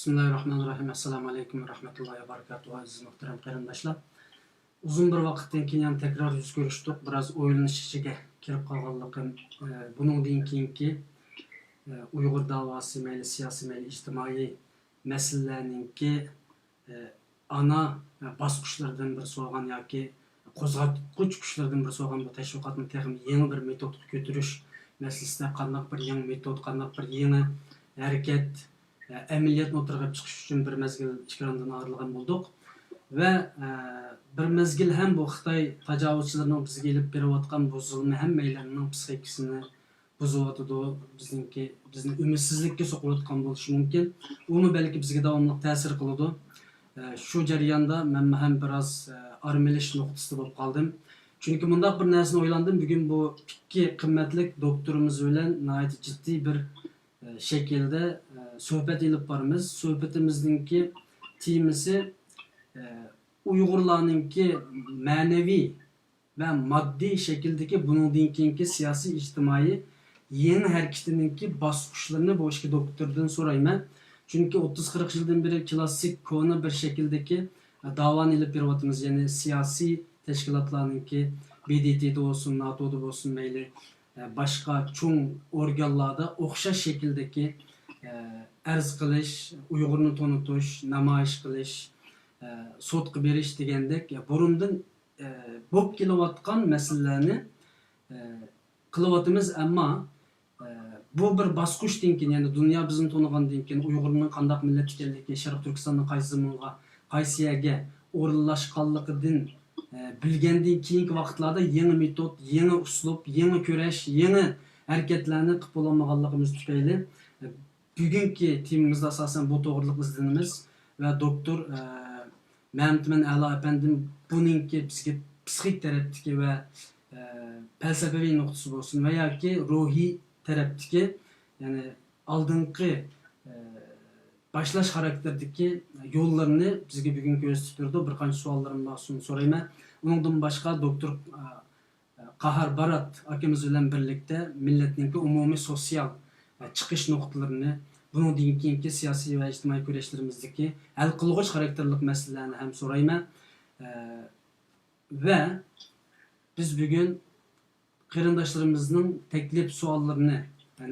Bismillahirrahmanirrahim. Assalamu alaikum ve rahmetullahi ve barakatuhu aziz muhterem qarindoshlar. Uzun bir vaqtdan keyin tekrar yüz görüştük. Biraz o'ylanish ichiga kirib qolganligim, buningdan keyingi Uyg'ur davosi, mayli siyosiy, mayli ijtimoiy masalalarninki ana bosqichlaridan bir so'g'an yoki qo'zg'atqich kuchlardan bir so'g'an bu tashviqotni texnik yangi bir metodga ko'tarish masalasida qanday bir yangi metod, qanday bir yangi harakat amaliyotni o'tirg'ab chiqish uchun bir mezgil ekrandan ayrılgan bo'ldik va bir mezgil ham bu Xitoy tajovuzchilarining bizga elib berayotgan bu zulmi hammalarning psixikasini buzyotidi, bizni umidsizlikka so'qayotgan bo'lishi mumkin. Uni balki bizga davomli ta'sir qiladi. Shu jarayonda men ham biroz armilish nuqtasida bo'lib qoldim. Chunki bunday bir narsani o'ylandim. Bugun bu ikki qimmatli doktorimiz bilan nihoyat jiddiy bir şekilde sohbet edip varımız. Sohbetimizdeki temisi Uygurlarınki manevi ve maddi şekildeki bunun dinkinki siyasi ijtimai yeni hareketininki basqıçlarını bu işki doktordan sorayım. Çünkü 30-40 yıldan beri klasik konu bir şekildeki davan edip bir vatımız yani siyasi teşkilatlarınki BDT'de olsun, NATO'da olsun meyli başka çoğun organlarda okşaş şekildeki arz qilish, Uyg'urni tanıtış, namoyish qilish, sotqa berish degandek burundan bo'lib kelayotgan masalalarni qilyapmiz, ammo bu bir bosqichdan keyin, ya'ni dunyo bizni tanigandan keyin Uyg'urning qanday millat ekanligi, Sharq Turkistonning qaysi zamonga, qaysi yerga o'rinlashganligidan bilgandan keyingi vaqtlarda yangi metod, yangi uslub, yangi kurash, yangi harakatlarni qilib bo'lolmaganligimiz tufayli bugungi temamizda asosan bu to'g'riliq izlanamiz va doktor Mehmetmen A'lo apandim buningki bizga psixik tarafdagi va falsafaviy nuqtasi bo'lsin va yoki ruhiy tarafdagi, ya'ni oldingi boshlash xarakterdagi yo'llarini bizga bugun ko'rsatib berdi. Bir qancha savollarim bor, so'rayman. Undan boshqa doktor Qahar Barat akamiz bilan birlikda millatning umumiy sotsial chiqish nuqtalarini, bundan keyingi siyosiy va ijtimoiy kurashlarimizdagi hal qilg'ich xarakterlik masalalarni ham so'rayman. Va biz bugun qarindoshlarimizning taklif savollarini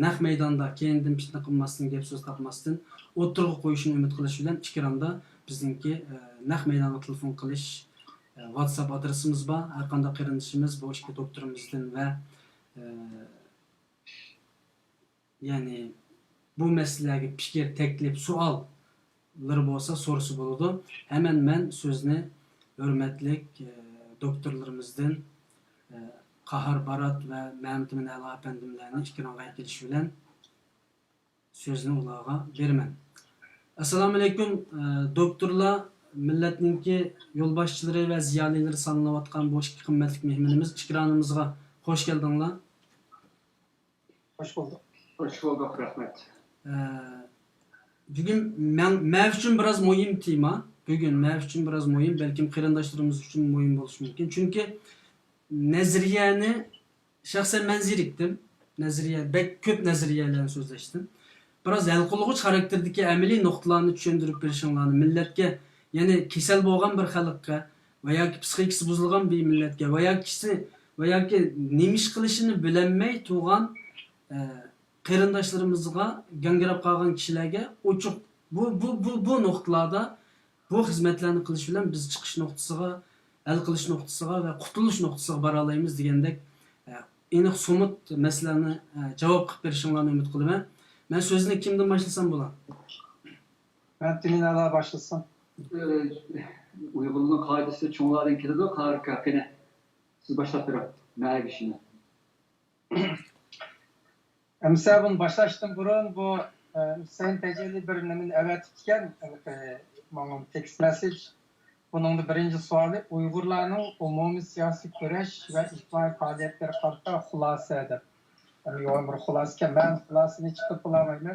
naq maydonda keyindan fitna qilmasdan, gap so'z topmasdan o'tirg'a qo'yishni umid qilish bilan ekranda bizningki naq maydonga telefon qilish WhatsApp adresimiz bor. Har qanday qarindoshimiz bu ishga doktorimizdan va yani bu meseleге fikir, teklif, sualları olsa sorusu buldu. Hemen ben sözünü hürmetlik doktorlarımızdan Qahar Barat ve Mehmetmen A'lo apandimlerini ikranga kelish bilan sözünü ulağa vermen. Assalamu alaikum doktorlar, millatninki yo'lboshchilari ve ziyolileri sanılayotgan bu ikki qimmatli mehmonimiz ikranimizga hoş geldinglar. Hoş bulduk. Hoş bulduk, rahmet. Bugün men uchun biraz muhim tema. Bugün men uchun biraz muhim, belki qarindoshlarimiz uchun muhim bo'lishi mumkin. Chunki nazriyani shaxsan men zerikdim. Nazriya, bek ko'p nazriyalarni so'zlashdim. Biraz hal qilg'ich xarakterdagi amaliy nuqtalarni tushuntirib berishinglarni millatga, ya'ni kasal bo'lgan bir xalqqa va yoki psixikasi buzilgan bir millatga va yoki nima ish qilishini bilolmay turgan qarindoshlarımızga, gangrab qolgan kishilarga ochiq bu nuqtalarda bu xizmatlarni qilish bilan biz chiqish nuqtasiga, hal qilish nuqtasiga va qutulish nuqtasiga bora olamiz degandek aniq sumut masalalarni javob qilib berishinglarni umid qilaman. Men so'zni kimdan boshlasam bo'ladi? Mehmetmen A'lo başlasın. Uygurluğun kaidesi çoğunlardan kirdi, harika. Siz başlat bir merak işini. Mesela bunu başlaştım burun bu Hüseyin Tecelli bölümünün evet iken bunun text message bunun da birinci sualı Uygurların umumi siyasi kuraş ve ictimai faaliyetleri karşı xulasa eder. Yani yoğun bir xulasa iken ben xulasını çıkıp bulamayım.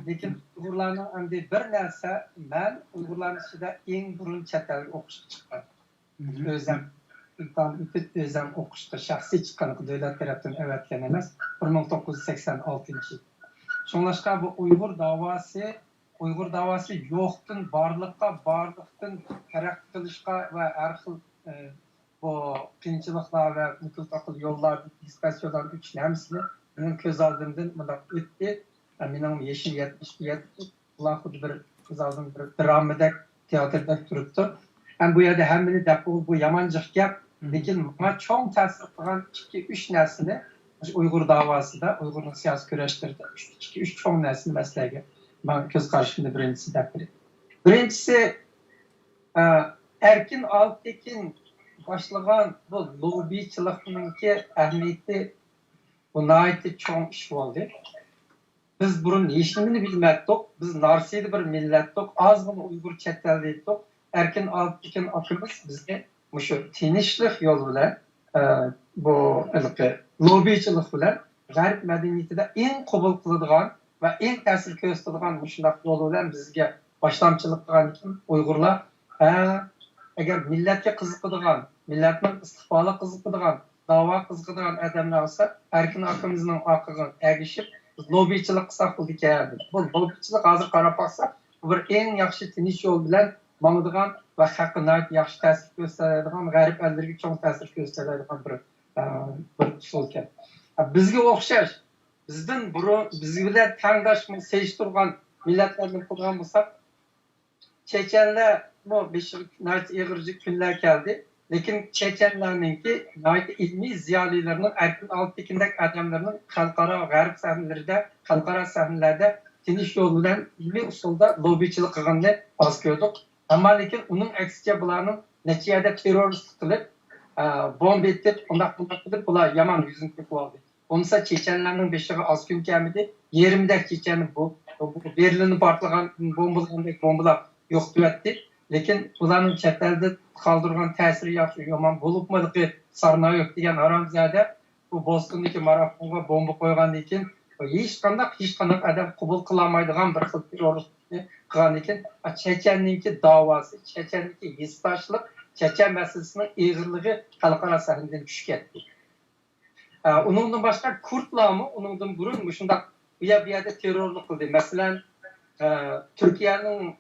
Lekin Uygurların bir narsa ben Uygurların içinde en burun çetel okuş çıkar. Özlem özlem okuşta şahsi çıkanı devlet tarafından evetken emas 1986 yıl. Şunlaşka bu Uygur davası Uyghur davası yo'qdan barliqqa, barliqdan taraqqiy qilishga va har xil bu qiyinchiliklar va mutlaqo yo'llar, dispensiyonlar uchun hammasini mening ko'z oldimdan bunday o'tdi. Mening yoshim 77. Alloh xuddi bir ko'z oldimda bir dramadek teatrda turibdi. Ham bu yerda hammani deb bu yamanjiq gap, lekin menga cho'ng ta'sir qilgan 2-3 narsani Uyghur davasida, Uyg'urning siyosiy kurashlarida 2-3 cho'ng narsani maslaga ben göz karşımda birincisi depri. Birincisi Erkin Altekin başlayan bu lobbyçılıkınki ehemmiyeti bu naiti çoğun iş oldu. Biz bunun işlemini bilmektik. Biz narsiydi bir millettik. Az bunu Uygur çeteliydik. Erkin Altekin akımız bizde şu tinişlik yol bile bu lobbyçılık bile garip medeniyetinde en kabul kılıdığan ve en tesir gösterdiğin müşnaf yoluyla bizge başlamçılık kılan için Uygurlar eğer milletke kızıkıdığan, milletin istikbala kızıkıdığan, dava kızıkıdığan adamlar olsa Erkin akımızın akıgın ergişip lobbyçılık kısak buldu geldi. Bu lobbyçılık hazır karap baksa bu bir en yaxşı tiniş yol bilen manıdığan ve hakkında yaxşı tesir gösterdiğin, garip ellerine çok tesir gösterdiğin bir usulken. Bizge okşaş. Bizden bizi bile tangdaşmı seç turgan milletlerden kurgan bulsak Çeçenler bu nayt eğirci günler geldi. Lekin Çeçenlerinki nayt ilmi ziyalilerinin Erkin Altekin'deki adamlarının halkara garip sahnelerde tiniş yoluyla ilmi usulda lobbyçılık kılığını az gördük. Ama lekin onun eksice bulanın neçiyede terörist kılıp bomba etip ondak kılıp bular yaman yüzün köpü oldu. Onsa Çeçenlerinin beşiği az gün gelmedi. 20'de Çeçen'in bu Berlin'i partlagan bombalar yok etti. Lekin ularning chet elda qoldirgan ta'siri yaxshi yomon bo'libmi sarna yo'q degan haramzada bu Bostondagi marafonga bomba qo'ygandan keyin hech qanday adam qabul qilolmaydigan bir xil terroristni qilgandan keyin Chechenninki davosi, Chechenninki yesdoshlik, Chechen masalasining eg'irligi xalqaro sahnadan tushib ketdi. Uningdan boshqa kurdlarmi uningdan burun shunday bu yerda terrorlik qildi. Masalan, Turkiyaning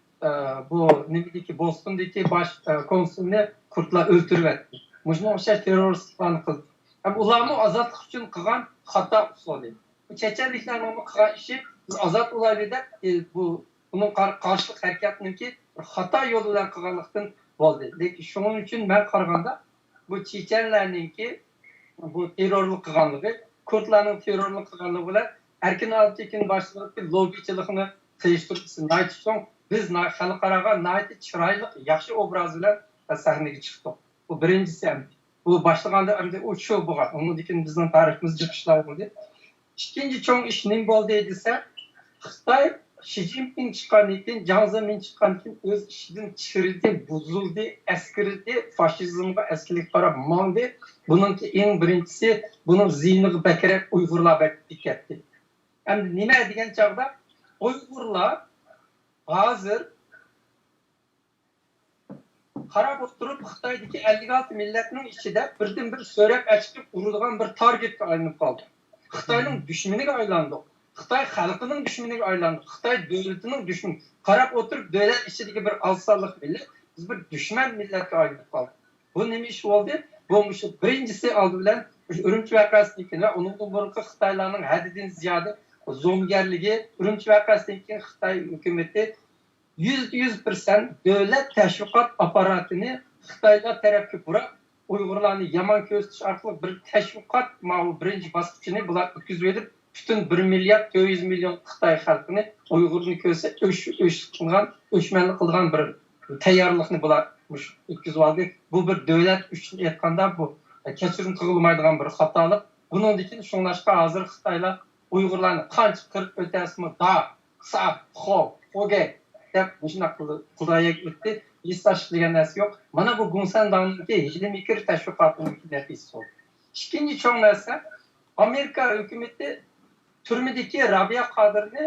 bu nimedeki Boston'daki baş konsulunu kurtlar öldürüp etti. Muşma o'xshash terroristlarni qildi. Ularni ozodlik uchun qilgan xato usuli. Bu chechenliklarning qilgan ishi biz ozod ulaylik deb bu uning qarshilik harakatininki xato yo'l bilan qilganlikdan bo'ldi. Lekin shuning uchun men qaraganda bu chechenlarninki bu terrorlik qilganligi, kurtlarning terrorlik qilganligi bilan Erkin Altekin boshlig'idagi lobbychilikni qilishtirishni aytishdan biz xalqaraga nayt chiroyli yaxshi obraz bilan sahnaga chiqdik. Bu birincisi. Bu başlaganda endi u shu bo'lgan. Undan keyin bizning tariximiz chiqishlar bo'ldi. Ikkinchi cho'ng ish nim bo'ldi desa, Xitoy Xi Jinping chiqqandan keyin, Jiang Zemin chiqqandan keyin o'z ishidan chiridi, buzildi, askirdi, fashizmga askirlik qarab mandi. Buningki eng birinchisi buning ziyniga bakarab Uyg'urlar bekib ketdi. Endi nima degan chog'da Uyg'urlar hazır qarab o'tirib Xitoydagi 56 millatning ichida birdan bir so'rab achib uradigan bir targetga aylanib qoldi. Xitoyning dushmaniga aylandi. Xitoy xalqining dushmaniga aylandi. Xitoy davlatining dushmani. Qarab o'tirib davlat ichidagi bir alsonlik millat biz bir dushman millatga aylanib qoldik. Bu nima ish bo'ldi? Bu shu birinchisi oldi bilan Urumchi voqeasidan va uningdan burungi Xitoylarning haddidan ziyoda zo'mgarligi, Urumchi voqeasidan keyin Xitoy hukumatı %100% davlat tashviqot apparatini Xitoylar tarafga burab, Uyg'urlarni yomon ko'rsatish orqali bir tashviqot birinchi bosqichini bular o'tkazib edib, butun 1 milliard 400 million Xitoy xalqini Uyg'urni ko'rsa o'chmanlik qilgan bir tayyorlikni bular o'tkazib oldi. Bu bir davlat uchun aytganda bu kechirim qilolmaydigan bir xatolik. Bundan keyin shunlashqa hozir Xitoylar Uyg'urlarni qancha qirib o'tasmi, sa, xo'ge deb shunday qilib o'tdi. Yessash degan narsa yo'q. Mana bu Gunsandan'dagi ilmiy tashviqotning natijasi bo'ldi. Ikkinchi cho'ng narsa Amerika hukumati turmadagi Rabiya Qodirni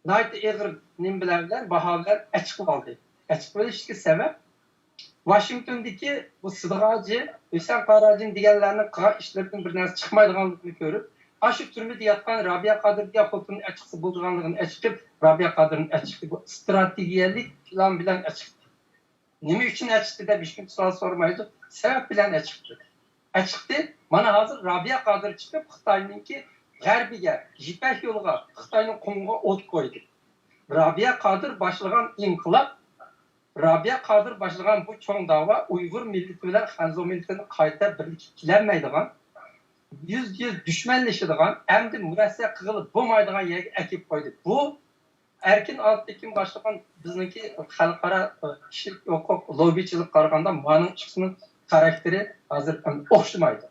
nayt eg'ir nim bilan baho bilan achib oldi. Achib olishga sabab Washingtondagi bu Sidg'oji, O'san Qarajin deganlarning qilgan ishlaridan bir narsa chiqmaydiganligini ko'rib, Aşı türmede yatkan Rabia Kadir diye xotunun açıksı bulduğanlığını açıkıp Rabia Kadir'in açıkı bu stratejiyelik plan bilen açıktı. Nemi için açıktı da bir sual sormaydı. Sebep bilen açıktı. Açıktı. Bana hazır Rabia Kadir çıkıp Xitay'ın ki G'arbiga, Jipek yoluga, Xitay'ın Qumga ot koydu. Rabia Kadir başlayan inkılap, Rabia Kadir başlayan bu çoğun dava Uygur milleti bilen Hanzo milletini kayta birliklenmeydiğen, yüz düşmanlaşıdığan, hem de mürəssə qığılıp bulmaydıgan yerge ekip koydu. Bu Erkin Altekin başlayan bizdeki halkara kişilik hukuk, lobicilik karaganda buanın çıksının karakteri hazır okşumaydı.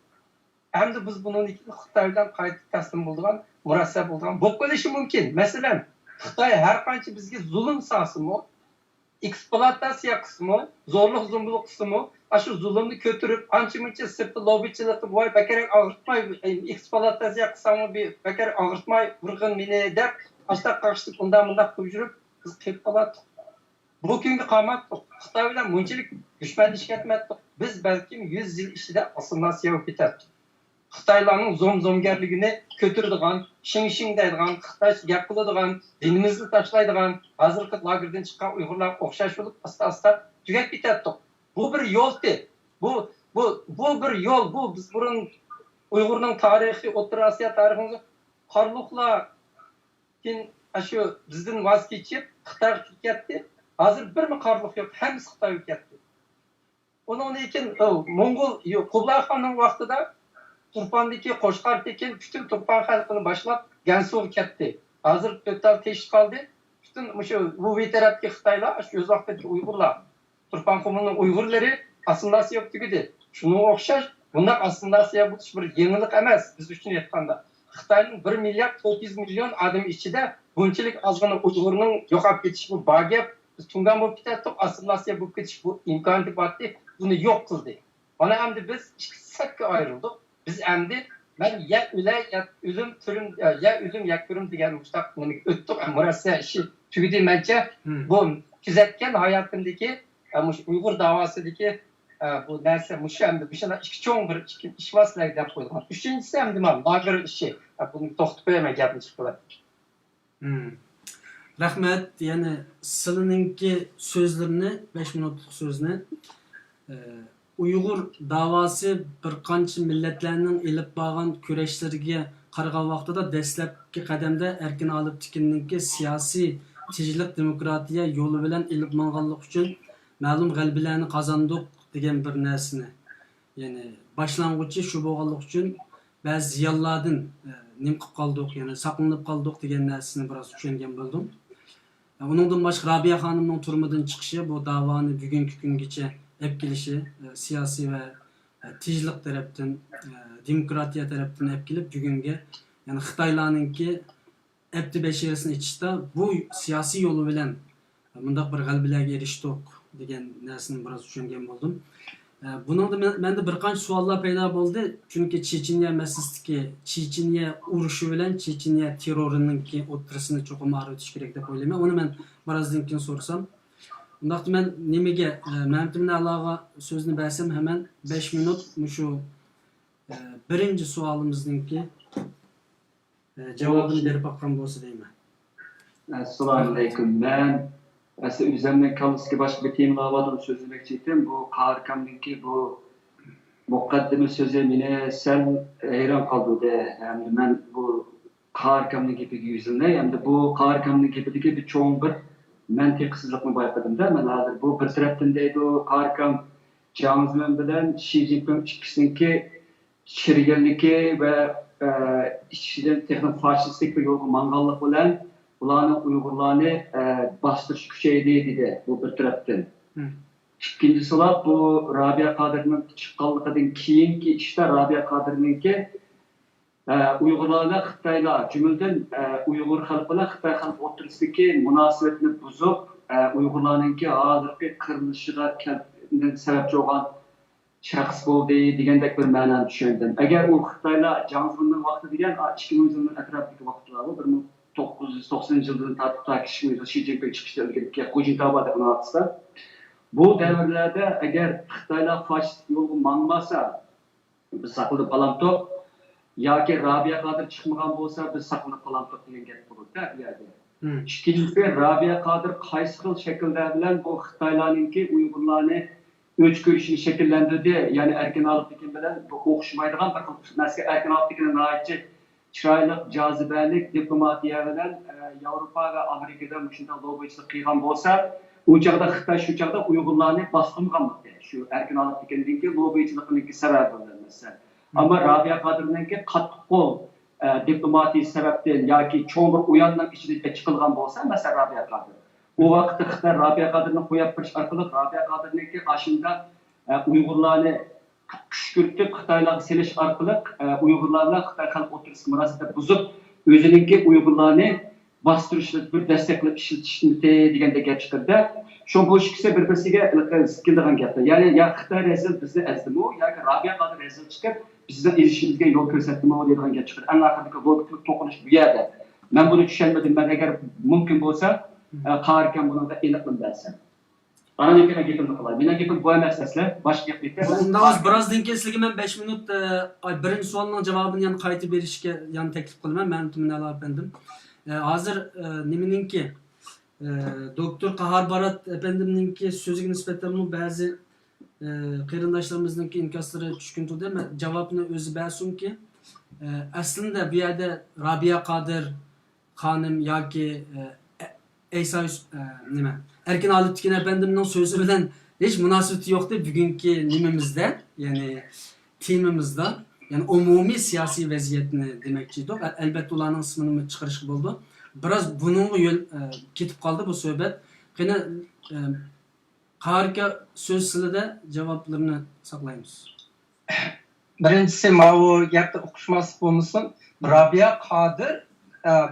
Hem de biz bunun için Xitay'dan kayıt teslim bulduğun, mürəssə bulduğun. Bu böyleşi mümkün. Mesela Xitay her kançı bizge zulüm sahası mı, eksploatasiya kısmı, zorluk zumbuluk kısmı, şu zulümü kötürüp, ançı-mınçı sırtı lobicilikti, bu ay bekerek ağırtmay, eksploatasiya kısmı bir beker ağırtmay, vırgın mine der, açta karşılık bundan kuyucurup, biz kıyıptalattık. Bugünkü kamat Xitay'la münçilik düşman işletmettik. Biz belki 100 yıl içinde asılnasiya bitettik. Xitaylarning zom-zomgarligini kötürdigan, şing-şing deydigan, Xitay gap qiladigan, dinimizni tashlaydigan, hozirgi lagerdan chiqqan Uyg'urlar o'xshash bo'lib asta-asta tugab ketadi. Bu bir yo'ldi. Bu bir yo'l. Bu biz burun Uyg'urning tarixi, O'rta Osiyo tariximizni qarluqlar keyin shu bizdan voz kechib Xitoy ketdi. Hozir bir mi qarluq yo'q, hammasi Xitoyga ketdi. Onun için Mongol Kublai Xonning vaqtida Turpan'daki Qo'shqar Tekin bütün Turpan halkını başlap Gansu'ya ketdi. Hazır total teşhis kaldı. Bütün bu tarafdaki Xitaylar, şu öz vaqtdagi Uyg'urlar, Turpan qo'mining Uyg'urlari assimilyatsiya yo'q tugidi. Shunga o'xshash, bunday assimilyatsiya bo'lish bir yengillik emas biz uchun aytganda. Xitoyning 1 milliard 400 million odam ichida bunchalik ozgina Uyg'urning yo'qolib ketishi bu bag'ab biz tungan bo'lib ketadi, assimilyatsiya bo'lib ketish bu imkoniyati bordi, buni yo'q qildi. Mana endi biz ikki sakka ayrildik. Biz endi ben ya ölüm türüm ya ölüm ya türüm degan mustaqilni o'tdik. Murassa ishi tugidi mencha bu kuzatgan hayotimdagi Uyg'ur davosidagi bu narsa mushu endi o'shana ikki cho'ng bir ish vositalar deb qo'ygan. Uchinchisi ham nima? Lager ishi. Buni to'xtatib qo'yaman gapni chiqib qoladi. Rahmat, yani sizlarninki so'zlarini 5 minutlik so'zni Uyghur davası bir qancha millatlarning elib borgan kurashlarga qaragan vaqtida dastlabki qadamda Erkin Alib Tikinninki siyosiy tijlik demokratiya yo'li bilan elib borganlik uchun ma'lum g'alabalarni qozondik degan bir narsani, ya'ni boshlang'ichi shu bo'lganlik uchun ba'zi ziyonlardan nim qilib qoldik, ya'ni saqlanib qoldik degan narsani biroz tushungan bo'ldim. Uningdan boshqa Rabia xonimning turmudan chiqishi bu davoni bugungi kungacha hep gelişi siyasi ve tijlik taraftan, demokratiya taraftan hep gelip bugünge yani Xitaylarninki hepti beşerisini içişte bu siyasi yolu bilen bundaq bir g'alabalarga erishdik degan narsani biroz tushungan bo'ldim. Buningda menda bir qancha savollar paydo bo'ldi, chunki Checheniya masalasidagi Checheniya urushi bilan Checheniya terrorininki o'rtasini cho'qim o'tish kerak deb o'ylayman. Uni men birozdan keyin so'rasam. Bundaqda men nimaga Mehmetimni aloqa so'zni bersam hemen 5 minut shu birinchi savolimizninki javobini berib baqqan bo'lsa deyman. Assalomu alaykum. Men aslında üzerinden kalırsa başka bir temaladan sözlemek istedim. Bu Karkam'daki bu mukaddime sözü yine sen hayran kaldı de. Yani ben bu Karkam'daki bir yüzünde hem de bu Karkam'daki bir çoğun bir mantıksızlıkını baykadım da. Ben hazır bu bir tarafındaydı o Karkam Çağımızın bilen Xi Jinping ikisininki şirgenliki ve işçilerin texnik faşistlik ve yolu mangallık olan ularning Uyg'urlarni bostirish kuchaydi de bu bir tarafdan. İkincisi bu Rabia Qadirning chiqqanligidan keyingi ishda Rabia Qadirninki Uyg'urlarga Xitoylar jumladan Uyg'ur xalqi bilan Xitoy xalqi o'rtasidagi munosabatni buzib, Uyg'urlarninki hozirgi qirilishiga sababchi bo'lgan shaxs bo'ldi degandek bir ma'noni tushundim. Agar u Xitoylar Jiangxunning vaqti degan 2000 yilning atrofidagi vaqtlar bu 1990 yıldan tartib takip Xi Jinping çıkışta ülkedeki Kujintaba'da anlattı. Bu devirlerde eğer Xitaylar faşist yolu manmasa, biz saklıda kalan top, yoki Rabia Qodir chiqmagan bo'lsa biz saqlanib qolamiz degan gap bo'ladi bu yerda. İkincisi, Rabia Qodir qaysi xil shakllar bilan bu Xitoylarningki Uyg'urlarni o'ch ko'rishini shakllantirdi, ya'ni Erkin Alitdikin bilan o'xshamaydigan bir xil masala. Erkin Alitdikin naychi chiroyli, jozibali diplomatiya bilan Yevropa va Amerikada shunday lobbichilik qilgan bo'lsa, u chaqda Xitoy shu chaqda Uyg'urlarni bosqingan bo'ldi. Shu Erkin Alitdikinninki lobbichilikning sababi bilan mesela. Ama Rabia Qodirninki qattiq qo'l diplomatiya sababdan yoki cho'ng bir o'yinning ichida chiqilgan bo'lsa, mesela Rabia Qodir. O vaqtda Xitoy Rabia Qodirni qo'yib berish orqali Rabia Qodirninki ashunda Uyg'urlarni küşkürtüp Xitoylarga selish orqali Uyg'urlarla Xitoy xalq o'rtasida munosabat buzib, o'zininki Uyg'urlarni bostirish bir desteklab ishlatishni deganda gap chiqdi. Shu bu ikkisi bir-biriga keladigan gaplar. Ya'ni ya Xitoy rezil bizni azdimi, yoki Rabia Qodir rezil chiqib bizning erishishimizga yo'l ko'rsatdimi degan gap chiqdi. Eng oxirgi logik to'qinish bu yerda. Men buni tushunmadim. Men agar mumkin bo'lsa, qarkan bunga aniqlik bersin. Ana ne kadar gapimni qilay. Meni gapim bu emas asla. Boshqa gap aytdim. Unda hozir birozdan keyin sizga men 5 minut birinchi savolning javobini yana qaytib berishga yana taklif qilaman. Men tumanlar efendim. Hozir nimaninki doktor Qahar Barat efendimninki so'ziga nisbatan ba'zi qarindoshlarimizningki inkoslari tushkun turdi. Men javobni o'zi bersunki, aslida bu yerda Rabia Qodir xonim yoki Eysa nima Erkin Alitdikin efendimning so'zi bilan hech munosabati yo'qdi bugungi nimamizda, ya'ni temamizda, ya'ni umumiy siyosiy vaziyatni demoqchi edik. Albatta ularning ismini chiqarish bo'ldi. Biroz buningga yo'l ketib qoldi bu suhbat. Qani Qaharga so'z silida javoblarni saqlaymiz. Birinchisi bu gapda o'qishmas bo'lmasin. Rabia Qodir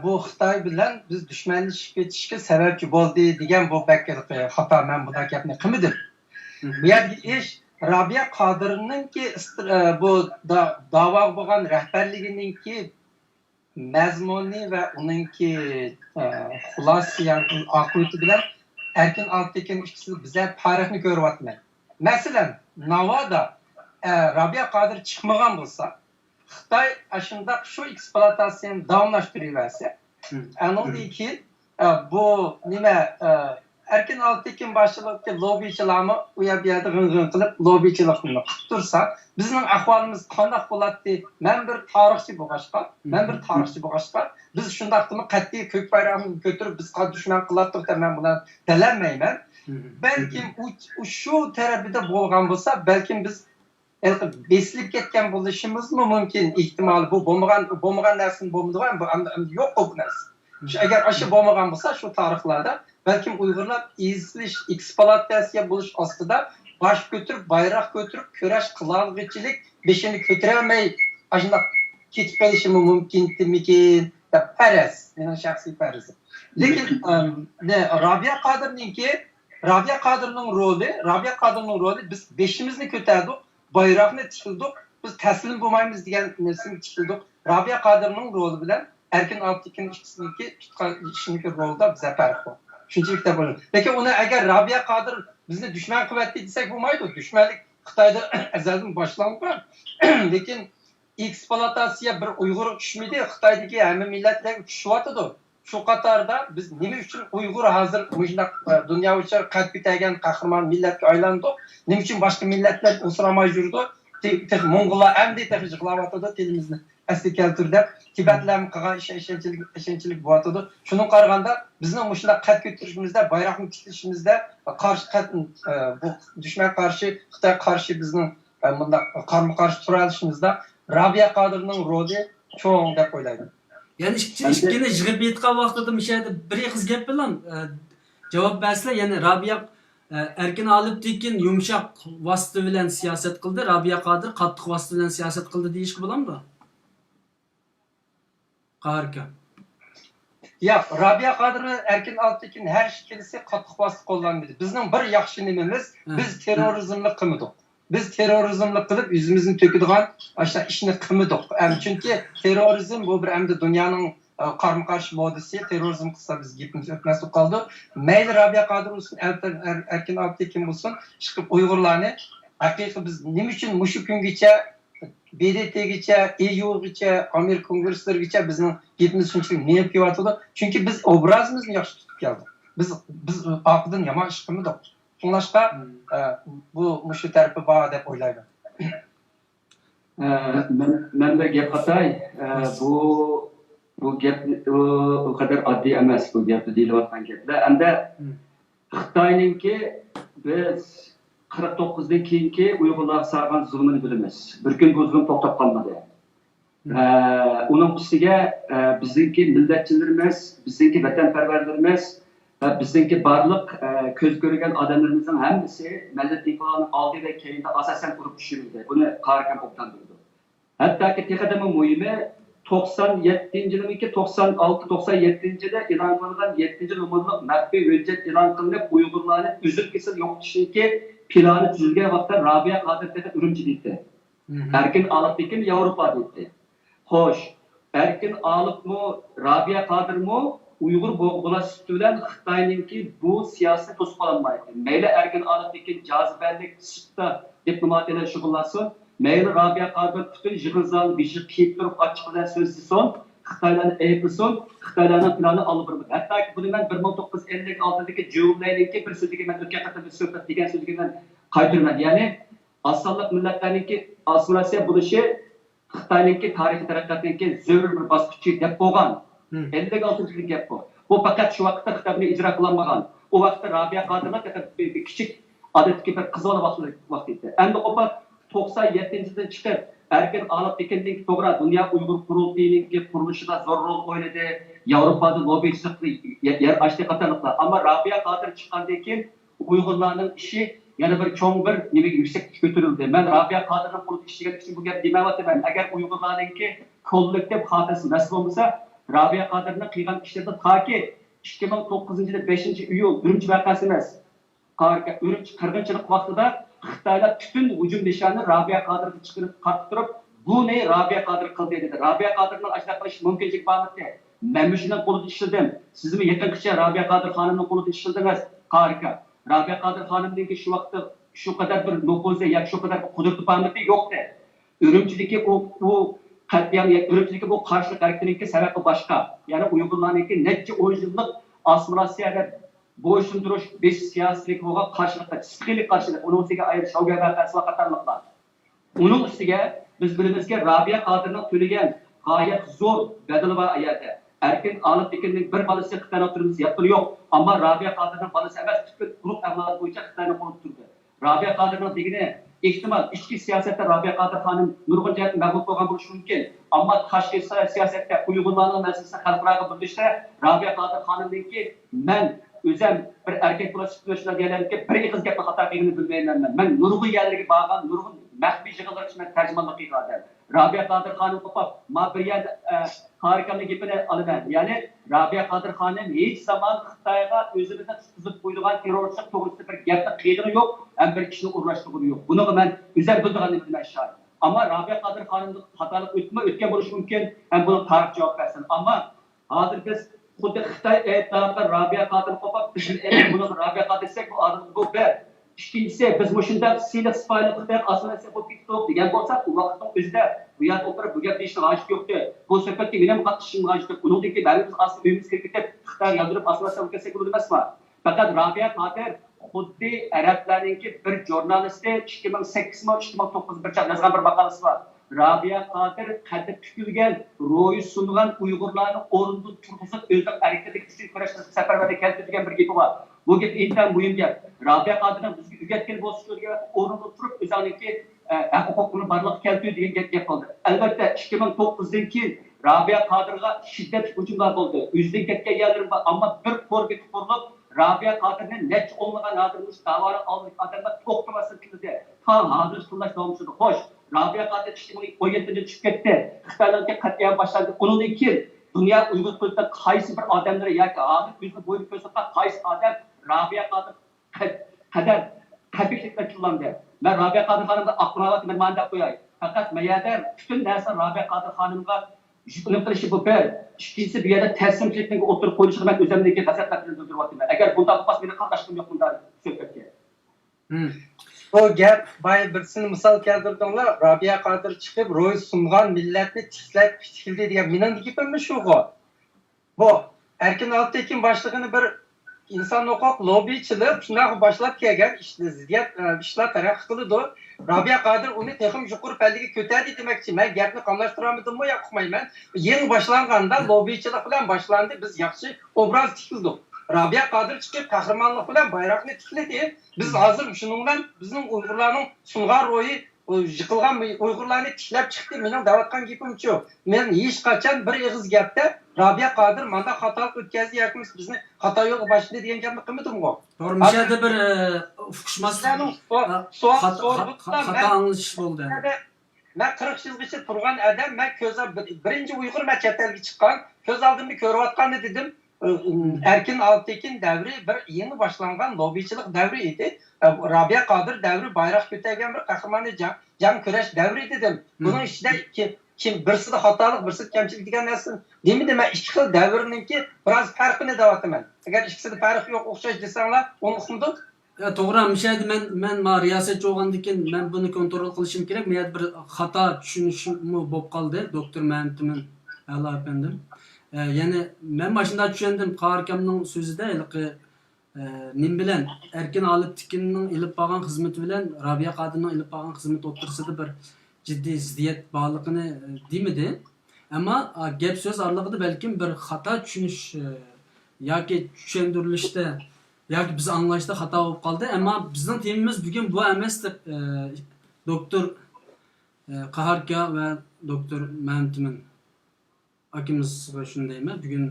bu Xitoy bilan biz dushmanlashib ketishga sababchi bo'ldi degan bu xato. Men bu gapni qilmadim. Bu yerda ish Rabia Qodirninki bu da'vo bo'lgan rahbarligininki mazmuni va uningki xulosa yani oqibati bilan Erkin Alitdikin ikkisi bizlar tarixni ko'ryapmiz. Masalan, Navoda Rabia Qodir chiqmagan bo'lsa, Xitoy ashundaq shu ekspluatatsiyani davomlashtiraversa, anondan keyin bu nima Erkin Alitdikin boshchiligidagi lobbichilarni u yerda g'ing-g'ing qilib lobbichilikni qilib tursa, bizning ahvolimiz qanday bo'ladi? Men bir tarixchi bo'lg'achqa, biz shundaqmi qat'iy ko'k bayroqni ko'tarib biz dushman qiladik deb men buni talamayman. Balkim u shu tarafida bo'lgan bo'lsa, balkim biz besilib ketgan bo'lishimiz mumkin. Ehtimol bu bo'lmagan narsani bo'lmaydigan, bu yo'q bu narsa. Agar o'sha bo'lmagan bo'lsa, shu tarixlarda balkim Uyg'urlar ezilish, ekspluatatsiya bo'lish ostida bosh ko'tarib, bayroq ko'tarib, kurash qilolg'ichilik beshini ko'tarolmay, ashunday ketib qolishi mumkinmikin deb faraz, mening shaxsiy farazim. Lekin Rabia Qodirning roli biz beshimizni ko'tardik, bayroqni tikildik, biz taslim bo'lmaymiz degan narsani tikildik. Rabia Qodirning roli bilan Erkin Alitdikin ikkisiniki tutgan ishiniki rolda biza farq bor. Shunchalik da bo'ladi. Lekin uni agar Rabia Qodir bizni dushman qilyapti desak bo'lmaydi. Dushmanlik Xitoyda azaldan boshlangan. Lekin ekspluatatsiya bir Uyg'ur tushmaydi, Xitoydagi hamma millatlar tushyapti. Shu qatorda biz nima uchun Uyg'ur hozir shunday dunyo uchun qad ko'targan qahramon millatga aylandik? Nima uchun boshqa millatlar o'siramay yurdi? Mo'ng'ullar hamda yig'layotdi tilimizni asli keltirdi. Tibetlar qilgan ishonchlik bo'lyapti. Shuni qaraganda bizning shunday qad ko'tarishimizda, bayroqni tikishimizda qarshi bu dushman qarshi, Xitoy qarshi bizning bunday qarshi turishimizda Rabia Qodirning roli cho'ng deb o'ylayman. Yani ikkini yig'ib aytgan vaqtida mishada bir qiz gap bilan javob bersizlar. Ya'ni Rabia Erkin Alitdikin yumshoq vosita bilan siyosat qildi, Rabia Qodir qattiq vosita bilan siyosat qildi deyishga bo'ladimi? Qaharga. Ya Rabia Qodir Erkin Alitdikin har ikkalisi qattiq vosita qo'llanmadi. Bizning bir yaxshi nimamiz, biz terrorizmni qilmadik. Biz terrorizmni qilib yuzimizni to'kadigan o'sha ishni qilmadik. Chunki terrorizm bu bir hamda dunyoning qarama-qarshi modisi, terrorizm qilsa biz gapimiz o'tmasib qoldi. Mayli Rabia Qodir bo'lsin, Erkin Alitdikin bo'lsin, chiqib Uyg'urlarni haqiqiy biz nima uchun mushu kungacha BDT'gacha, EU'gacha, Amerika kongresslargacha bizning gapimiz shunchalik niyat kelyotdi. Chunki biz obrazimizni yaxshi tutib keldik. Biz oqidan yomon ish qilmadik. Shunlashqa bu shu tarafi bor deb o'ylayman. Men de gap qatay, bu gap o kadar oddiy emas, bu gap deyilayotgan gaplar. Endi Xitoyninki biz 49'dan keyingi Uyg'urlar sarg'an zulmini bilamiz. Bir kun bu zulm to'xtab qolmadi. Uning ustiga bizniki millatchilarimiz, bizniki vatanparvarlarimiz, bizniki barliq ko'z ko'rgan odamlarimizning hammasi millat ifoning oldi va keyinda asosan urib tushirildi. Buni qarikam o'qtandırdı. Hattoki texadami muhimi 97-yilniki 96-97-yilda e'lon qilingan 7-numurli maxfiy hujjat e'lon qilinib Uyg'urlarni uzib kesil yo'qotishki plani tuzilgan vaqtda Rabia Qodirova Urumchi deydi. Erkin Aliptekin Yevropa deydi. Xo'sh, Erkin Alipmi, Rabia Qodirmi Uyg'ur bo'g'ilasi bilan Xitoyninki bu siyosiy to'sib qolinmaydi. Mayli Erkin Aliptekin jozibalik sutda diplomatiyalar shug'ullansin, mayli Rabia Qodir butun yig'izal beshi kiyib turib ochiq bilan so'zlasin, Xitoylarni ayblsin, Xitoylarning planini olib boradi. Hattoki buni men 1956dagi Jo'g'layninki bir so'ziga men o'tgan qatda bir suhbat degan so'ziga men qaytiraman. Ya'ni asonliq millatlarninki assimilyatsiya bo'lishi Xitoyninki tarixiy taraqqiyotninki zo'r bir bosqichi deb bo'lgan. 56-yillik gap bu. Bu faqat shu vaqtda Xitoyda ijro qilinmagan. U vaqtda Rabia Qodirova kichik odatdagi bir qizaloq vaqt edi. Endi opa 97-yildan chiqib Erkin Aliptekinning to'g'ri dunyo Uyg'ur qurultiyining qurilishida zo'r rol o'ynadi. Yevropada lobbichilik yer ochdi qatorliqlar. Ammo Rabia Qodir chiqqandan keyin Uyg'urlarning ishi yana bir cho'ng bir nimaga yuksak ko'tarildi. Men Rabia Qodirning qo'lida ishlagan uchun bu gap demayapman. Agar Uyg'urlarningki kollektiv xotirasi nasib bo'lmasa, Rabia Qodirning qilgan ishlarida toki 2009-yilda 5-iyul Urumchi voqeasi emas. Urumchi qirg'inchilik vaqtida Xitoylar bütün hücum nişanı Rabia Qodirni chiqarib qartib turib, bu ne Rabia Qodir qildi dedi. Rabia Qodirning ashna qilish mumkinlik bormi? Men shundan qo'lida ishladim. Sizmi yaqinqicha Rabia Qodir xonimning qo'lida ishladingiz. Qarika. Rabia Qodir xonimning shu vaqtda shu qadar bir nufuzi yoki shu qadar qudrati bormi? Yo'qdi. Urumchidagi bu qat'iyat Urumchidagi bu qarshilik xarakteriniki sababi boshqa. Ya'ni Uyg'urlarningki necha 10 yillik assimilyatsiyaga bo'ysundirish besh siyosiy bo'lgan qarshilikqa istiqlik qarshilik uning ustiga ayrish Shogir vaqasi va qatorliqlar. Uning ustiga biz bilamizki Rabia Qodirning to'lagan g'oyat zo'r badali va ayati. Erkin Aliptekinning bir bolasi Xitoyda turibmiz yaptiri yo'q, ammo Rabia Qodirning bolasi emas, tibbiy quruq amal bo'yicha Xitoyda qolib turdi. Rabia Qodirning degini ehtimol ichki siyosatda Rabia Qodir xonim nurg'un jihatdan mag'lub bo'lgan bo'lishi mumkin, ammo tashqi siyosatda Uyg'urlarning masalasi xalqaro birlashishda Rabia Qodir xonimningki men o'zim bir erkak bo'lishlar diyelimki bir qiz gapni xato qilganini bilmayman. Men nurg'un yerlarga borgan, nurg'un maxfiy yig'inlar uchun tarjimonlik qilgan. Rabia Qodir xonim qo'pab, ma bir yer harikamni gapini olaman. Ya'ni Rabia Qodir xonim hech zamon Xitoyga o'zini tutqizib qo'ygan terrorchilik to'g'risida bir gapni qilgani yo'q, ham bir kishini urlashtirgani yo'q. Buni men o'zim bilganimni bilaman shart. Ammo Rabia Qodir xonimning xatolik o'tgan bo'lishi mumkin, ham buni tarix javob bersin. Ammo hozir biz xuddi Xitoy aytlarga Rabia Qodir qo'pab, biz buni Rabia Qodir desek bu odam bu bir. İkincisi biz shunda siylik sifatli Xitoy asosan bu TikTok degan bo'lsak, u vaqtning o'zida bu yer o'tirib bu gap deyishni hojat yo'qdi. Bu suhbatga men ham qatnashishim hojat yo'q. Uningdagi barimiz asli uyimiz ketib Xitoy yoldirib asosan o'tkasak bo'ladi emasmi? Faqat Rabia Qodir xuddi arablarningki bir jurnalisti 2008-2009 bir yozgan bir maqolasi bor. Rabia Qodir qaddi tukilgan, ro'yi sungan Uyg'urlarni o'rinda turg'izib o'zlari harakatga tushib kurashga safarbarga keltirgan bir gapi bor. Bu gap intan muhim gap. Rabia Qodirning bizga o'rgatgan bo'lishga o'rinda turib o'zaniki huquqini barliq keltirdi degan gap qoldi. Albatta 2009dan keyin Rabia Qodirga shiddat hujumlar bo'ldi. O'zidan ketgan yerlar bor, ammo bir qo'rga tupurilib Rabia Qodirning nech olmagan hozirmish davara oldi odamlar to'xtamasdan keldi. Ta hozir tunlash davomida. Xo'sh, Rabia Qodir 2017-da chiqib ketdi. Xitoylarga qat'iyan boshlandi. Undan keyin dunyo Uyg'ur tilida qaysi bir odamlar yoki hozir bizni bo'yib ko'rsatgan qaysi odam Rabia Qodir qadar qat'iylikda qilindi. Men Rabia Qodir xonimga aqlovat men manda qo'yay. Faqat mayada butun narsa Rabia Qodir xonimga yuklanib qilishi bu bir. Ikkinchisi bu yerda taslimchilikning o'tirib qo'yilishi men o'zimdagi g'azablarni bildiryapman. Agar bunday bo'lmasa meni qatnashishim yo'q bunday suhbatga. O gap bay birisini misal keltirdinglar. Rabia Qadir chiqib ro'y sungan millatni tiklab tikildi degan mening gapimmi shu-ku. Bu Erkin Altekin başlığını bir insan hukuk lobbychilik shunday boshlab kelgan ishlar taraqqiy qildi. Rabia Qadir uni texim yuqori pallaga ko'tardi demoqchi. Men gapni qamlashtirmadimmi yo'q uqmayman. Yangi boshlanganda lobbychilik bilan boshlandi. Biz yaxshi obraz tikildik. Rabia Qadir chiqib qahramonlik bilan bayroqni tikladi. Biz hozir shuning bilan bizning Uyg'urlarning sungan ro'yi yıkılgan Uygurlarni tiklab chiqdi. Mening davatgan gapim shu. Men hech qachon bir og'iz gapda Rabia Qadir manda xatolik o'tkazdi yoki bizni xato yo'l boshladi degan gapni qilmadim-ku. To'g'ri, mishada bir uqishmaslik xato anglish bo'ldi. Men 40 yilgacha turgan odam, men birinchi Uyg'ur men chet elga chiqqan, ko'z oldimda ko'rayotgan dedim. Erkin Altekin davri bir yeni boshlangan lobbychilik davri edi. Rabia Qadir davri bayroq ko'targan bir qahramoni jang kurash davri dedim. Buning ichida kim birsida xatolik, birsida kamchilik degan narsa demidi. Men ikki xil davrninki biroz farqini deyapman. Agar ikkisida farq yo'q, o'xshash desanglar, uni uqdim. Ya to'g'ri, mishadi men riyosatchi bo'lgandan keyin men buni kontrol qilishim kerak. Men bir xato tushunishim bo'lib qoldi. Doktor Ma'mtimin Allah efendim. Yani men başında tushundim Qahrakamning so'zida nim bilan Erkin Altekinning ilib bo'lgan xizmati bilan Rabia Qadirning ilib bo'lgan xizmati o'rtasida bir jiddiy ziddiyat borligini demidi. Ammo gap so'z oralig'ida balkim bir xato tushunish yoki tushuntirilishda yoki biz anglashda xato bo'lib qoldi. Ammo bizning temamiz bugun bu emas deb doktor Qaharka va doktor Ma'mtimin akimiz shundaymi? Bugun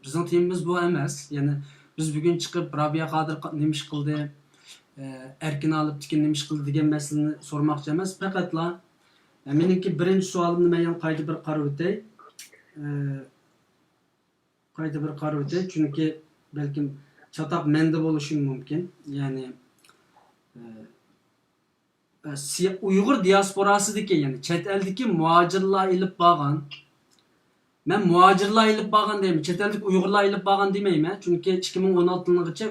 bizning temamiz bu emas. Ya'ni biz bugun chiqib Rabia Qadir nima ish qildi, Erkin Altekin nima ish qildi degan masalani so'ramoqchi emas. Faqatla meniki birinchi savolimni men qayta bir qarab o'tay. Chunki balkim chatoq menda bo'lishi mumkin. Ya'ni Uyg'ur diasporasidagi, ya'ni chet eldagi muhojirlar ilib bo'lgan. Men muhojirlar ilib bo'lgan deyman. Chet ellik Uyg'urlar ilib bo'lgan demayman. Chunki 2016 yilgacha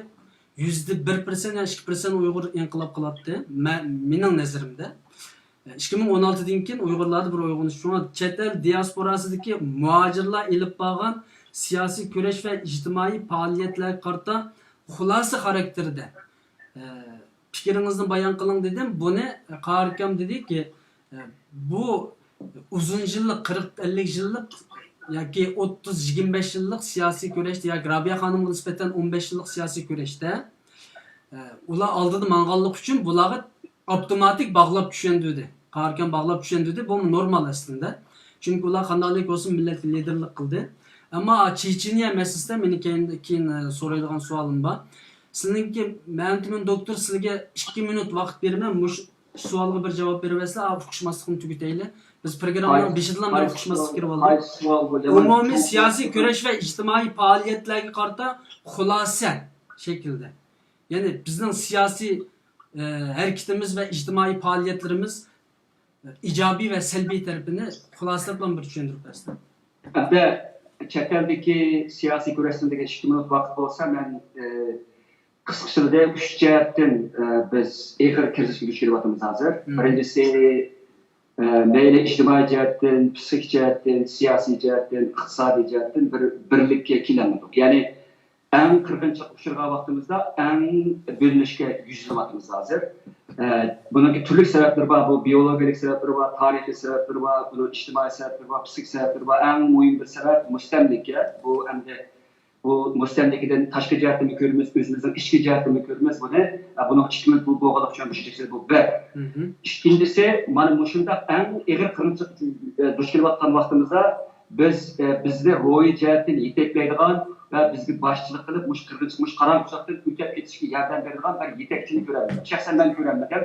%1% ya 2% Uyg'ur inqilob qilibdi. Mening nazarimda. 2016dan keyin Uyg'urlarda bir uyg'onish. Shunga chet el diasporasidagi muhojirlar ilib bo'lgan siyosiy kurash va ijtimoiy faoliyatlarga qarata xulosa xarakterida fikringizni bayon qiling dedim. Buni Qahrakam dediki, bu uzun yillik 40-50 yillik yoki 30-25 yillik siyosiy kurashda yoki Rabia xonimga nisbatan 15 yillik siyosiy kurashda ular oldida manganlik uchun bularga avtomatik bog'lab tushundirdi. Qahrakam bog'lab tushundirdi. Bu normal aslında. Chunki ular qanday bo'lsin millatga liderlik qildi. Ammo Checheniya masalasida meni keyin so'raydigan savolim bor. Sizningki Ma'mtimin doktor sizga 2 minut vaqt beraman. Bu savolga bir javob berasizlar, uqishmaslikni tugataylik. Biz programmaning 5-dan beri uqishmaslik kirib oldik. Umumiy siyosiy kurash va ijtimoiy faoliyatlarga qarata xulosa shaklida. Ya'ni bizning siyosiy harakatimiz va ijtimoiy faoliyatlarimiz ijobiy va salbiy tarafini xulosa bilan bir tushuntirib bersin. Endi chet eldagi siyosiy kurashlardagi 2 minut vaqt bo'lsa, men qisqacha 3 jihatdan biz eg'ir kirzishga duch kelyapmiz hozir. Birinchisi meyli ijtimoiy jihatdan, psixik jihatdan, siyosiy jihatdan, iqtisodiy jihatdan bir birlikka kelamidik. Ya'ni eng qirg'inchiq uchirgan vaqtimizda eng bo'linishga yuzlanyapmiz hozir. Bunun turli sebepleri var, bu biyolojik sebepleri var, tarihi sebepleri var, bunun ijtimoiy sebepleri var, psixik sebepleri var. Eng muhim bir sebep mustamlika. Bu endi bu mustamlikadan tashqi jihatini ko'ramiz, o'zimizning ichki jihatini ko'ramiz. Buni hikmat bu bo'g'aliq tushunishimiz bu bir. Ikkinchisi, mana shunda eng og'ir qiyinchilik duch kelayotgan vaqtimizda bizni ro'yi jihatdan yetaklaydigan va bizga boshchilik qilib, mush qirg'inchilik, mush qaranqushlikdan o'tib ketishga yordam beradigan bir yetakchini ko'raman. Shaxsan men ko'ramadim.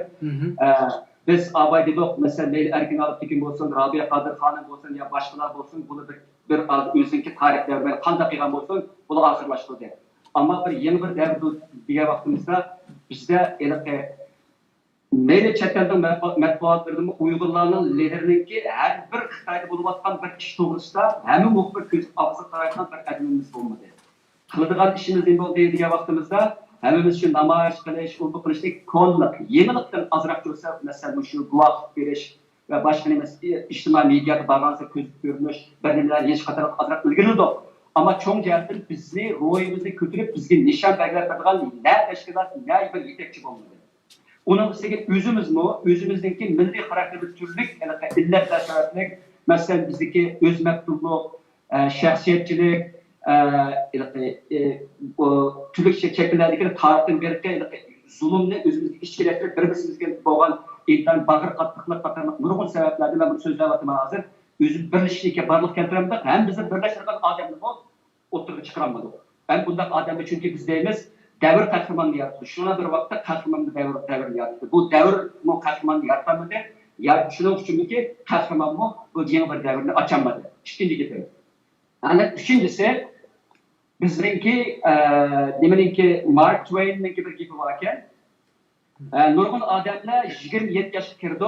Biz abay dedik, mesela Erkin Altekin bo'lsin, Rabia Qadir xonim bo'lsin, ya boshqalar bo'lsin, buni bir o'ziniki tarixlarni qanday qilgan bo'lsin, buni oxirlashtirdi. Ammo bir yangi bir davr degan vaqtimizda bizda meyli chet eldan matbuotlardan Uyg'urlarning lideriniki har bir Xitoyda bo'layotgan bir ish to'g'risida hamma muxbir ko'z og'zi qarayotgan bir adamimiz bo'lmadi. Qiladigan ishimiz nima bo'ldi degan vaqtimizda Hammamiz shu namoyish qilish, u qilishlik ko'nliq, yenilikdan azroq tursa, masalan, shu guvohlik berish va boshqa nima ijtimoiy mediada barcha ko'z ko'rinish, bir nimalar hech qadar azroq ilgirdi. Ammo cho'ng jihatdan bizni ro'yimizni ko'tarib, bizga nishon belgilab turgan na tashkilot, na bir yetakchi bo'lmadi. Onun üstüne özümüzdeki milli xarakterli türlük illetler sebeplik, mesela bizdeki öz mektubluq, şahsiyetçilik, türlük şekillerdeki tarihten berip zulümle özümüzdeki işçilikler birbirimizge boğan eğitim, bağır katlıklar, nurgun sebeplerden ben bu sözler vatıma hazır. Özüm birleşikliğe barlık keltiremdik, hem bizi birleştiren adamlık oturup çıkaramadık. Ben bundan adamı çünkü biz deyimiz, devir kahramanlığı yarattı. Şuna bir vakti kahramanlığı devir yarattı. Bu devir mu kahramanlığı yaratamadı. Ya şunun için ki kahraman mı bu yeni bir devirni açamadı. İkinci getir. Yani üçüncüsü bizimki deminki Mark Twain'inki bir gibi varken nurgun adamlar 27 yaşa kirdi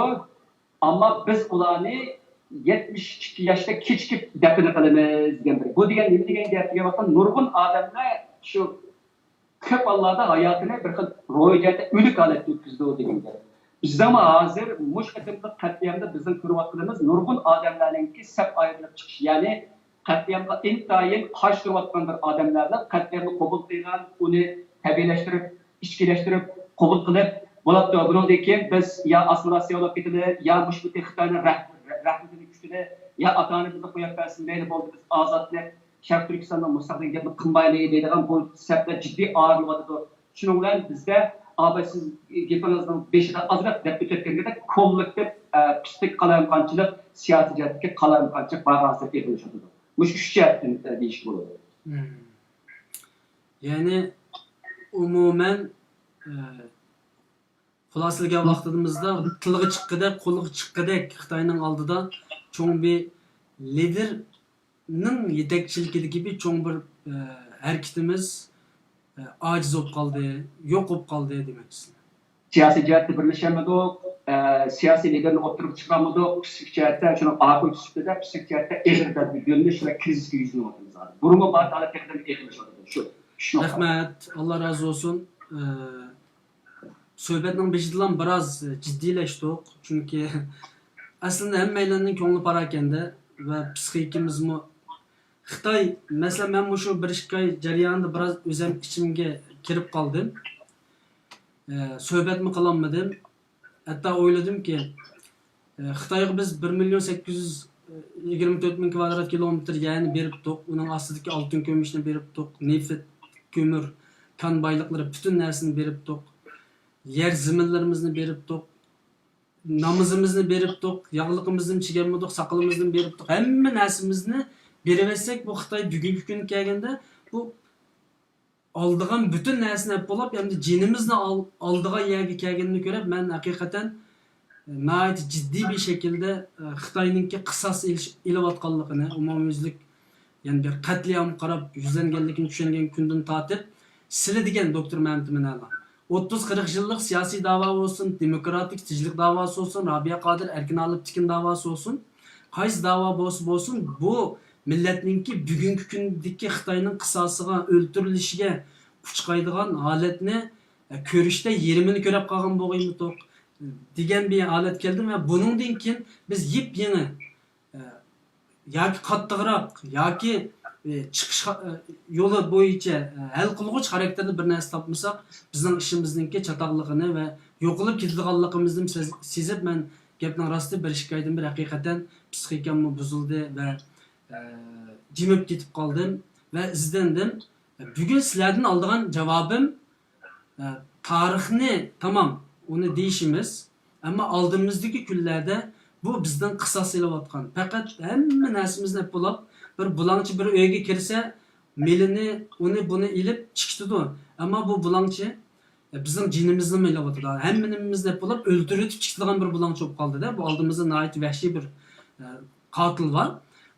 ama biz ularni 72 yaşta keçkip dafn qilamiz degan bir. Bu degan nima degan gapga bakın nurgun adamlar şu ko'p Allah'da hayatını bir xil ro'yxatda o'lik holatda o'tkazdi degan gap. Biz ama hozir mush qadimda qat'iyamda bizning ko'ryapganimiz nurgun odamlarningki sap ayrilib chiqish, ya'ni qat'iyamda intayin qarshi turayotgan bir odamlarni qat'iyamni qabul qilgan, uni tabiiylashtirib, ichkilashtirib, qabul qilib, bo'ladi. Bundan keyin biz ya assimilyatsiya olib ketadi, ya mushbiti Xitoyning rahmatini kuchini, ya atani bizni qo'yib bersin, mayli bo'ldi biz ozodlik Şark Türkistan'dan mustaqil gapni qilmaylik deydigan bu sabda jiddiy og'irlayotdi. Shuning bilan bizda siz gapingizning beshida azroq deb o'tayotganda kollektiv pislik qalamqonchilik siyosiy jihatga qalamqonchilik bag'asida kelishadi. Mush uch jihatdan deyish bo'ladi. Ya'ni umuman xulosaga vaqtimizda tilga chiqqidek, qo'liga chiqqidek Xitoyning oldida cho'ng bir lider ning yetakchiligidagi gibi cho'ng bir harakatimiz aciz bo'lib qoldi, yo'q bo'lib qoldi demoqchisan. Siyosiy jihatda birlashamadik, siyosiy liderni o'tirib chiqamadik, psixik jihatda shuni aql tushibdi, psixik jihatda eg'irda bo'linish va krizga yuzinayapmiz. Burunga bor holat haqida eg'irlashadi. Shu. Rahmat, Allah razı olsun. Söhbetning beshidan biroz jiddiylashdik, chunki aslında hammalarning ko'ngli parakanda va psixikimizmi Xitoy, mesela ben bu şu bir ikki jarayonida biroz o'zim ichimga kirib qoldim. Söhbetmi qilolmadim. Hatta o'yladimki, Xitoyga biz 1.824.000 kvadrat kilometr yani beribdik. Uning ostidagi oltin ko'mishni beribdik, neft, ko'mir, kan boyliqlari bütün narsani beribdik. Yer ziminlarimizni beribdik. Namazımızı beribdik, yağlıqımızdan chiganmadik, saqalımızdan beribdik. Hamma narsamizni berivetsek bu Xitoy bugungi kun kelganda bu oldigan bütün narsani bo'lib, endi jinimizni oldiga yerga kelganini ko'rib, men haqiqatan nəhayət ciddi bir şekilde Xitoyninki qisas ilayotganligini, umumyuzlik yani bir qatliam qarab yuzlanganligini tushungan kundan tortib, sizlar degan doktor Mehmet Minala 30-40 yıllık siyasi dava olsun, demokratik ticilik davası olsun, Rabia Kadir Erkin Alıptikin davası olsun, qaysi dava olsun, bu milletninki bugünkü kundagi Xitoyning qisasiga, o'ltirilishiga kuch qaydigan holatni ko'rishda yerimini ko'rib qolgan bo'lg'aymitok degan bir holat keldi va buningdan keyin biz yeni yoki qattiqroq yoki chiqish yo'li bo'yicha hal qilg'uch xarakterli bir narsa topmasak, bizning ishimizningki chatoqligini va yo'qolib ketadiganligimizni sezib, men gapning rosti bir shikoyatim bir haqiqatan psixikam buzildi va jimib ketib qoldim va izlandim. Bugun sizlardan oldigan javobim tarixni tamam onu deyishimiz, ammo oldimizdagi kunlarda bu bizdan qisas ilayotgan. Faqat hamma narsamizni bo'lib bir bulangchi bir uyga kirsa, melini, uni buni ilib chiqdi. Ammo bu bulangchi bizning jinimizni ilayotdi. Hammanimizni bo'lib o'ldirib chiqadigan bir bulangchi bo'lib qoldi-da. Bu oldimizda nəhayət vəhşi bir qatil var.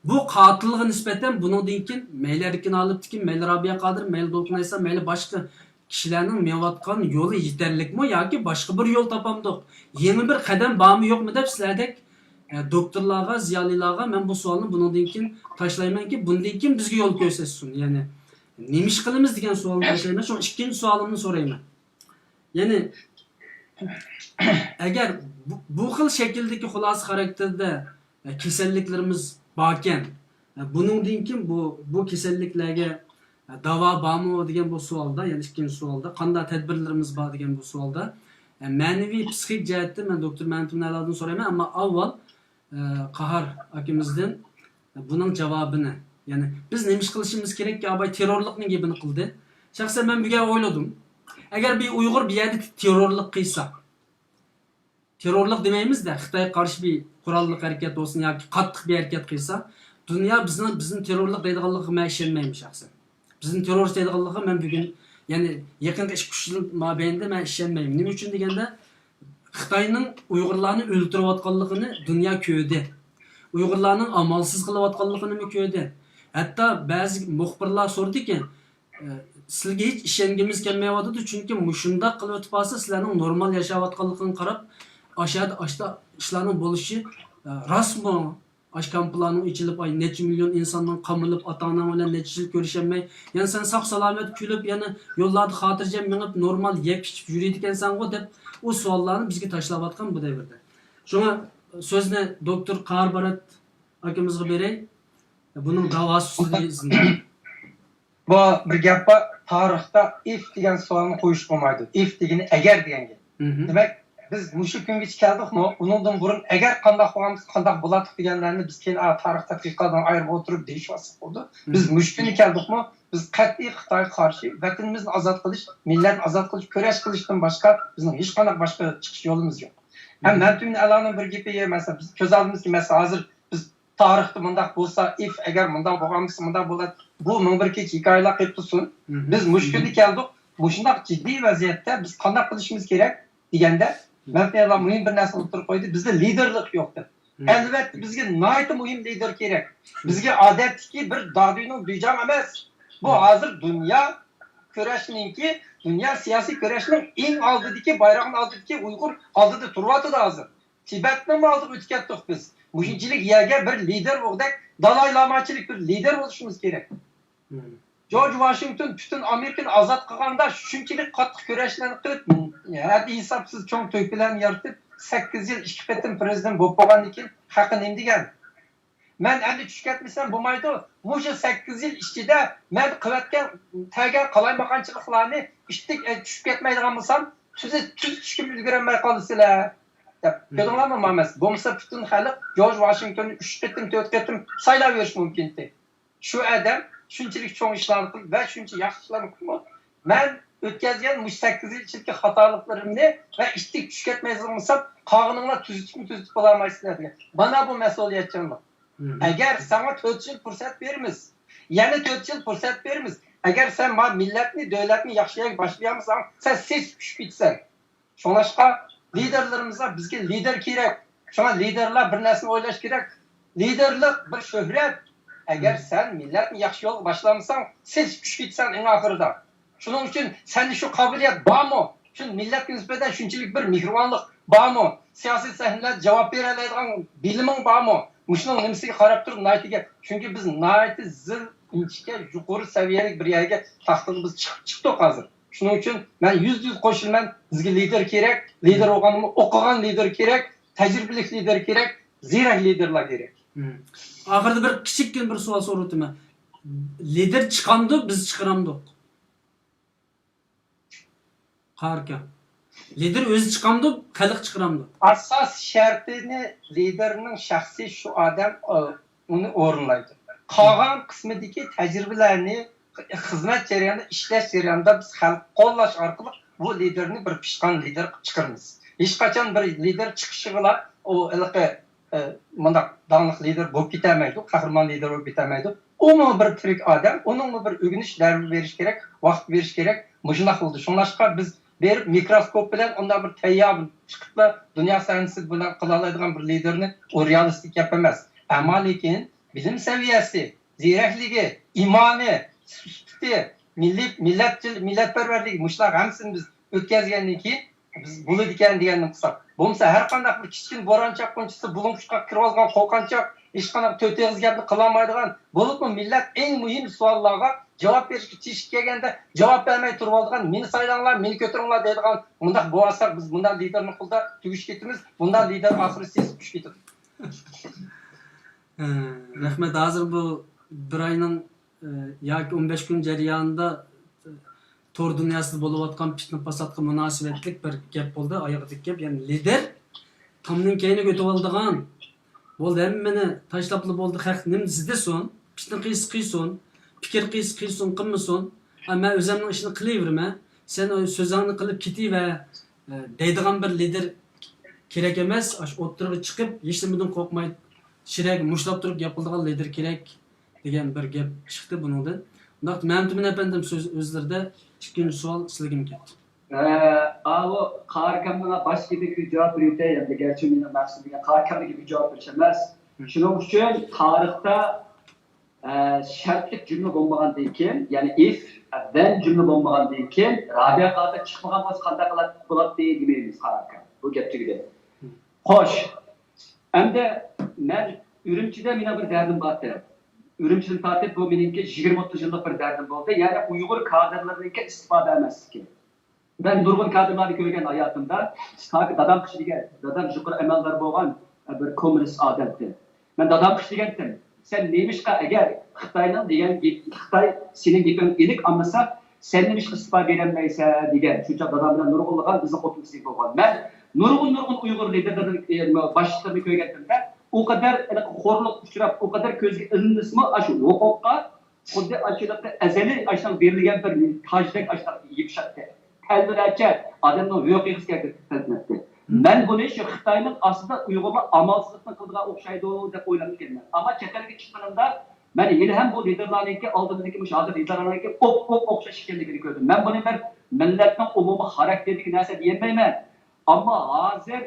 Bu qatilga nisbatan buningdan keyin mayli Erkin Alıptikin, mayli Rabia Kadir, mayli Dolqun Aysa, mayli boshqa kishilarning menayotgan yo'li yetarlikmi yoki boshqa bir yo'l topamdiq? Yeni bir qadam bormi yo'qmi deb sizlardek doktorlarga, ziyolilarga men bu savolni buningdan keyin tashlaymanki, bundan keyin bizga yo'l ko'rsatsin. Ya'ni Nima ish qilamiz degan savolni tashlayman. Shu ikkinchi savolimni so'rayman. Ya'ni agar bu xil shakldagi xulosa xarakterda kasalliklarimiz bor ekan, buningdan keyin bu kasalliklarga davo bormi degan bu savolda, ya'ni ikkinchi savolda qanday tadbirlarimiz bor degan bu savolda ma'naviy psixik jihatdan men doktor Mantum Nalodan so'rayman, ammo avval Qahar akimizdan buning javobini, ya'ni biz nima ish qilishimiz kerak? Abay terrorlikning gapini qildi. Shaxsan men bu gapni o'yladim. Agar bir Uyg'ur bir yerda terrorlik qilsa, terrorlik demaymiz-da, Xitoyga qarshi bir qurolli harakat bo'lsin yoki qattiq bir harakat qilsa, dunyo bizni terrorlik deydiganligiga men ishonmayman shaxsan. Bizni terrorist deydiganligiga men bugun, ya'ni yaqinda 2-3 yil mobaynida men ishonmayman. Nima uchun deganda Xitoyning Uyg'urlarni o'ltirayotganligini dunyo ko'rdi. Uyg'urlarning amalsiz qilayotganligini ko'rdi. Hatto ba'zi muxbirlar so'radiki, sizlarga hech ishongimiz kelmayotdi, chunki mushunda qilib o'tib qolsa, sizlarning normal yashayotganligini qarab, aşağıda ishlarning bo'lishi rostmi? Aşkamplarning ichilib, necha million insonning qamilib, ota-ona bilan necha yil ko'rishamay, yana sen sog' salomat kulib, yana yo'llarda xotirjam minib, normal yeb ichib yuridi ekansan-ku deb o savollarni bizga tashlayotgan bu davrda. Shunga so'zni doktor Qahar Barat akimizga beray. Buning davosi ustida bu bir gap bor, tarixda if degan savolni qo'yish bo'lmaydi. If degani agar degan gap. Demak, biz mushu kungacha keldikmi, undan burun agar qanday qilamiz, qanday bo'ladi deganlarni biz keyin tarix tadqiqotdan ayirib o'tirib deyishimiz bo'ldi. Biz mushu kunga keldikmi, biz qat'iy Xitoyga qarshi vatanimizni ozod qilish, millatni ozod qilish, kurash qilishdan boshqa bizning hech qanday boshqa chiqish yo'limiz yo'q. Ham Mantum Naloning bir gapi, masalan, biz ko'z oldimizga masalan hozir biz tarixda mundaq bo'lsa, if agar mundaq bo'lganmiz, mundaq bo'ladi. Bu ming bir kecha hikoyalar qilib tursin. Biz mushu kunga keldik, mushundaq jiddiy vaziyatda biz qanday qilishimiz kerak deganda Mantum muhim bir narsa o'tirib qo'ydi. Bizda liderlik yo'q deb. Albatta bizga nihoyat muhim lider kerak. Bizga odatdagi bir dodiyning dujam emas. Bu hozir dunyo kurashiningki, dunyo siyosiy kurashining eng oldidagi, bayrog'ning oldidagi Uyg'ur oldida turyapti hozir. Tibetning oldiga o'tib ketdik biz. Mushunchalik yerga bir lider bo'ldik, Dalay Lamachilik bir lider bo'lishimiz kerak. George Washington bütün Amerikani ozod qilganda shunchalik qattiq kurashlarni qilib, haddi hisobsiz cho'ng to'ylarni yaratib, 8 yil 2 qatim prezident bo'lib qolgandan keyin haqi nima degan? Men endi tushib ketmasam bo'lmaydi. Mushu 8 yil ichida men qilayotgan tagan qalaymaganchiliklarni ishtik tushib ketmaydigan bo'lsam, siz tushib ulgurmay qolasizlar. Ko'rdinglarmi Mamas? Bo'lmasa butun xalq George Washingtonni 3 qatim 4 qatim saylab yurish mumkin edi. Shu odam shunchalik cho'ng ishlarni qilib va shuncha yaxshi ishlarni qilib, men o'tkazgan 8 yil ichidagi xatoliklarimni va ishtik tushib ketmaydigan bo'lsam, qog'ininglar tuzitib qololmaysizlar degan. Mana bu mas'uliyatchanlik. Agar sana 4 yil fursat beramiz, yana 4 yil fursat beramiz. Agar sen millatni, davlatni yaxshilab boshlayamsan, sen siz tushib ketsan. Shunlashqa liderlarimizga bizga lider kerak. Shuna liderlar bir narsani o'ylash kerak. Liderlik bir shuhrat. Agar sen millatni yaxshi yo'l boshlamsan, siz tushib ketsan eng oxirida. Shuning uchun senda shu qobiliyat bormi? Shu millatga nisbatan shunchalik bir mehribonlik bormi? Siyosiy sahnalarda javob bera oladigan biliming bormi? Mushuning nimasiga qarab turib naytiga, chunki biz nayti zil inchga yuqori saviyalik bir yerga taxtida biz chiqdik hozir. Shuning uchun men 100% qo'shilman, bizga lider kerak, lider o'qganmi, o'qigan lider kerak, tajribali lider kerak, ziyrak liderlar kerak. Oxirida bir kichikkin bir savol so'rayman. Lider chiqamdi, biz chiqaramdik. Qarka. Lider o'zi chiqamdi, xalq chiqaramdi. Asas shartini liderning shaxsiy shu odam uni o'rinlaydi. Qolgan qismidagi tajribalarni xizmat jarayonida, ishlash jarayonida biz xalq qo'llash orqali bu liderni bir pishqon lider chiqaramiz. Hech qachon bir lider chiqishiga o ilqi mundaq dаңlıq lider bo'lib ketamaydi, qahramon lider bo'lib ketamaydi. Onun bir tirik odam, onun bir o'rganish darbi berish kerak, vaqt berish kerak. Mushunday qildi. Shunlashqa biz berib mikroskop bilan undan bir tayyor chiqib dunyo sahnasi bilan qila oladigan bir liderni o realistik gap emas. Ammo lekin bilim saviyasi, ziyrakligi, imoni, sufti, millatparvarligi mushlar hammasini biz o'tkazgandan keyin biz bo'ladi ekan deganni qilsak. Bo'lmasa har qanday bir kichkin bo'ron chaqquchisi bulunqishga kirib olgan qo'rqanchoq hech qanaqa to'rt og'iz gapni qilolmaydigan, bo'libmi millat eng muhim savollarga javob berishga teshib kelganda javob bermay turib oldigan, meni saylanglar, meni ko'taringlar deydigan bundaq bo'lsak biz bundan liderni qo'lda tugish ketimiz, bundan lider oxiri sesib tushib ketadi. Rahmet, hazır bu bir ayının yoki 15 gün jarayonida tor dunyosida bo'lib o'tgan fitna fasodga munosabatlik bir gap bo'ldi, oyog'idagi gap, ya'ni lider tomning keyini ko'tib oldigan bo'ldi, hammani tashlabli bo'ldi, haq nimasi desin, fitna qilsin, fikr qilsin, qilmasin, men o'zimning ishini qilaverman, sen so'zingni qilib ketaver deydigan bir lider kerak emas. O'tirib chiqib hech nimadan qo'rqmay shirak mushlab turib gap qiladigan lider kerak degan bir gap chiqdi buningdan. Undaq Mehmet efendim söz özlerde ikinci sual sizlarga ketdi. O qarkamdan başqadagi javob berayotgan, garchi meni maqsadim qarkamdagi javob berish emas. Shuning uchun tarixda shartli jumla bo'lmagandan keyin, ya'ni if then jumla bo'lmagandan keyin Rabia Qodir chiqmagan bo'lsa qanday bo'ladi demaymiz qarkam. Bu gap tugadi. Xo'sh. Endi men Ürümçide meni bir derdim bordi. Ürümçiden tartib bu meniki 20-30 yillik bir derdim bo'ldi. Ya'ni Uyg'ur kadrlariga istifoda emaslik. Ben nurg'un kadrlarni ko'rgan hayotimda, dadam qish degan, dadam yuqori amaldor bo'lgan bir kommunist odamdi. Men dadam qish degandim. Sen nemishqa agar Xitoyning degan Xitoy sening gaping ilik olmasa, sen nemishqa istifoda berolmaysan degan. Shuncha dadam bilan nurg'unlagan bizni qo'timiz bo'lgan. Men nurg'un Uyg'ur liderlarini boshliqlarini ko'rgandimda, o kadar xorluq uchrab, o kadar ko'zga ilinmasmi, shu huquqqa xuddi ashulaqda azali ashdan berilgan bir tajdek ashdan yipshatdi. Qalbiracha odamning huquqiga keltirdi. Men buni shu Xitoyning aslida Uyg'urlar amalsizlikni qildigan o'xshaydi deb o'ylab kelman. Ammo chetelga chiqqanimda men yine ham bu liderlarningki oldimdagi hozir liderlarningki o'xshash ekanligini ko'rdim. Men buni bir millatning umumiy xarakteriga narsa deyolmayman. Ammo hozir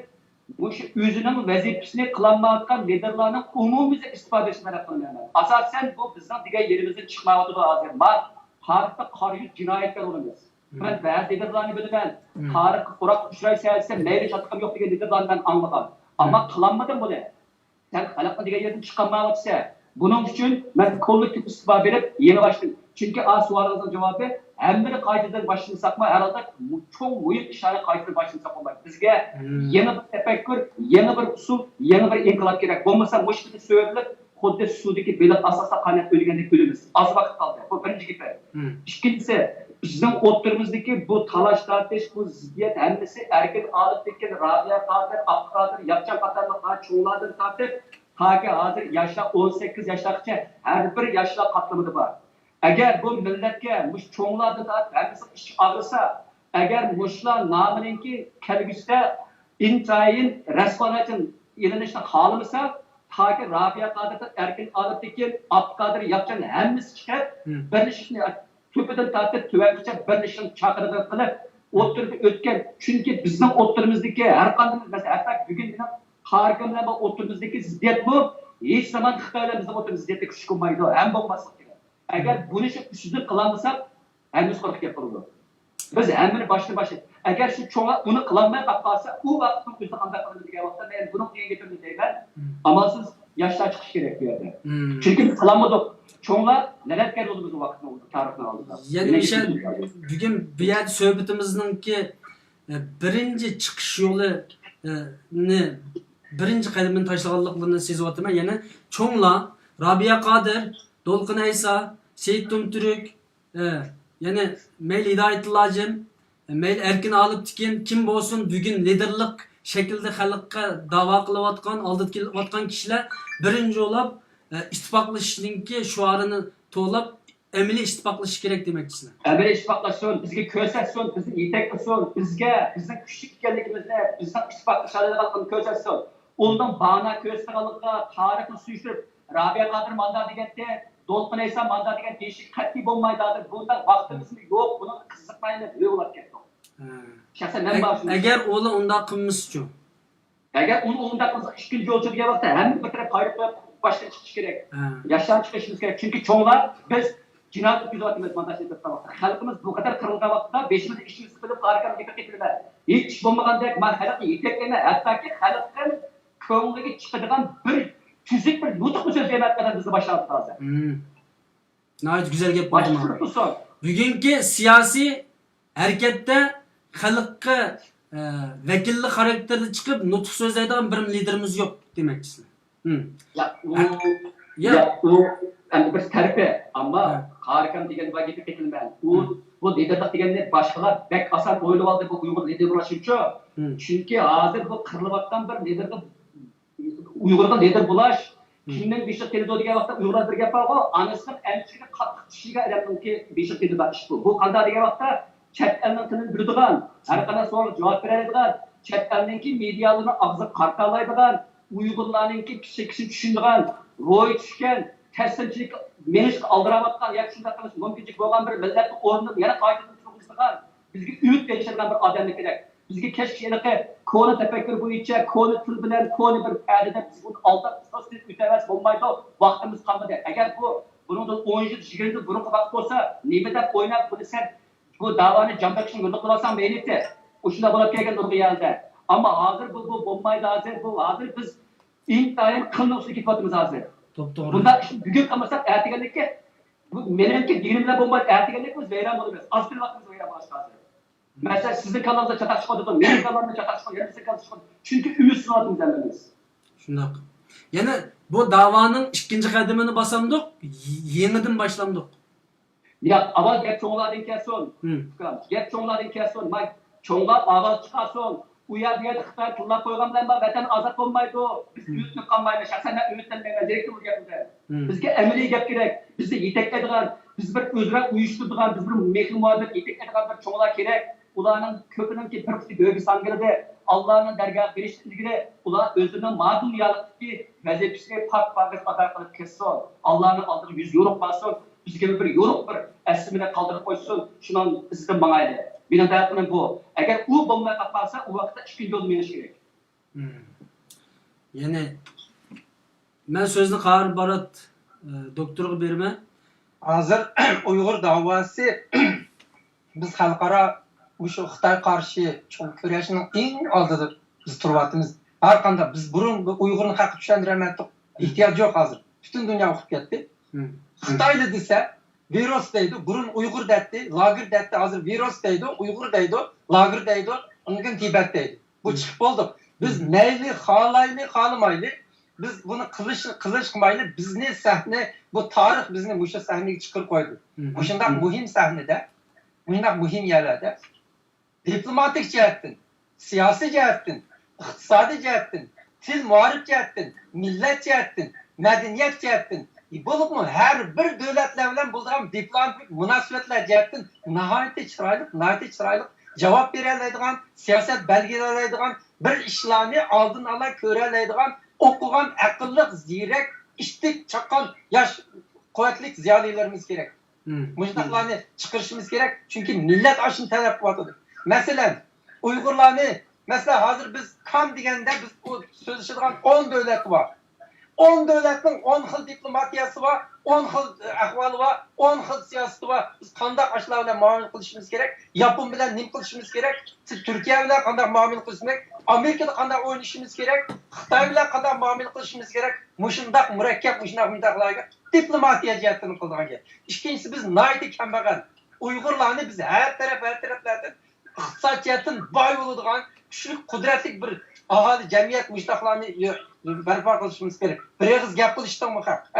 bu özünün vazifasini qilolmayotgan liderlarning umumiy istifodasini talab qilaman. Asosan bu bizning degan yerimizdan chiqmayotdi hozir. Men tarixda qora yuz jinoyatlar bo'lamiz. Men ba'zi liderlarni bilaman. Tarix qo'raq uchraysa, mayli chatqam yo'q degan liderlarni men anglagan. Ammo qilolmadim buni. Sen xalqni degan yerdan chiqolmayotsa, buning uchun men kollektiv istifoda berib yeni başladım. Çünkü a sualingizning javobi hammani qaytadan boshlansaqmi, herhalde cho'ng muhim ishlarni qaytadan boshlansaq bo'lmaydi. Bizga yeni bir tafakkur, yeni bir usul, yeni bir inqilob kerak. Bo'lmasa mushkilni so'rilib, xuddi suvdagi beliq asosida qaynab o'lgandek o'lamiz. Az vaqt qoldi. Bu birinchi gap. Ikkinchisi, bizning o'ttirimizdagi bu talash tortish, bu ziddiyat hammasi erkin olib ketgan Rabia Qodir, Abduqodir, Yapchan qatorliq cho'nglardan tortib, taki hozir yoshlar 18 yoshlargacha har bir yoshlar qatlamida bor. Agar bu millatga mush cho'nglardan tortib hammasi ish og'risa, agar mushlar nomininki kelgusida intayin rasmonatın ilinishni xohlamasa, taki Rabia Qodirdan erkin olib ketgan Abduqodir, Yapchan hammasi chiqib, birlashishni to'pidan tortib tuvangacha birlashishni chaqirib qilib o'ttirib o'tgan. Chunki bizning o'ttirimizdagi har qanday masalan, hatto bugun qarkamlar bu o'ttirimizdagi ziddiyat bu hech zaman Xitoylar bizning o'ttirimiz ziddiyatga kuch qilmaydi. Ham bo'lmaslik kerak. Agar buni shu ustida qilamisak, hammasi qo'rqib ketadi. Biz hammani boshdan agar shu cho'nglar uni qilolmay qolsa, u vaqtning o'zida qanday qiladi degan vaqtda men buni qiyin getirdim deyman. Amalsiz yoshlar chiqish kerak bu yerda. Chunki biz qilolmadik. Çoğunlar neler geldi bu vaktin oldu, tarihten aldı. Yani işte bugün bir yer söhbetimizin ki birinci çıkış yolu birinci kademini taşıyanlıklarını sezip atıma. Yani çoğunlar Rabia Qodir, Dolqun Aysa, Seyit Tumturuk, yani Meyl Hidayetillacım, Meyl Erkin alıp diken kim olsun bugün liderlik şekilde halkka dava kılıvatkan, aldık kılıvatkan kişiler birinci olup ittifaqlaşışınki şuarını to'lab emili ittifaqlashish kerak demoqchisizlar. Emili ittifaqlashsin, bizga ko'rsatsin, bizni yetaklasin, bizga bizning kuchli ekanligimizni, bizning ittifaqlashadiganligimizni ko'rsatsin. Undan bana ko'rsatganlikqa tarixni suyishtirib, Rabia Qodir mandat deganda, Dolqun Aysa mandat degan teshik qat'iy bo'lmaydi. Bunda vaqtimiz yo'q, buni qiziqmaymiz, yo'qlab ketdi. Shaxsan men bor. Agar o'li unda qilmisichu. Agar uni unda qilsa ikkinchi yo'lchi degan vaqtda hamma bir taraf qayirib başka çıkış gerek. Yaştan çıkışımız gerek. Çünkü çoğunlar biz cinayet güzatımız mandasıyla tutmamak. Halkımız bu kadar kırılgan vakitte beşimizi işimizi kılıp harika bir getirdiler. Hiç bulmadan dek halkı yeteklerine hatta ki halkın köğünlüğü çıkıdığın bir tüzük bir nutuk mu söz vermekten bizi başladık hazır. Nəhayət güzel gap oldu Başladık bu son. Bugünkü siyasi harekette xalqqa vekilli karakterde çıkıp nutuk sözleydiğin bir liderimiz yok demekçisin. Ya Ya. o yani bir tarife ama Evet. harikam degen vakit bekilmen. Bu liderlik degenler başkalar bek asan oylu aldı bu Uygur lider ulaşıcı. Çünkü hazır bu kırılıbattan bir liderlik Uygur'da lider bulaş. Kimden Beşik Telide degan vaqtda Uyg'urlar bir gap bor, anasining emchiga qattiq tishiga aylanganki Beşik Telide ish bu. Bu qanday degan vaqtda chet elning tilini biladigan, har qanday savolga javob beradigan, chet elninki medialarini og'zi qarqalaydigan, Uyg'urlarninki kishi tushunadigan, ro'y tushgan, taslimchilik menishga aldiravatgan, yoki shunday qilish mumkinlik bo'lgan bir millatni o'rnini yana qaytadan turg'izadigan, bizga umid berishadigan bir odamni kerak. Bizga keşkiyeliği konu tefekkür boyunca, konu tıl bilen, konu bir perdede biz bunu aldaq sosiyet mütevaz olmaydı, vaktimiz kalmadı. Eğer bunun 10 yıl, 20 yıl burun vakit olsa, nimede oynayıp bunu sen bu davanı camdak için yolda kılarsan beğenipti. O şunda bulup gelgen durgu geldi. Ama hazır bu bombaydı hazır biz intihayın kılını usulü gitvatımız hazır. Doğru. Bunda bugün kalmasak ertegenlik ki, benimki dinimle bombaydı ertegenlik biz veyran olmuyoruz. Az bir vaktimiz veyran başka hazır. Mesela sizin kanalınızda çatak çıkmadı, benim kanalımda çatak çıkmadı, sizin kanalınızda çıkmadı. Çünkü ümit sınavını düzenlememiz. Şundak. Yani bu davanın ikinci kademini basandık, yeniden başlandık. Ya avval gap çoğuladın kesin. Gap çoğuladın kesin. Çoğular avval çıkarsın. Uyar diye Xitay tullab koygan bilan vatan azat olmaydi. Biz ümitlik kalmaymiz. Şahsen ben ümitlenmeymiz. Gerekli bu gapimizde. Bizga amaliy gap kerak. Bizni yetaklaydigan, biz bir o'zaro uyushtiradigan, biz bir mehr muhabbet yetaklaydigan bir cho'nglar kerak. Ularning ko'pininki bir qismi go'gi sangildi. Allohning dargohiga berishdan ilgari ular o'zining ma'lum dunyolikdagi vazifasiga pak ato qilib ketsin. Allohning oldida yuz yo'riq bo'lsin. Bizga bir yo'riq bir aslimini qoldirib qo'ysin. Shundan izdan mangaydi. Benim hayatımın bu. Eğer u bomba kaparsa o vakitte ikinci yol meniş gerek. Yani ben sözünü Qahar Barat doktorga berme. Hazır Uygur davası biz halkara şu Xitay karşı çok kurashning eng oldida biz turibamiz. Har qanday biz burun Uygurning haqqi tushuntiramadik. Ehtiyoj yo'q hozir. Butun dunyo o'qib ketdi. Xitoyli desa virus deydi, burun Uygur deydi, lager deydi, hazır virus deydi, Uygur deydi, lager deydi, ondan Tibet deydi. Bu çıkıp olduk. Biz meyli, halaylı, halamaylı, biz bunu kılıç kımaylı, biz ne sahne, bu tarih bizni bu sahneye çıkır koydu. Bu şundan mühim sahnede, bundan mühim yerlerde, diplomatik cihetten, siyasi cihetten, iktisadi cihetten, til muharip cihetten, millet cihetten, medeniyet cihetten, bulup mu her bir devletler bilen bulduğum diplomatik münasebetler cihetten nihayet çıraylık cevap vereleydiğen, siyaset belgeleleydiğen, bir işlerini aldın ala köreleydiğen, okugan, akıllık, zirek, iştik, çakan, yaş, kuvvetlik ziyalilerimiz gerek. Mıcdaklarını çıkarışımız gerek. Çünkü millet aşın talep kuvvetidir. Mesela Uygurlarını, mesela hazır biz kan degende biz o sözleşilen 10 devlet var. 10 devletin 10 xil diplomatiyası var, 10 xil ahvalı var, 10 xil siyaseti var. Biz qanday aşlar bilen muamele kılışımız gerek, Yapon bilen nim kılışımız gerek, Türkiye bilen qanday muamele kılışımız gerek, Amerika'da qanday oynayışımız gerek, Xitay bilen qanday muamele kılışımız gerek, muşundak mürekkep, muşundaklarga diplomatiya cihetini kıldıgan gerek. İkincisi biz naydi kembeğen Uygurlarını biz her taraflardan iqtisad cihetin bay oladigan, küçük kudretlik bir ahali cemiyet muştaklarını berpa kılışımız gerek. Bir ağız gap kılıştan mı hak?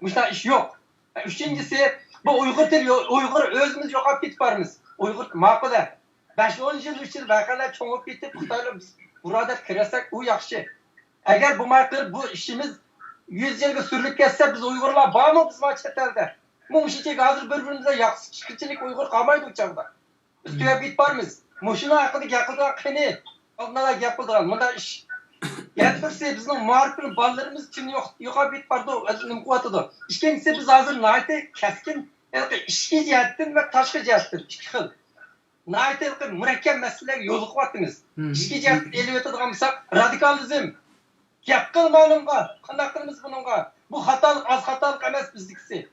Muştak iş yok. Üçüncüsü bu Uygur tili, Uygur özümüz yok ap bitip barımız. Uygur makule. 5-10 yıl için vakalar çoğup bitip Xitayla biz burada kiresek o yakşı. Eğer bu markır bu işimiz 100 yılga sürülüp kesse biz Uygurlar var mı biz çetelde? Bu muşiçek hazır birbirimize yaksız çıkıcılık Uygur kalmaydı uçağda. Biz tüye bit barımız. Muşuna akıdı yakıldığı kini. Onlara yapıldığı. Bunda iş. Yetmezse bizim muharifin ballarımız için yok bit bardı. Özünün kuvvetıdır. İkincisi biz hazır naite keskin işki cihettin ve taşkı cihettin. İki xil. Naite mürekkep meseleler yolu kuvvetimiz. İşki cihettin elbette dıgamızsak radikalizm. Gap kılmanınga, kanaklarımız bununla. Bu hatalık, az hatalık emez bizdikisi.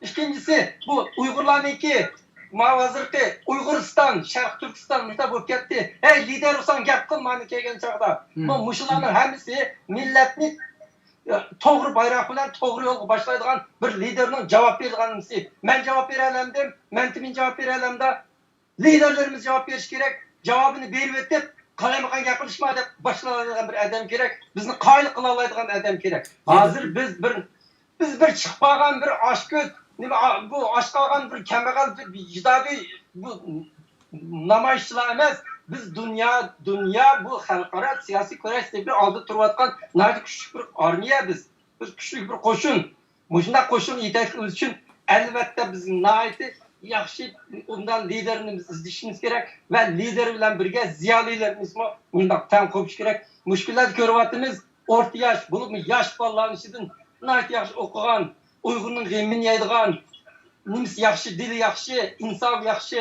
İkincisi bu Uygurlarınki mavazırkı Uyguristan, Şarkı Türkistan mühtab olup ketdi. Lider olsan gap kılmanı kelgen çağda. Bu muşulanın hemisi milletini to'g'ri bayroq bilan to'g'ri yo'lga boshlaydigan bir liderning javob berganisi. Men javob bera olamdim, men timin javob bera olamda. Liderlerimiz cevap veriş gerek. Cevabını berip etip, kalamakanga gapirishma deb boshlaydigan bir adam kerak. Bizni qoyil qila oladigan adam kerak. Hozir biz bir chiqmagan bir oshko'z, nima bu osh qolgan bir kambag'al bir jidodiy bu namoyishchilar emas. Biz dünya bu xalqaro siyosiy kurashda bir oldi turayotgan nati kuchli bir armiya biz. Biz kuchli bir qo'shin. Shunday qo'shin yetakchilik uchun albatta biz nati yaxshi undan liderimiz izlashimiz kerak va lider bilan birga ziyolilarimiz bundoq tan qo'yish kerak. Mushkullar ko'ryapmiz. O'rta yosh, bo'lib yosh bolalarning ichidan nati yaxshi o'qigan, Uyg'urning g'amini yeydigan, nimsi yaxshi, dili yaxshi, insof yaxshi,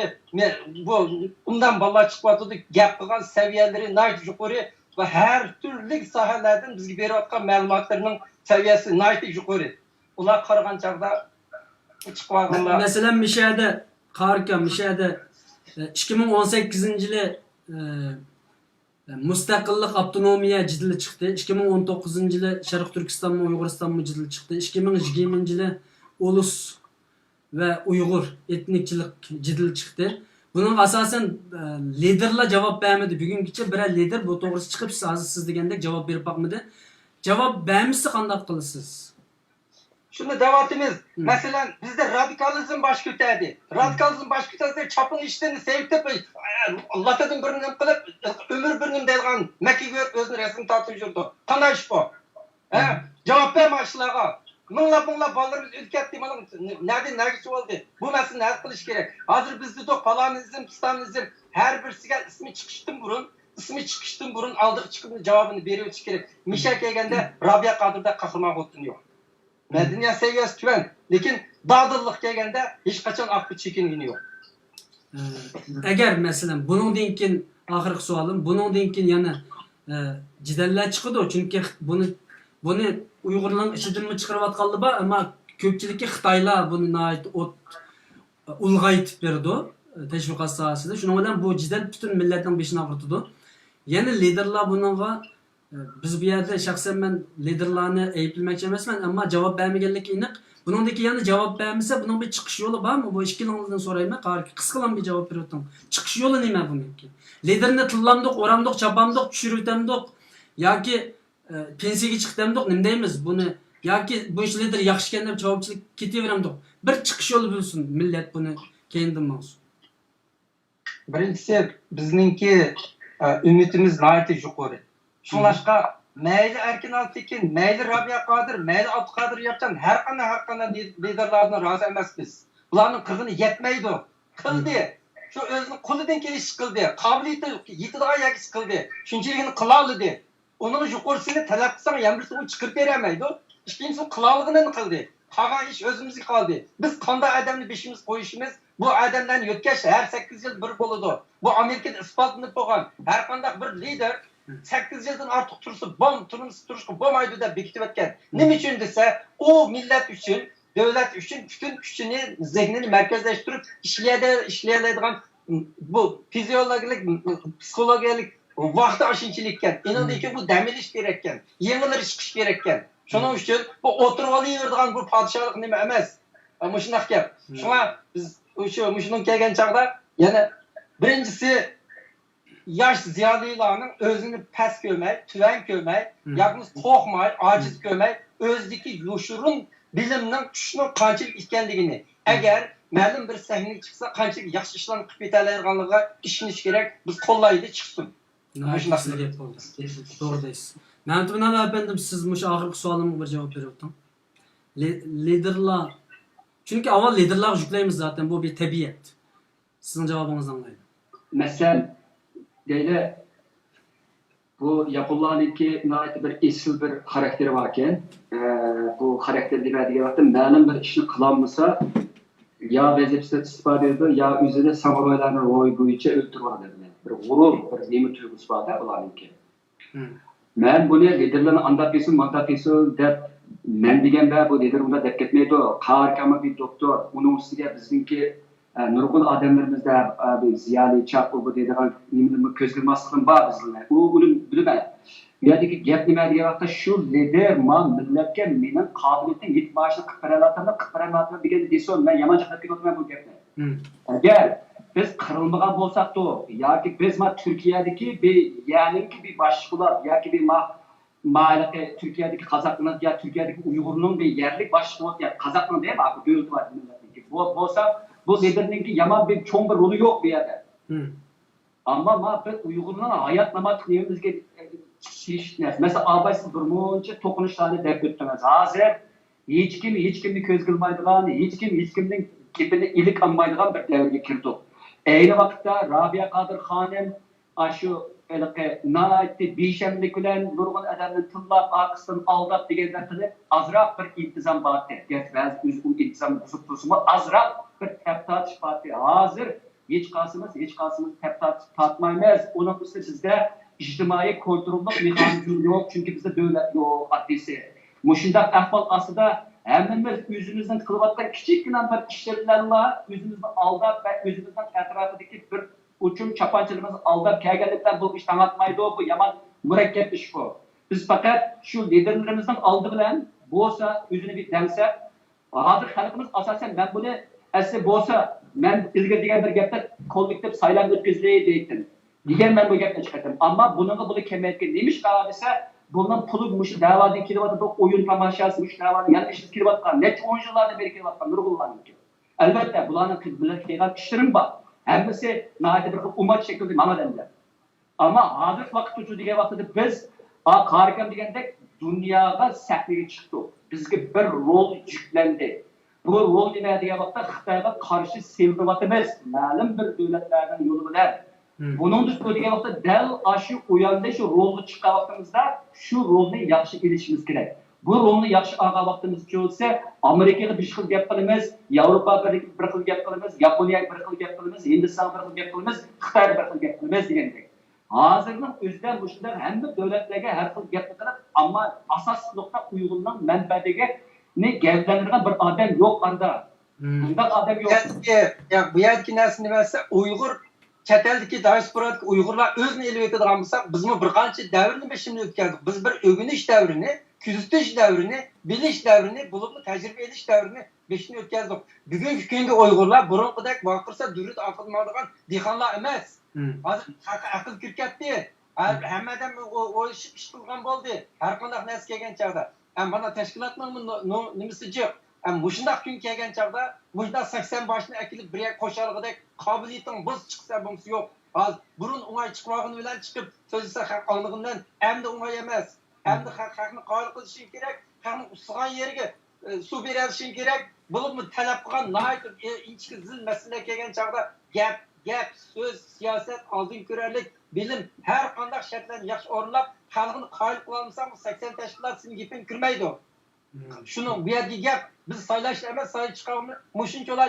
bu undan bolalar chiqyapti, gap qilgan saviyaları nati yuqori va har turli sohalardan bizga berayotgan ma'lumotlarning saviyasi nati yuqori. Ular qaragan chaqda Mesela Mişədə, Qarikam, Mişədə 2018 yılı müstakillik avtonomiya cidili çıktı. 2019 yılı Şərq Türkistan mı, Uyğuristan mı cidili çıktı. 2020 yılı Ulus ve Uyghur etnikçilik cidili çıktı. Bunun asasen liderler cevap vermedi. Bugünküçe birer lider bu doğrusu çıkıp siz degende cevap verip bakmadı. Cevap vermişse qanday qilasiz? Şunu devatimiz, mesela bizde radikalizm baş köteydi. Radikalizm baş köteydi, çapın işlerini sevip de Allah'tan birinin kılıp, ömür birinin deyilgan, Mekke görüp özünü resim tartışıp yurdu. Kanay iş bu. Cevap verme aşılağa. Mınla ballarımız ülket değil mi? Nerede oldu? Bu mesele ne kılış gerek? Hazır bizde de falanizm, pistanizm, her birisi ismi çıkıştın burun aldık çıkıp cevabını veriyor gerek. Mişek egende Rabia Kadır'da kahraman oturuyor. Medeniyet seviyesi tüven. Lekin dağdırlık gelgende hiç kaçan aklı çekingini yok. Eğer mesela bunun dinkin ahırkı sualım, bunun dinkin yani cideller çıkıyordu çünkü bunu Uygurların içinden mi çıkarıp atkaldı ba ama köpçülükte Xitaylar bunu ait ulgayıp verdi teşvikat sahasında. Şunun için bu cidel bütün milletin başına vurdu. Yani liderler bununla biz bir yerde şahsen ben liderlerini eğitmek emesmen ama cevap vermeyenlik inik. Bunundaki yani cevap vermese bunun bir çıkış yolu var mı? Bu 2 yıldan sorayım ben. Kıskalan bir cevap veriyorum. Çıkış yolu ne bununki? Liderine tıllandık, orandık, çabandık, düşürütemdik. Ya ki pensiyaga chiqdimdik, nima deymiz buni? Yoki bu ish lider yaxshi ekan deb javobchilik ketaveramdik. Bir chiqish yo'li bo'lsin, millat buni keyindan mavzu. Birinchisi bizningki ümitimiz nayati yuqori. Şunlaşqa mayli Erkin Altekin, mayli Rabia Qadir, mayli Abduqadir yapcan har qanday liderlardan razı emas biz. Bularning qirg'ini yetmaydi. Qildi. Shu o'zining qo'lidan kelish qildi. Qobiliyati yetadigan yoki qildi. Shunchaligini qila oldi. Onun yuqorisini talab qilsang, yamrisi u chiqirib bermaydi. Ikkinchisi qiloligini qildi. Qolgan ish o'zimizga qoldi. Biz qanday odamni beshimiz qo'yishimiz, bu odamdan o'tkash har 8 yil bir bo'ladi. Bu Amerikada isbotlanib bo'lgan. Har qanday bir lider 8 yildan ortiq turishga bo'lmaydi deb bekitib o'tgan. Nima uchun desa, u millat uchun, davlat uchun bütün kuchini, zehnini markazlashtirib ishlaydigan bu fiziologik, psixologik vaqti aşınçılıkken, inandaki bu demeliş gerekken, yeniler çıkış gerekken. Şunun için bu oturvalıverdiğin bu padişahlık nime emez. Ama şundak gap. Şuna biz şunun kelgen çağda yani birincisi yaş ziyadiylarının özünü pes görmey, tüven görmey, yalnız korkmay, aciz görmey, özdeki yoşurun biliminin güçünün kançılık iskendiğini. Eğer məlum bir sahne çıksa kançılık yaxşı işlerini kıpyetelerganlığa işiniz gerek, biz kollaydı çıksın. Doğrudayız. Mehmet efendim siz muş ahırkı sualımı bir cevap veriyorsun. Liderler, çünkü avval liderler yükleyimiz zaten bu bir tabiat. Sizin cevabınızı anlayın. Mesela deyle bu Yakullah'ınki nahit bir esil bir karakteri varken bu karakteri demediği vakti məlum bir işini kılanmasa ya vazifesi ispat ediyor ya üzerinde samuraylarının roy boyunca öldürüyorlar. Bir gurur, bir nemi tuygusu var da ularınki. Men bunu liderlerini andap yesin deb men deganda bu lider unda deb ketmeydi. Qarikama bir doktor, onun üstüge bizimki nurgul adamlarımızda ziyali çap bu dediğin nemini közgürmaslıkın var bizimle. O bunu bilmem. yerdeki gap nima degan vaqtda shu lider millatga mening qobiliyatim yetmashlik qilib beralatini degan desin, men yomon chiqib ketmayman bu gapni. Agar biz qirılmagan bo'lsak-da yoki biz Turkiyadagi ya'niki bir boshqalar yoki bir ma'laqi Turkiyadagi qozoqlar yoki Turkiyadagi uyg'urning bir yerlik boshqalar yoki qozoqning deymi bu davlat var millatniki. Bu bo'lsa bu liderninki yomon bir cho'ng bir roli yo'q bu yerda. Ammo biz uyg'urlarning hayot namat qilishimizga mesela abaysiz bir muncha to'qinishlarni deb o'tdingiz. Hozir hech kimni ko'z qilmaydigan, hech kimning gapini ilik olmaydigan bir davrga kirdik. Ayni vaqtda Rabia Qodir xonim shu naati beshamlik bilan nurg'un odamni tillab, aqsdan aldab deganlar qilib, azroq bir intizom bordi. Ba'zi o'z u intizom buzib tursa, azroq bir tap-tortish bordi. Hozir hech qaysimiz tap-tortish tortmaymiz. Uning ustida bizda ijtimoiy kontrollik mexanizmi yo'q, chunki bizda davlat yo'q, addisi. Mushundaq ahvol ostida hammamiz o'zimizning qilayotgan kichikgina bir ishlarla o'zimizni aldab va o'zimizning atrofidagi bir uchun chapanchiligimizni aldab kelganlikdan bu ish tanlatmaydi, bu yomon murakkab ish bu. Biz faqat shu liderlarimizning oldi bilan bo'lsa o'zini bir damsa, hozir xalqimiz asosan men buni asli bo'lsa men ilgari degan bir gapda kollektiv saylan o'tkazilay deydim. Degan men bu gapni chiqardim. Ammo buni kamaytgan nemish qala desa, bundan pulu mush da'vodan kelyapti, bu o'yin tomoshalari mush da'vodan yana ish kelyapti. Necha 10 yillardan beri kelyapti nurg'unlarniki. Albatta bularning bilan qilgan ishlarim bor. Hammasi nayda bir ummat shaklida ma'nolanadi. Ammo hozir vaqt uchun degan vaqtda biz qarikam degandek dunyoga sahnaga chiqdik. Bizga bir rol yuklandi. Bu rol nima degan vaqtda Xitoyga qarshi selg'ivatimiz ma'lum bir davlatlarning yo'li bilan. Bunun üstüne degan vaqtda dal shu o'yanda shu rolga chiqqan vaqtimizda shu rolni yaxshi elishimiz kerak. Bu rolni yaxshi olgan vaqtimiz bo'lsa, Amerikaga bir xil gap qilamiz, Yevropaga bir xil gap qilamiz, Yaponiyaga bir xil gap qilamiz, Hindistonga bir xil gap qilamiz, Xitoyga bir xil gap qilamiz degandek. Hozirning o'zida mushunday hamma davlatlarga har xil gap qilib, ammo asosiy nuqta Uyg'urning manbadiga ne gavdanirgan bir odam yo'q anda. Bunday odam yo'q. Ya bu yerdeki narsa nimasi Uyg'ur chet eldagi diasporadagi Uyg'urlar o'zini elib etadigan bo'lsak, bizmi bir qancha davrni beshimni o'tkazdik. Biz bir o'g'inish davrini, kuzatish davrini, bilish davrini, bulubni tajriba edish davrini beshini o'tkazdik. Bugungi kunga Uyg'urlar burunqidek vaqirsa durut aqilmaydigan dehqonlar emas. Hozir aql kirkatdi. Hammadan o'yishib ish qilgan bo'ldi. Har qanday narsa kelgan chog'da. Mana tashkilotning nimasi yo'q. Mushundaq kun kelgan chog'da mushundaq 80 boshni akilib bir qo'sharg'idek qobiliyating biz chiqsa bunisi yo'q. Hozir burun o'ngay chiqmog'ini bilan chiqib so'zlasa xalq olmag'idan endi o'ngay emas. Endi xalqni qoyil qilishing kerak, xalqni ustigan yerga suv berishing kerak. Bo'libmi talab qilgan nihoyat inchki zil masala kelgan chog'da gap, so'z, siyosat, oldin ko'rarlik, bilim har qanday shartlarni yaxshi o'rnab, xalqni qoyil qila olmasam 80 tashkilot sizning gaping kirmaydi. Şunu bu yerga gap biz saylash emas, saylash chiqarmi, mushunchalar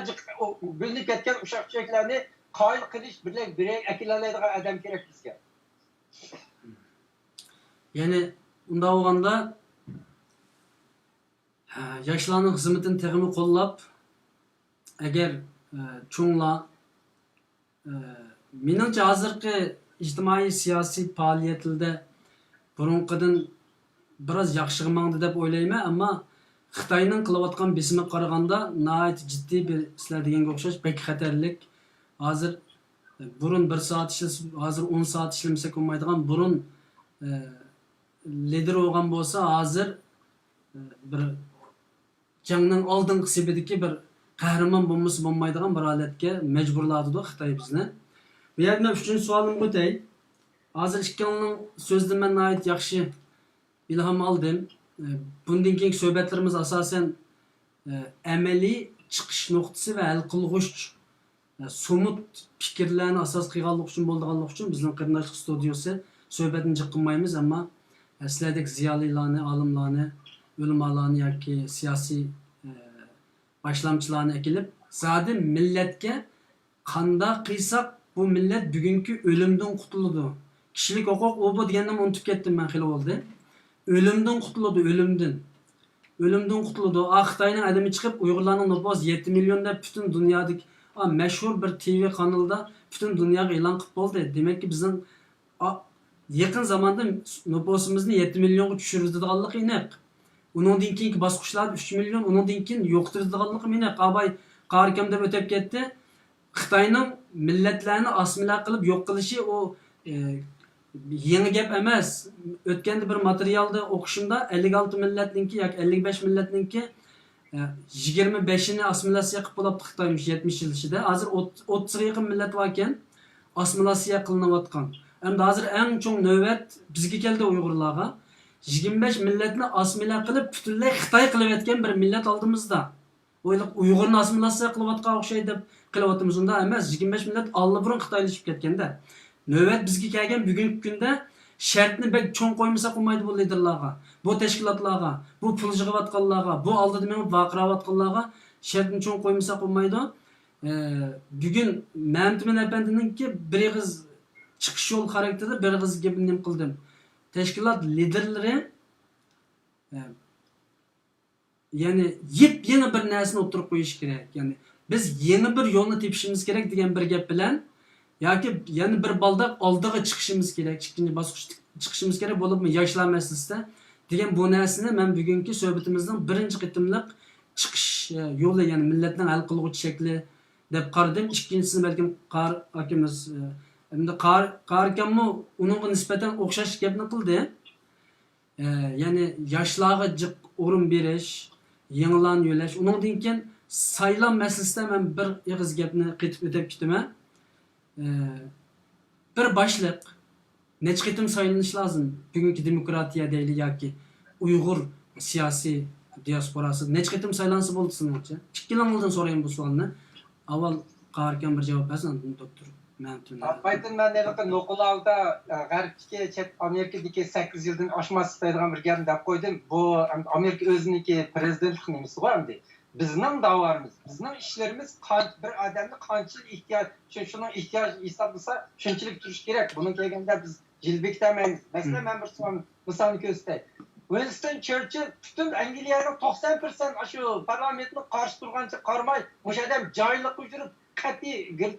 bo'linib ketgan ushaq-chuchaklarni qoyil qilish birlik akilalaydigan odam kerak bizga. Ya'ni unda bo'lganda yoshlarning xizmatini teg'imi qo'llab, agar cho'nglar meningcha hozirgi ijtimoiy siyosiy faoliyatlarda burunqidan biraz yaxshig'imangdi deb o'ylayman, ammo Xitoyning qilayotgan besimga qaraganda nihoyat jiddiy bir sizlar deganga o'xshash bek xatarlik. Hozir burun 1 soat ishlasa, hozir 10 soat ishlamasa bo'lmaydigan burun lider bo'lgan bo'lsa, hozir bir jangning oldingi sebidagi bir qahramon bo'lmasa bo'lmaydigan bir holatga majburladi Xitoy bizni. Bu yerda 3-chi savolimga o'tay. Hozir ikkalning so'zdan men nihoyat yaxshi ilham aldım. Bundan keyingi suhbatlarimiz asosan amaliy chiqish nuqtasi va hal qilg'uch somut fikrlarni asos qilganlik uchun bo'lganlik uchun bizning qarindoshlik studiyasi suhbatni jiqilmaymiz, ammo sizlardek ziyolilarni, olimlarni, ulamolarni yoki siyosiy boshlamchilarni kelib, zodi millatga qanday qilsak bu millat bugungi o'limdan qutuladi. Kishilik huquq u bu deganni unutib ketdim men xili bo'ldi. Ölümden qutuldu, ölümden. Ölümden qutuldu. Xitoyning adamı chiqib, Uyg'urlarning nüfusi 7 milyon deb bütün dünyadagi mashhur bir TV kanalda bütün dunyoga e'lon qilib bo'ldi. Demakki bizning yaqin zamanda nüfusimizni 7 milyonga tushiradiganligi aniq. Uningdan keyingi bosqichlarda 3 million, uningdan keyin yo'qtiradiganligi aniq. Abay qarikam deb o'tib ketdi. Xitoyning millatlarni assimilya qilib yo'q qilishi o yangi gap emas. O'tganda bir materialda o'qishimda 56 millatniki yoki 55 millatniki 25'ini assimilyatsiya qilib bo'libdi Xitoymish 70 yil ichida. Hozir 30 ga yaqin millat bor ekan, assimilyatsiya qilinayotgan. Endi hozir eng cho'ng navbat bizga keldi Uyg'urlarga. 25 millatni assimilya qilib butunlay Xitoy qilayotgan bir millat oldimizda. Uyg'urni assimilyatsiya qilayotgan o'xshaydi deb qilyapmiz unda emas. 25 millat allburun Xitoylashib ketganda. Navbat bizga kelgan bugungi kunda shartni bek cho'ng qo'ymasa qolmaydi bu liderlarga, bu tashkilotlarga, bu pul yig'ayotganlarga, bu oldida men vaqirayotganlarga shartni cho'ng qo'ymasa qolmaydi. Bugun Mamtimin apandininki bir ig'iz chiqish yo'l xarakterida bir ig'iz gapini qildim. Tashkilot liderlari ya'ni yeni bir narsani o'tirib qo'yish kerak. Ya'ni biz yeni bir yo'lni tepishimiz kerak degan bir gap bilan yoki yana bir balda oldiga chiqishimiz kerak, ikkinchi bosqichga chiqishimiz kerak bo'libmi yoshlar masalasida degan bu narsani men bugungi suhbatimizning birinchi qitimliq chiqish yo'li, ya'ni millatning hal qiluvchi shakli deb qaradim. Ikkinchisini balkim qar akamiz endi qar akammi uningga nisbatan o'xshash gapni qildi. Ya'ni yoshlarga jiq o'rin berish, yangilarni yo'lash, uningdan keyin saylov masalasida men bir ig'iz gapni qaytib o'tib ketaman. Bir başlık neçe qitim saylanish lazım bugungi demokratiya deyli yoki Uyg'ur siyosiy diasporasi neçe qitim saylansa bo'ldi sizlarcha? Ikkilaningizdan so'rayman bu savolni. Avval qarkan bir javob bersin doktor. Baytın ben de Nokulav'da G'arbdagi chet Amerikadagi 8 yildan oshmas istaydigan bir gapni deb qo'ydim. Bu Amerika o'ziniki prezidentlik nimasi bor endi. Bizning davarimiz, bizning ishlarimiz bir odamni qancha ehtiyoj, shunning ehtiyoj hisoblasa, shunchalik turish kerak. Buni kelganda biz jilbekdamaymiz. Masalan, men bir misolni ko'rsatay. Winston Churchill butun Angliyaning 90% shu parlamentni qarshi turgancha qarmay, o'sha odam joyliq yurib, qat'iy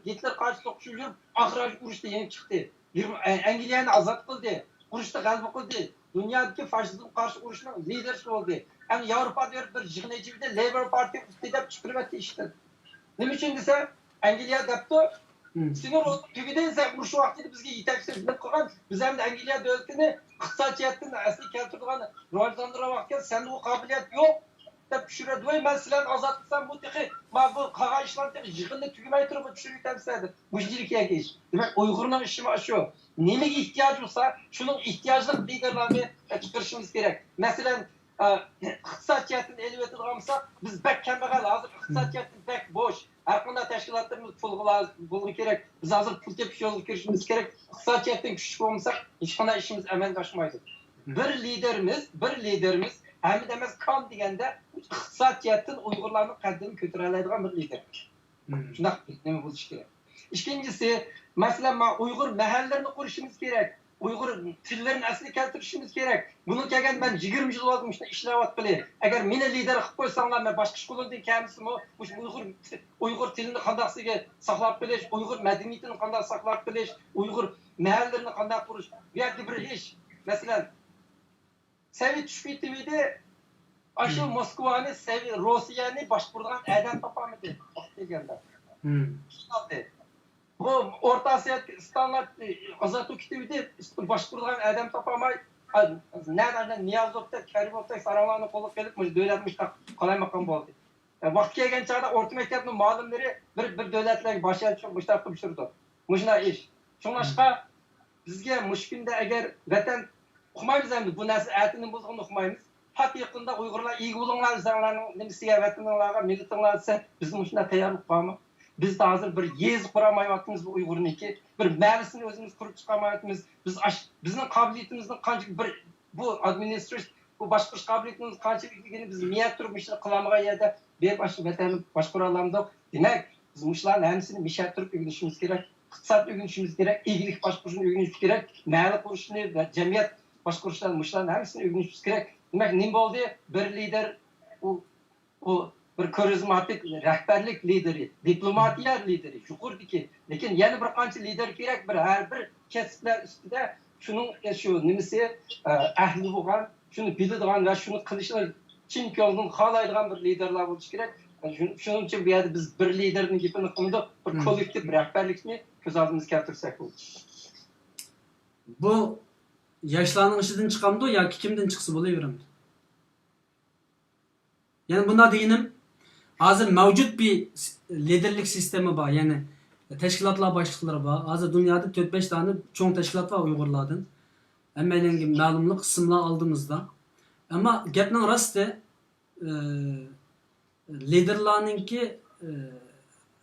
Hitler qarshi to'qishib yurib, oxirgi urushda yengib chiqdi. Angliyani ozod qildi, urushda g'alaba qildi. Dunyodagi fashizmga qarshi urushning lidersi bo'ldi. Hem Avrupa'da bir jig'nejibde Labour Parti ustida chiqirib ishdi. Nima uchun desa, Angliya debdi, sinir tugida esa urush vaqtida bizga yetakchilik qilgan, biz ham Angliya davlatini iqtisodiyotdan asli keltirgan rivojlantirmoqqa senda u qobiliyat yo'q deb tushiradi. Voy, men sizlarni ozod qilsam bu texi, men bu qolgan ishlarni yig'inni tugamay turib tushirib yutamsadi. Bu jirkiyaga ish. Demak, Uyg'urning ishi mana shu. Nimaga ehtiyoj bo'lsa, shuning ehtiyojli liderlarni chiqarishimiz kerak. Masalan, iqtisodiyotni elib o'tadigansa, biz bak kambag'al, hozir iqtisodiyotni bak bo'sh. Har qanday tashkilotlarimiz pulga bo'lgan kerak. Biz hozir pul tepish yo'liga kirishimiz kerak. Iqtisodiyotdan kuchli bo'lmasak, hech qanday ishimiz amalga oshmaydi. Bir liderimiz hamda emas kan deganda iqtisodiyotdan Uyg'urlarning qaddini ko'tara oladigan bir lider. Shunday nima bo'lishi kerak. Ikkinchisi, masalan, Uyg'ur mahallalarni qurishimiz kerak. Uyg'ur tillarini asli keltirishimiz kerak. Buni kelgan men 20 yil bo'ldi shunda ishlayotibman. Agar meni lider qilib qo'ysanglar, men boshqa qo'limdan kelmasmi? Uyg'ur tilini qandaqsiga saqlab qolish, Uyg'ur madaniyatini qandaq saqlab qolish, Uyg'ur mahallalarini qandaq qurish. Bu yerda bir ish. Masalan, Sovet tushib aşı Moskvani, Rossiyani boshqurgan adam topamidi. Deganda. Bu Orta Asya standart azatı kitibide boshqurgan adam topamay, nereden Niyazovda, Karimovda saraylarni qo'lga kelib, davlatmishda qalaymagan bo'ldi. Vaqt kelgan chog'da o'rta maktabning muallimlari bir davlatlarga boshqa mushtaq qilib tushirdi. Mushuna ish. Shunlashqa bizga mushkunda agar vatan uqmaymiz endi bu narsa atini bo'lgan uqmaymiz. Hat yaqinda Uyg'urlar ega bo'linglar, sizlarning nimasiga vataninglarga, millatinglar desa, biz mushuna tayyorlik bormi? Biz de hazır bir yez kuramayotimiz bu Uyg'urniki, bir ma'nisini o'zimiz qurib chiqamayotimiz. Bizning qobiliyatimizning qancha bir bu administratsiya, bu boshqarish qobiliyatimiz qanchaligini biz niyat turib ishni qilamagan yerda bebash vatanni boshqara olamiz. Demak, biz mushlarning hammasini mishat turib o'rganishimiz kerak, iqtisod o'rganishimiz kerak, eglik boshqarishni o'rganishimiz kerak, mahalla qurishni va jamiyat boshqarishni mushlarning hammasini o'rganishimiz kerak. Demak, nima bo'ldi? Bir lider u bir karizmatik rahbarlik lideri, diplomatiya lideri, yuqurdiki. Lekin yana bir qancha lider kerak, bir har bir kasblar ustida şunun şu nimisi ahli bo'lgan, shuni biladigan va shuni qilishni chin ko'ngildan xohlaydigan bir liderlar bo'lishi kerak. Shuning uchun bu yerda biz bir liderning gapini qildik, bir kollektiv rahbarlikni ko'z oldimizga keltirsak bo'ladi. Bu yaşlarının işinden çıkamdı ya ki kimden çıksa buluyorum. Yani bunda değilim. Hazır mevcut bir liderlik sistemi var. Yani teşkilatlar başlıkları var. Hazır dünyada 4-5 tane çoğun teşkilat var Uygurlardan. Ama elenge malumluk kısımlar aldığımızda. Ama gapning rastı liderlarning ki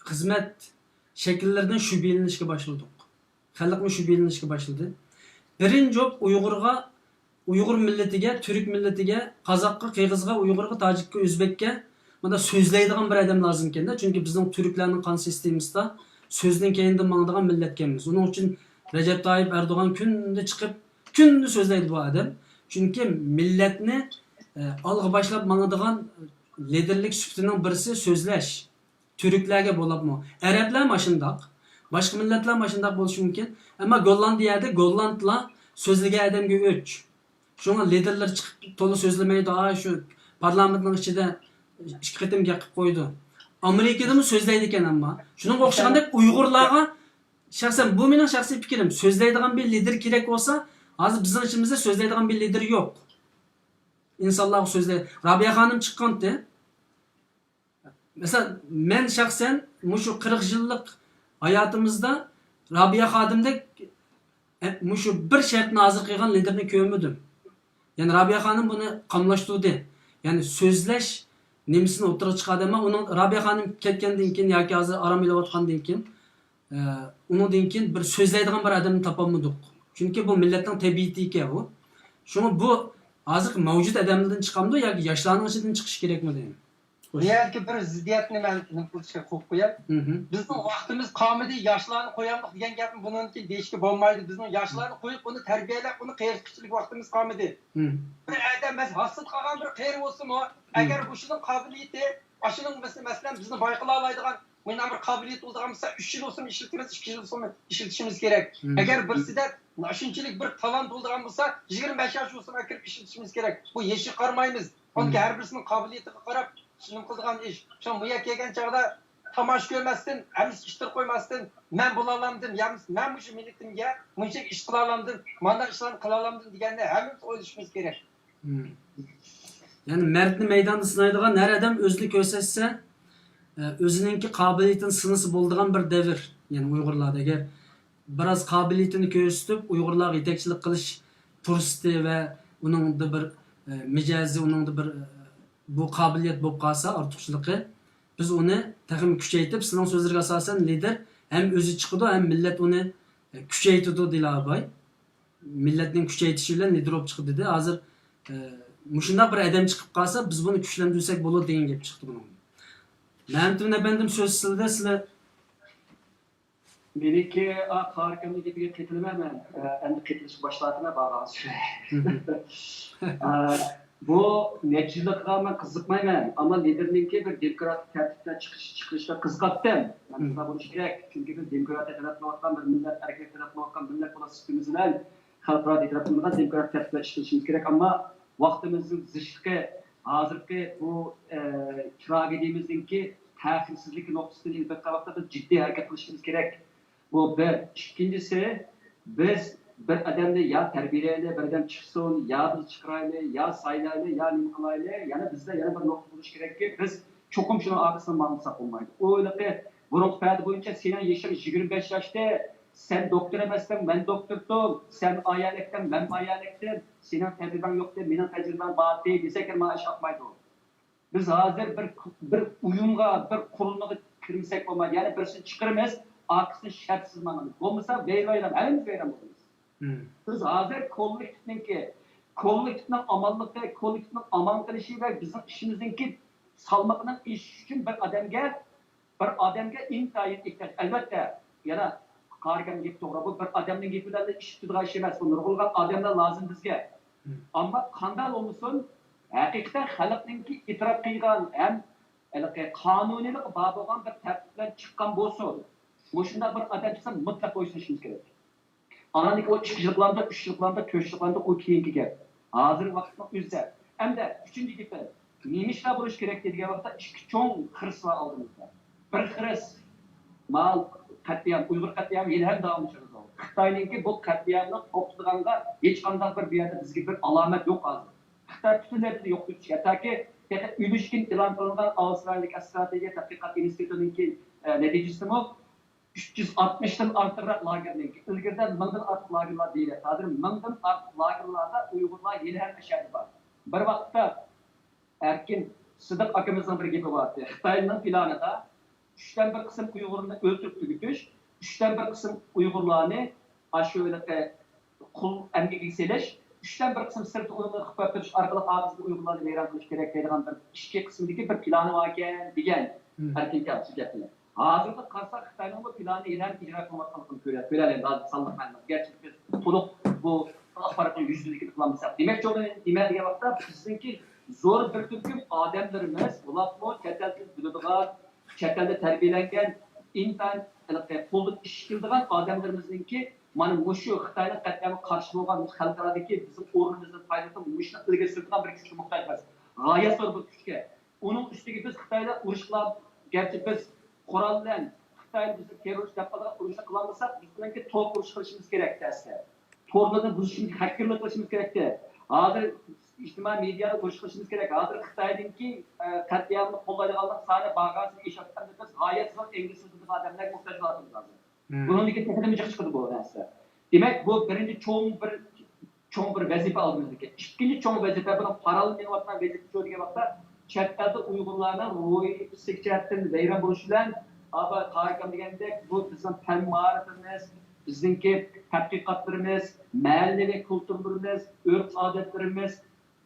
hizmet şekillerden şüphelenişe başladık. Halkın şüphelenişe başladı. Birinci Uygur milletiga, Türk milletiga, Qazaqqa, Qirg'izga, Uyg'urga, Tojikka, O'zbekka mana so'zlaydigan bir odam lozim ekanda. Chunki bizning turklarning qon sistemimizda so'zdan keyindan mangdigan millat ekanmiz. Uning uchun Recep Tayyip Erdo'g'an kunda chiqib, kunda so'zlaydi bu odam. Chunki millatni olg'a boshlab mangadigan liderlik suftining birisi so'zlash. Turklarga bo'libmi? Arablar ham shundoq. Boshqa millatlar ham shundoq bo'lishi mumkin. Ammo Gollandiyada Gollandlar so'zlagan odamga o'ch. Şuna liderler çıkıp tolu sözlemeyi daha şu parlamentinin içinde iki qitim yakıp koydu. Amerika'da mı sözleydiken ama. Şunun okşağında Uygurlarga şahsen bu benim şahsi fikrim. Sözleydiğin bir lider gerek olsa az bizim içimizde sözleydiğin bir lider yok. İnsanlar sözle. Rabia Hanım çıkkantı. Mesela ben şahsen şu 40 yıllık hayatımızda Rabia Hanım'da şu bir şart nazır kıygan liderini görmedim. Yani Rabia Hanım bunu kamlaştırdı. Yani sözleş nemisini oturup çıkardı ama onun Rabia Hanım ketkendiğin keyin yoki hozir aram ilayotgandan keyin undan keyin bir so'zlaydigan bir odamni topolmadik. Chunki bu millatning tabiiyligi bu. Shuni bu hozir mavjud odamlardan chiqamdi yoki yoshlarning ichidan chiqish kerakmi deyman. Niyatki bir ziddiyatni men qo'yib qo'yam. Bizning vaqtimiz qomida yoshlarni qo'yamiz degan gapni buniki deyishga bo'lmaydi. Bizning yoshlarni qo'yib uni tarbiyalab, uni qiyirchilik vaqtimiz qomida. Bir odam biz hosil qilgan bir qiyir bo'lsa-mu, agar bu shuning qobiliyati, shuning masalan bizni bayqila oladigan mana bir qobiliyat bo'lgan bo'lsa 3 yil olsun ishlatimiz, 2 yil olsun ishlatishimiz kerak. Agar birsida shunchalik bir talant bo'lgan bo'lsa 25 yosh olsun kirib ishlatishimiz kerak. Bu yeshi qarmaymiz. Unga har birisining qobiliyatiga qarab şunun qilgan ish. Şu bu yerga kelgan chaqda tamash ko'rmasdan, amis ishtir qo'ymasdan, men bo'la olamdim, men shu millatimga buncha ish qila olamdim, mana ishlarni qila olamdim deganda hammamiz o'ylashimiz kerak. Yani merdni meydanda sınaydigan her adam özlük gösterse özününki kabiliyetini sınısı bulduğun bir devir. Yani Uygurlarda eğer biraz kabiliyetini gösterip Uygurlar yetekçilik kılış turisti ve onun da bir micazi, onun da bir bu kabiliyet bo'lib qolsa ortiqchiligi biz uni taxim kuchaytirib sizning so'zlarga asosan lider hem o'zi chiqadi hem millat uni kuchaytirdi deyiladi. Millatning kuchaytirishi bilan lider bo'lib chiqdi dedi. Hozir mushundoq bir odam chiqib qolsa biz buni kuchlantirsak bo'ladi degan gap chiqdi bundan. Menimcha efendim söz sizda sizlar meniki qarkamni gapiga ketilmayman. Endi ketilish boshladim bag'az. Bu neticelikga men qiziqmayman, ammo liderninki bir demokratik tartibda chiqishga qiziqdim. Mana bu bo'lishi kerak, chunki biz demokratiya taraflayotgan bir millat, harakat taraflayotgan millat bo'lishimiz bilan xalqaro taraflayotgan demokratik tartibda ishlashimiz kerak, ammo vaqtimizning zishligi hozirgi bu tragediyamizningki ta'xirsizlik nuqtasidan ilbatta vaqtda biz jiddiy harakat qilishimiz kerak. Bu bir. Ikkinchisi biz bir odamni ya tarbiyalayli, bir odam chiqsin, ya biz chiqirayli, ya saylayli, ya nima qilayli, yana bizda yana bir nuqta bo'lishi kerakki, biz cho'qim shuni orqasidan ma'lumotsa bo'lmaydi. O'ylaqi burungi payt bo'yicha sening yoshing 25 yoshda, sen doktor emasdan, men doktordim, sen ayollikdan, men ayollikdan, sening tajriban yo'q deb, mening tajribam bor deb desak, nima ish olmaydi. Biz hozir bir uyumga, bir qurilmaga kirmasak bo'lmaydi. Ya'ni birini chiqiramiz, orqasini shartsiz ma'lum. Bo'lmasa vayroylam, hamma vayron bo'lamiz. Biz hozir kollektivning amonligi, kollektivning aman qilishi va bizning ishimizningki salmoqning ish uchun bir odamga intayin ehtiyoj. Albatta, yana qargan gap to'g'ri, bu bir odamning gapi bilan ish tutadigan ish emas. Bu nurg'ulgan odamlar lozim bizga. Ammo qanday bo'lmasin, haqiqatan xalqningki e'tirof qilgan ham qonuniylik bor bo'lgan bir tartibdan chiqqan bo'lsa, o'shunda bir odam chiqsa mutlaq qo'yishimiz kerak. Anadaki o 2 yıllarda, 3 yıllarda, 4 yıllarda o keyinki gap. Hazır vaqtning o'zida. Hamda uchinchi gapim, nemishqa bo'lish kerak degan vaqtda ikki cho'ng xiris bor oldimizda. Bir xiris mal qat'iyam, Uyg'ur qat'iyam yil ham davom etadi. Xitoyninki bu qat'iyamni to'xtatganda hech qanday bir yerda bizga bir alomat yo'q hozir. Xitoy butunlayda yo'q etish. Hattoki uyushkin e'lon qilingan Avstraliyalik strategiya tadqiqot institutining natijasida 360 dan ortiqroq lagerninki ilgirdan 1000 dan ortiq lagerlar deyiladi. Hozir 1000 dan ortiq lagerlarda Uyg'urlar yeni ham ashadi bor. Bir vaqtda Erkin Sidiq akamizning bir gapi bor. Xitoyning planida 3dan bir qism Uyg'urlarni o'ldirib tugutish, 3dan bir qism Uyg'urlarni ashulaqa qul amgiga selish, 3dan bir qism sirti Uyg'urlarni qilib turish orqali og'izli Uyg'urlarni vayron qilish kerak deydigan bir ikki qismdagi bir plani bor ekan degan Erkin kapsi gapni. Hazırda qarsak Xitoyning bu planı ilan icra qilmayotganligini ko'radi. Hozir sanliqlanadi. Gerçi biz to'liq bu axborotni yuzlikni qilamisak. Demak, nima degan vaqtda bizningki zo'r bir turkum odamlarimiz, ularni chet elda biladigan, chet elda tarbiyalangan, intan qo'lda ish qiladigan odamlarimizningki mana mushu Xitoyning qat'iyatga qarshi bo'lgan xalqaradagi bizim o'rnimizni foydalanib mushni ilgari suradigan bir kuchga muhtojmiz. G'oyat zo'r bir kuchga. Uning ustiga biz Xitoyda urushlar, gerçi biz Qur'on bilan Xitoy bizni terrorist yapmadan urushni qilamasak, bizlarga to'g'ri urush qilishimiz kerak desa. To'g'ridan buzishimiz, hakkerlik qilishimiz kerakda. Hozir ijtimoiy mediada urush qilishimiz kerak. Hozir Xitoyninki qat'iyatni qo'llaydiganlar soni bag'asini eshitganda biz g'oyat zo'r ingliz so'zli odamlarga muhtoj bo'lamiz hozir. Buningki taqdim chiqdi bu narsa. Demak, bu birinchi cho'ng bir vazifa oldimizga. Ikkinchi cho'ng vazifa bilan parallel menyapman vazifa degan vaqtda chet elda Uyg'urlarning ro'yi psixikatdan vayron bo'lishi bilan qarikam degandek bu bizning fan ma'rifatimiz, bizningki tadqiqotlarimiz, mahallaviy kulturlarimiz, urf-odatlarimiz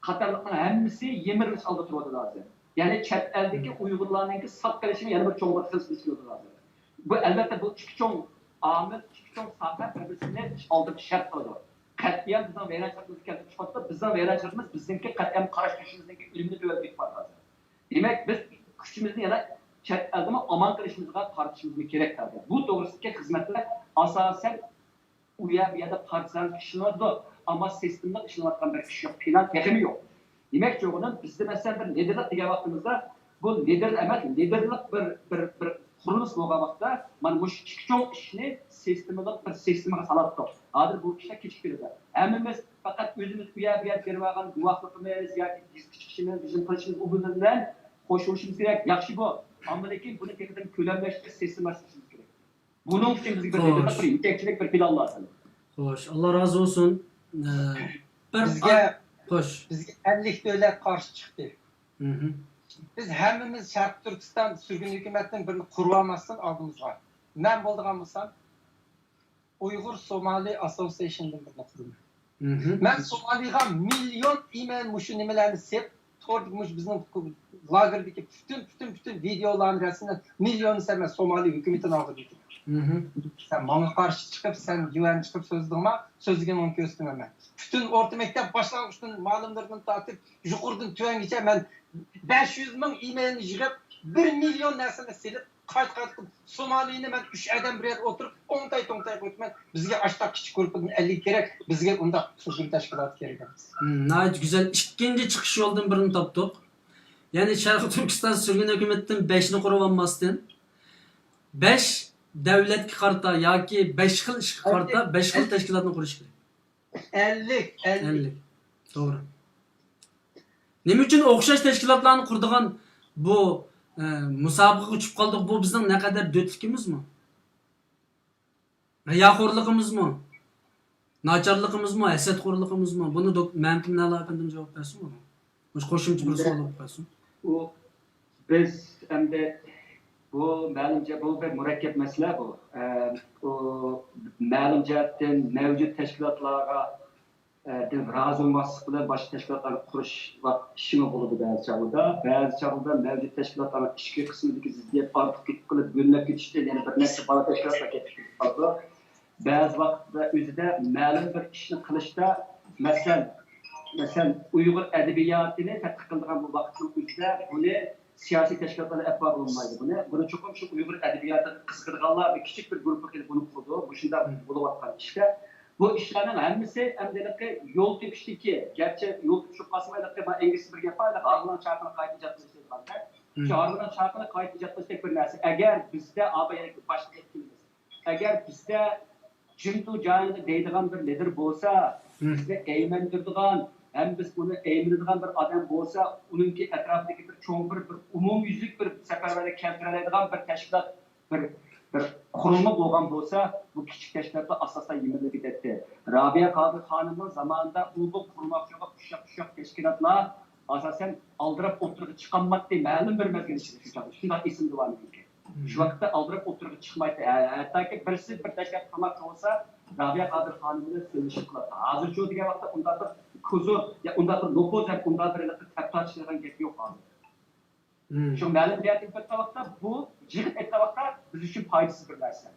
qatorliqning hammasi yemirilish oldida turadi hozir. Ya'ni chet eldagi Uyg'urlarning saq qilishini yana bir cho'ng his qilishdi hozir. Bu albatta bu ikki cho'ng omil, ikki cho'ng soha bir-birini oldida shart qiladi. Qat'iyat bizning vayronchiligimiz kelib chiqadi. Bizning vayronchiligimiz bizningki qat'iyat qarash turishimizdagi ilmni to'g'ri farq. Demak, biz kuchimizni yana chet eldami aman qilishimizga qaratishimiz kerak hozir. Bu to'g'risidagi xizmatlar asosan u yerda partiyalar ishlaydi, ammo sistemda ishlayotgan bir kishi yo'q, plan texmi yo'q. Demak, cho'g'ini bizda masalan bir liderlik degan vaqtimizda bu liderlik emas, liderlik bir qurilish bo'lgan vaqtda mana bu ikki cho'ng ishni sistemaga soladi. Hozir bu ishlar kechiktirildi. Hammamiz faqat o'zimiz u yerga berib olgan guvohligimiz yoki chiqishimiz, bizim qilishimiz u bilan qo'shilishimiz kerak. Yaxshi bu. Ammo lekin buni tekrar ko'lamlashtirish sistematlashtirishimiz kerak. Buning uchun bizga bir yetakchilik bir plan lazım. Xo'sh, Alloh razı olsun. Bizga xo'sh, bizga 50 davlat qarshi chiqdi. Biz hammamiz Sharq Turkiston sürgün hukumatining birini qurib olmasdan oldimizga. Men bo'lgan bo'lsam Uyg'ur Somali Association'dan birini qurdim. Men Somaliga million email mushu nimalarni sep to'rdikmush bizning lagerdagi bütün videolarni rasmini million emas Somali hukumatining oldiga. Sen bana qarshi chiqib, sen yuvan chiqib so'zlagan mumkin emas. Bütün o'rta maktab boshlang'ichdan ma'lumlardan tortib, yuqoridan tuvangacha men 500 ming emailni yig'ib 1 million narsani silib qayt Somalini men 3 odam bir yerda o'tirib to'ngtay qo'yman. Bizga ashta kichik gruppadan 50 kerak, bizga unda sürgün tashkilot kerak emas. Nayt güzel. İkinci çıkış yoldan birini tapdık. Yani Şarkı Türkistan sürgün hükümetinden 5'ni qurib olmasdan 5 devlet karta yoki 5 xil ish karta 5 xil tashkilotni qurish kerak. 50. To'g'ri. Nima uchun o'xshash tashkilotlarni qurdigan bu musobaqaga uchib qoldik? Bu bizning naqadar do'tlikimizmi? Riyoxo'rligimizmi? Nacharligimizmi? Hasadxo'rligimizmi? Buni ma'mkin nalaqidan javob bersin. O'sha qo'shimcha bir savol qo'ysin. U biz endi bu ma'lumcha bu bir murakkab masala bu. O ma'lum jihatdan mavjud tashkilotlarga razı olmaslik bilan boshqa tashkilotlarni qurish ishimi bo'ladi ba'zi chog'da mavjud tashkilotlarning ichki qismidagi ziddiyat ortib ketib qilib bo'linib ketishdan yana bir necha bala tashkilotlar ketib qoldi. Ba'zi vaqtda o'zida ma'lum bir ishni qilishda masalan Uyg'ur adabiyotini tadqiq qilgan bu vaqtning o'zida buni siyosiy tashkilotlarga olib bo'lmaydi. Buni cho'qim shu Uyg'ur adabiyotini qiziqadiganlar bir kichik bir guruhga kelib buni qurdi. Bu shunday bo'layotgan ishda bu Bu işlerin hemmisi emdelikle yol tepişteki, gerçi yol tepişip kasmayla ben İngilizce bir yapayla ağırlanan çarpına kayıtlayacak bir şey var. Şu ağırlanan çarpına kayıtlayacak bir narsa. Eğer bizde AB'ye başka etkimiz, eğer bizde cimtu cahilde deydiğen bir lider olsa, bizde eğmendirdiğen, hem biz bunu eğmendirdiğen bir adam olsa, onunki etrafındaki bir çoğun bir umum yüzlük bir seferberlik keltirelediğen bir teşkilat, bir kurulma bo'lgan bo'lsa, bu kichik tashkilotlar asosida yemilib ketdi. Rabia Qodir xonimning zamonida bu qurmoqchi bo'lgan tashkilotlar asosan aldirab o'tirib chiqolmaydi, ma'lum bir mezgil ichida shunday esimda bor meniki. Shu vaqtda aldirab o'tirib chiqmaydi. Hattoki birisi bir tashkilot qurmoqchi bo'lsa, Rabia Qodir xonim bilan söyleshib qiladi. Hozir shu degan vaqtda unda bir ko'zi, unda bir nopoz, unda bir taptashchigan gap yo'q hozir. Şu ma'lumiyat ettiğimizde bu cihat ettiğimizde biz için faydasız bir narsa.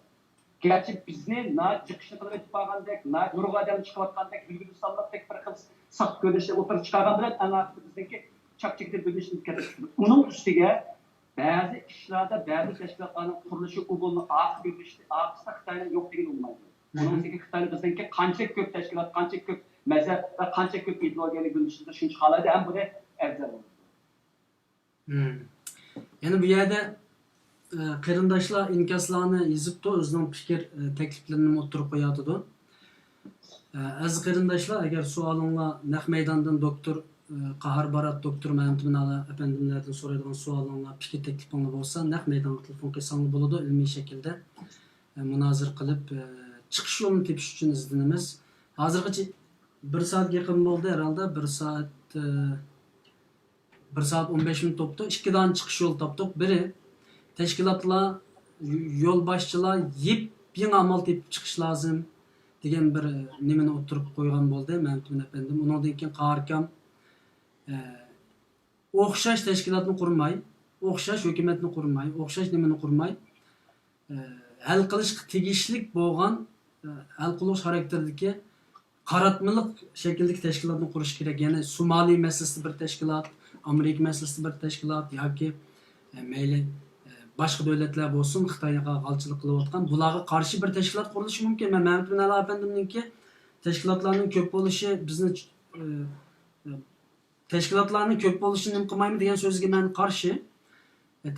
Gerçi bizni na çıkışını kılıp etpağandak, na yorgadan çıkıvatkandak, bilgili sallatdak bir kıl saq görüşte oturup çıkargan bilen anlattı bizdeki çak-çektir bölüşünü dikkat. Onun üstüge bazı işlerde bazı teşkilatların kuruluşu ubulunu ağız görüşte, ağızda Xitay'ın yok değil olmaydı. Onun üstüge Xitay'ın bizdeki kançak kök teşkilat, kançak kök mezhep ve kançak kök ideolojiyle görüşünde şunu çıkarlaydı hem bu da evzel oldu. Yani bu yerde qarindoshlar inkaslarni yozibdi, o'zining fikr takliflarini o'tirib qo'yadi. Aziz qarindoshlar, agar savolinglar naq maydondan doktor Qahar Barat, doktor Mahmud Minali efendimlardan so'raydigan savolinglar, fikr taklifinglar bo'lsa, naq maydonga telefon qilsangiz bo'ladi, ilmiy shaklda munozir qilib chiqish yo'lini tepish uchun izlanamiz. Hozirgacha 1 soatga yaqin bo'ldi herhalde, 1 saat 15 minut toptu. 2 tane çıkış yolu taptık. Biri teşkilatla, yol başçılar yeni amal tepip çıkış lazım degan bir nimeni oturup koygan bo'ldi Mahmud efendim. Ondan keyin Qarkam o'xshash tashkilotni qurmay, o'xshash hukumatni qurmay, o'xshash nimani qurmay, hal qilishga tegishli bo'lgan hal qilish xarakterdagi qaratmalik shakldagi tashkilotni qurish kerak. Ya'ni Somali masalasida bir tashkilot, Amerika meselesi bir teşkilat yoki meyli başka devletler olsun Xitoyga qalchilik qilayotgan bularga qarshi bir teşkilat qurilishi mumkin. Men Mahmud Minali efendimninki teşkilatlarning ko'p bo'lishi bizni teşkilatlarning ko'p bo'lishini nima qilmaymi degan so'zga men qarshi.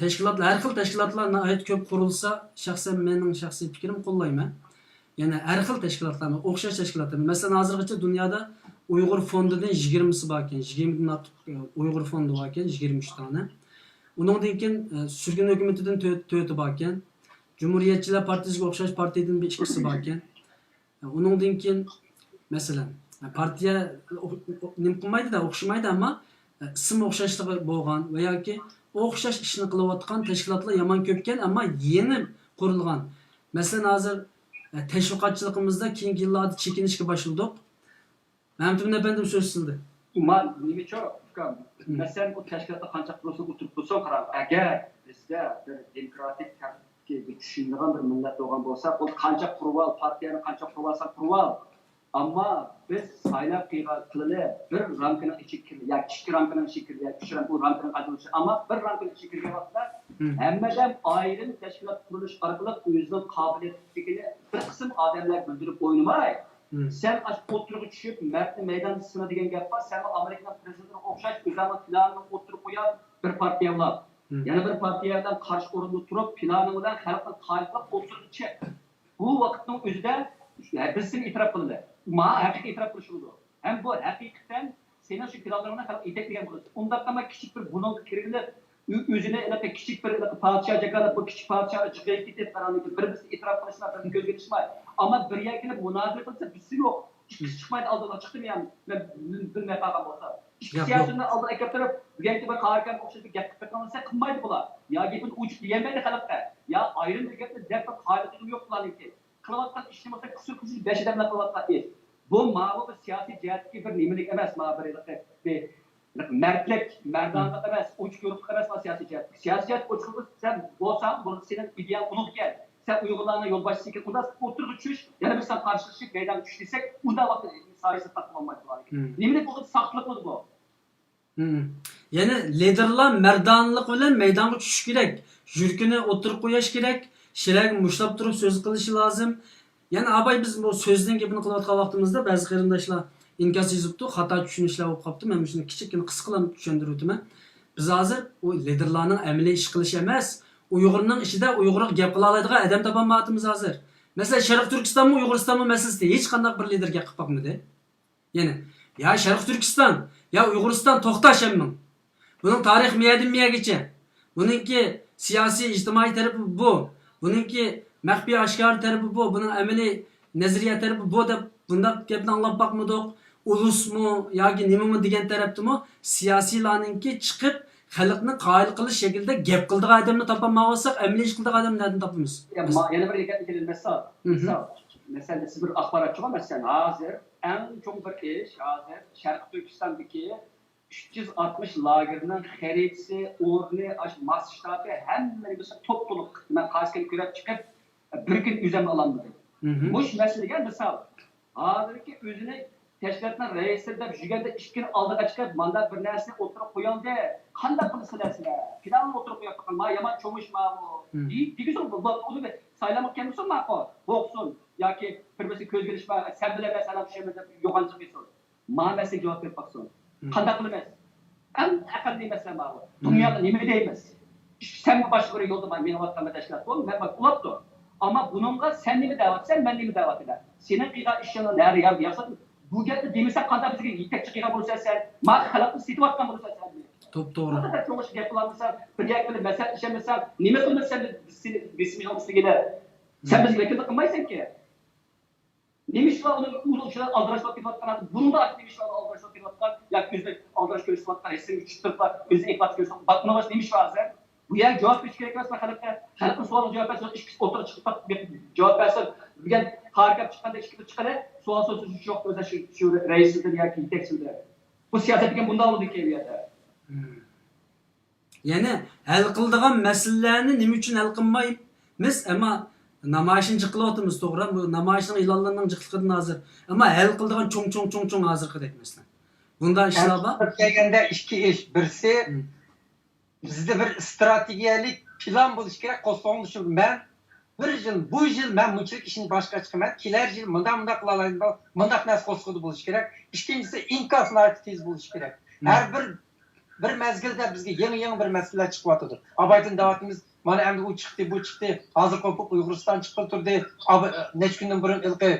Teşkilatlar, har xil teşkilatlar nihoyat ko'p qurilsa, shaxsan mening shaxsiy fikrim qo'llayman. Yani her xil teşkilatlar, o'xshash teşkilatlar. Mesela hozirgacha dunyoda Uyg'ur fondidan 20si bor ekan, 20 dan ortiq Uyg'ur fondi bor ekan, 23 tane. Undan keyin sürgün hukumatidan 4 bor ekan. Cumhuriyetçiler Partisiga o'xshash partiyadan 2si bor ekan. Undan keyin masalan, partiya nim qilmaydi-da, o'xshamaydi, ammo ism o'xshashligi bo'lgan va yoki o'xshash ishni qilayotgan tashkilotlar yomon ko'p ekan, ammo yeni qurilgan. Masalan, hozir teşvikatçılığımızda keyingi yıllarda çekinişe başladık. Mahmud efendim söz sildi. Man nima çok? Mesela o teşkilatta qancha kurulsa oturup bo'lsa qarang, agar bizda bir demokratik tartibga tushunadigan bir millat bo'lgan bo'lsa, o qancha qurval, partiyani qancha qurvalsa qurval. Ammo biz saylab qilib bir ramkaning ichiga kirdi, yoki kichik ramkaning ichiga kirdi, yoki uch ramka ramkaning qadrishi, ammo bir ramkaning ichiga kirgan vaqtda hammadan ayrim tashkilot qurilish orqali o'zining qobiliyatligini bir qism odamlar bildirib o'ynamay, sen o'tirib tushib, mardni maydonda sina degan gap bor. Sen Amerika prezidentiga o'xshash o'zini planini o'tirib qo'yib, bir partiya bilan, yana bir partiyadan qarshi o'rinda turib, plani bilan xalqni qaytarib o'tirib bu vaqtning o'zida biz seni e'tirof qildi. Ma haqiqiy e'tirof qilish edi. Ham bu haqiqatan sening shu planlaringni xalq etaklagan bo'ladi. Unda ham kichik bir bunga kirilib o'zini anaqa kichik bir parcha jakalab bu kichik parchani chiqib ketib qaranlikda bir biz e'tirof qilishni bizni ko'zga ilishmaydi. Ammo bir yakini munozara qilsa bizsi yo'q. Chiqmaydi oldinga chiqdim ham bilmay qolgan bo'lsa. Siyosatni oldinga kelib turib, yangi bir qarkan o'xshash bir gap qilsa qilmaydi bular. Ya gapini uçup yemaydi xalqqa. Ya ayrim bir gapni deb qoidasi yo'q bularniki. Qilayotgan ishni bo'lsa kusur beshidan qilayotgan ish. Bu ma'lum bir siyosiy jihatga bir nimelik emas, ma'lum merdlik, merdanlık emas, uçgörlük emas siyaset. Siyaset uçgörlük sen bolsan, bunu senin ideal unutken, sen Uygurlarına yol başçısın, onda oturup uçuş, yani biz sen karşılaşıp meydan düştüysek, onda vakti sayısı takılmamak var. Nimelik bu saklık mı bu? Yani liderler merdanlık bilen meydana uçuş gerek. Jürkünü oturup koyaş gerek. Şirek muşlap durup söz kılışı lazım. Yani abay biz bu sözden gapini qilayotgan vaqtimizda ba'zi qarindoshlar inkos yozibdi, xato tushunishlar bo'lib qolibdi. Men shuni kichikgina qisqalam tushuntirib o'taman. Biz hozir u liderlarning amaliy ish qilish emas, Uyg'urning ishida Uyg'urga gap qila oladigan odam topolmayapmiz hozir. Masalan, Sharq Turkistonmi, Uyg'uristonmi masalasida hech qanday bir lider gap qilib boqmadi. Yani ya Sharq Turkiston, ya Uyg'uriston to'xtashammin. Buning tarix miyadan miyagacha. Buningki siyosiy, ijtimoiy tarafi bu. Buningki maxfiy oshkor tarafi bu. Buning amaliy nazariya tarafi bu deb bundaq gapni anglab boqmadik. Ulusmi yoki nimami degan tarafdimi siyosiylarninki chiqib xalqni qoyil qilish shaklida gap qildigan odamni topolmasak, amaliy ish qildigan odamni nerdan topamiz? Yana bir mesela siz bir axborotchiga mesela hozir eng cho'ng bir ish hozir Sharq Turkistondagi 360 lagerning xaritasi, o'rni, mas shtabi hammani biz to'liq men qaskan ko'rib chiqib bir kun o'zimni olamadim. Bu masalaga misol hozirgi o'zini tashkilotning raisi deb yurganda 2 kun oldiga chiqib manda bir narsa o'tirib qo'yildi. Qanday qilasizlar? Filan o'tirib qo'yapti. Ma yomon cho'mishma bu. Tegizib bu uni saylamoq kelsin ma'qul. Bo'qsin yoki bir-birisi ko'z kelishma, sen bilan salam tushaymi deb yo'qolib qo'ysin. Ma'nasiga javob berib qo'ysin. Qanday qilamiz? Eng aqlli masala ma'qul. Dunyoda nima deymiz? Sen boshqa bir yo'lda meni vatanda tashkilot bo'l, men bak ulabdi. Ama bununla sen nima da'vatsan, men nima da'vat eder. Senin qilgan ishingni nari yapsan, bu gapni demasa qanday bizga yetakchi qilgan bo'lsa sen, ma xalqni situatgan bo'lsa sen. To'g'ri. Qanday cho'ng'ish gap qilamsan, bir gap bilan masal ishlamasan, nima qilmasan seni bismillah ustiga. Sen bizga vakillik qilmaysan-ki. Demişler onun uluslar aldıraşmak ketayotgan, bunda aktivistlar aldıraşmak ketayotgan, ya o'zbek aldirash ko'rsatayotgan, resim chiqtirib, o'zi iflos ko'rsatib, batma bosh demişlar hozir. Bu yer javob berish kerak emas xalqqa. Xalqning savoliga javob bersa, ish o'tirib chiqib javob bersa, degan harakat chiqqanda chiqib chiqadi, savol so'z yo'q o'zi shu raisdir yoki yetakchidir. Bu siyosat degan bunday bo'ladi keviyada. Yani hal qiladigan masalalarni nima uchun hal qilmaymiz? Ammo namoyishni qilyapmiz, to'g'ri? Bu namoyishning e'lonlarining jiqliqidan hozir. Ammo hal qiladigan cho'ng hozirgidek masalan. Bunday ishlar bor. Kelganda ikki ish. Birisi bizda bir strategiyalik plan bo'lishi kerak. Qo'sqon shu men bu yil men bunchalik ishni boshqa chiqaman. Kelar yil bunda qila oladigan, bundaq narsa qo'sqodi bo'lishi kerak. Ikkinchisi inkos narxi bo'lishi kerak. Har bir mezgilde bizga yangi bir masalalar chiqyotdi. Abaydan davatimiz mana endi u chiqdi, bu chiqdi. Hozir qo'pib Uyg'uriston chiqib turdi. Necha kundan burun ilqi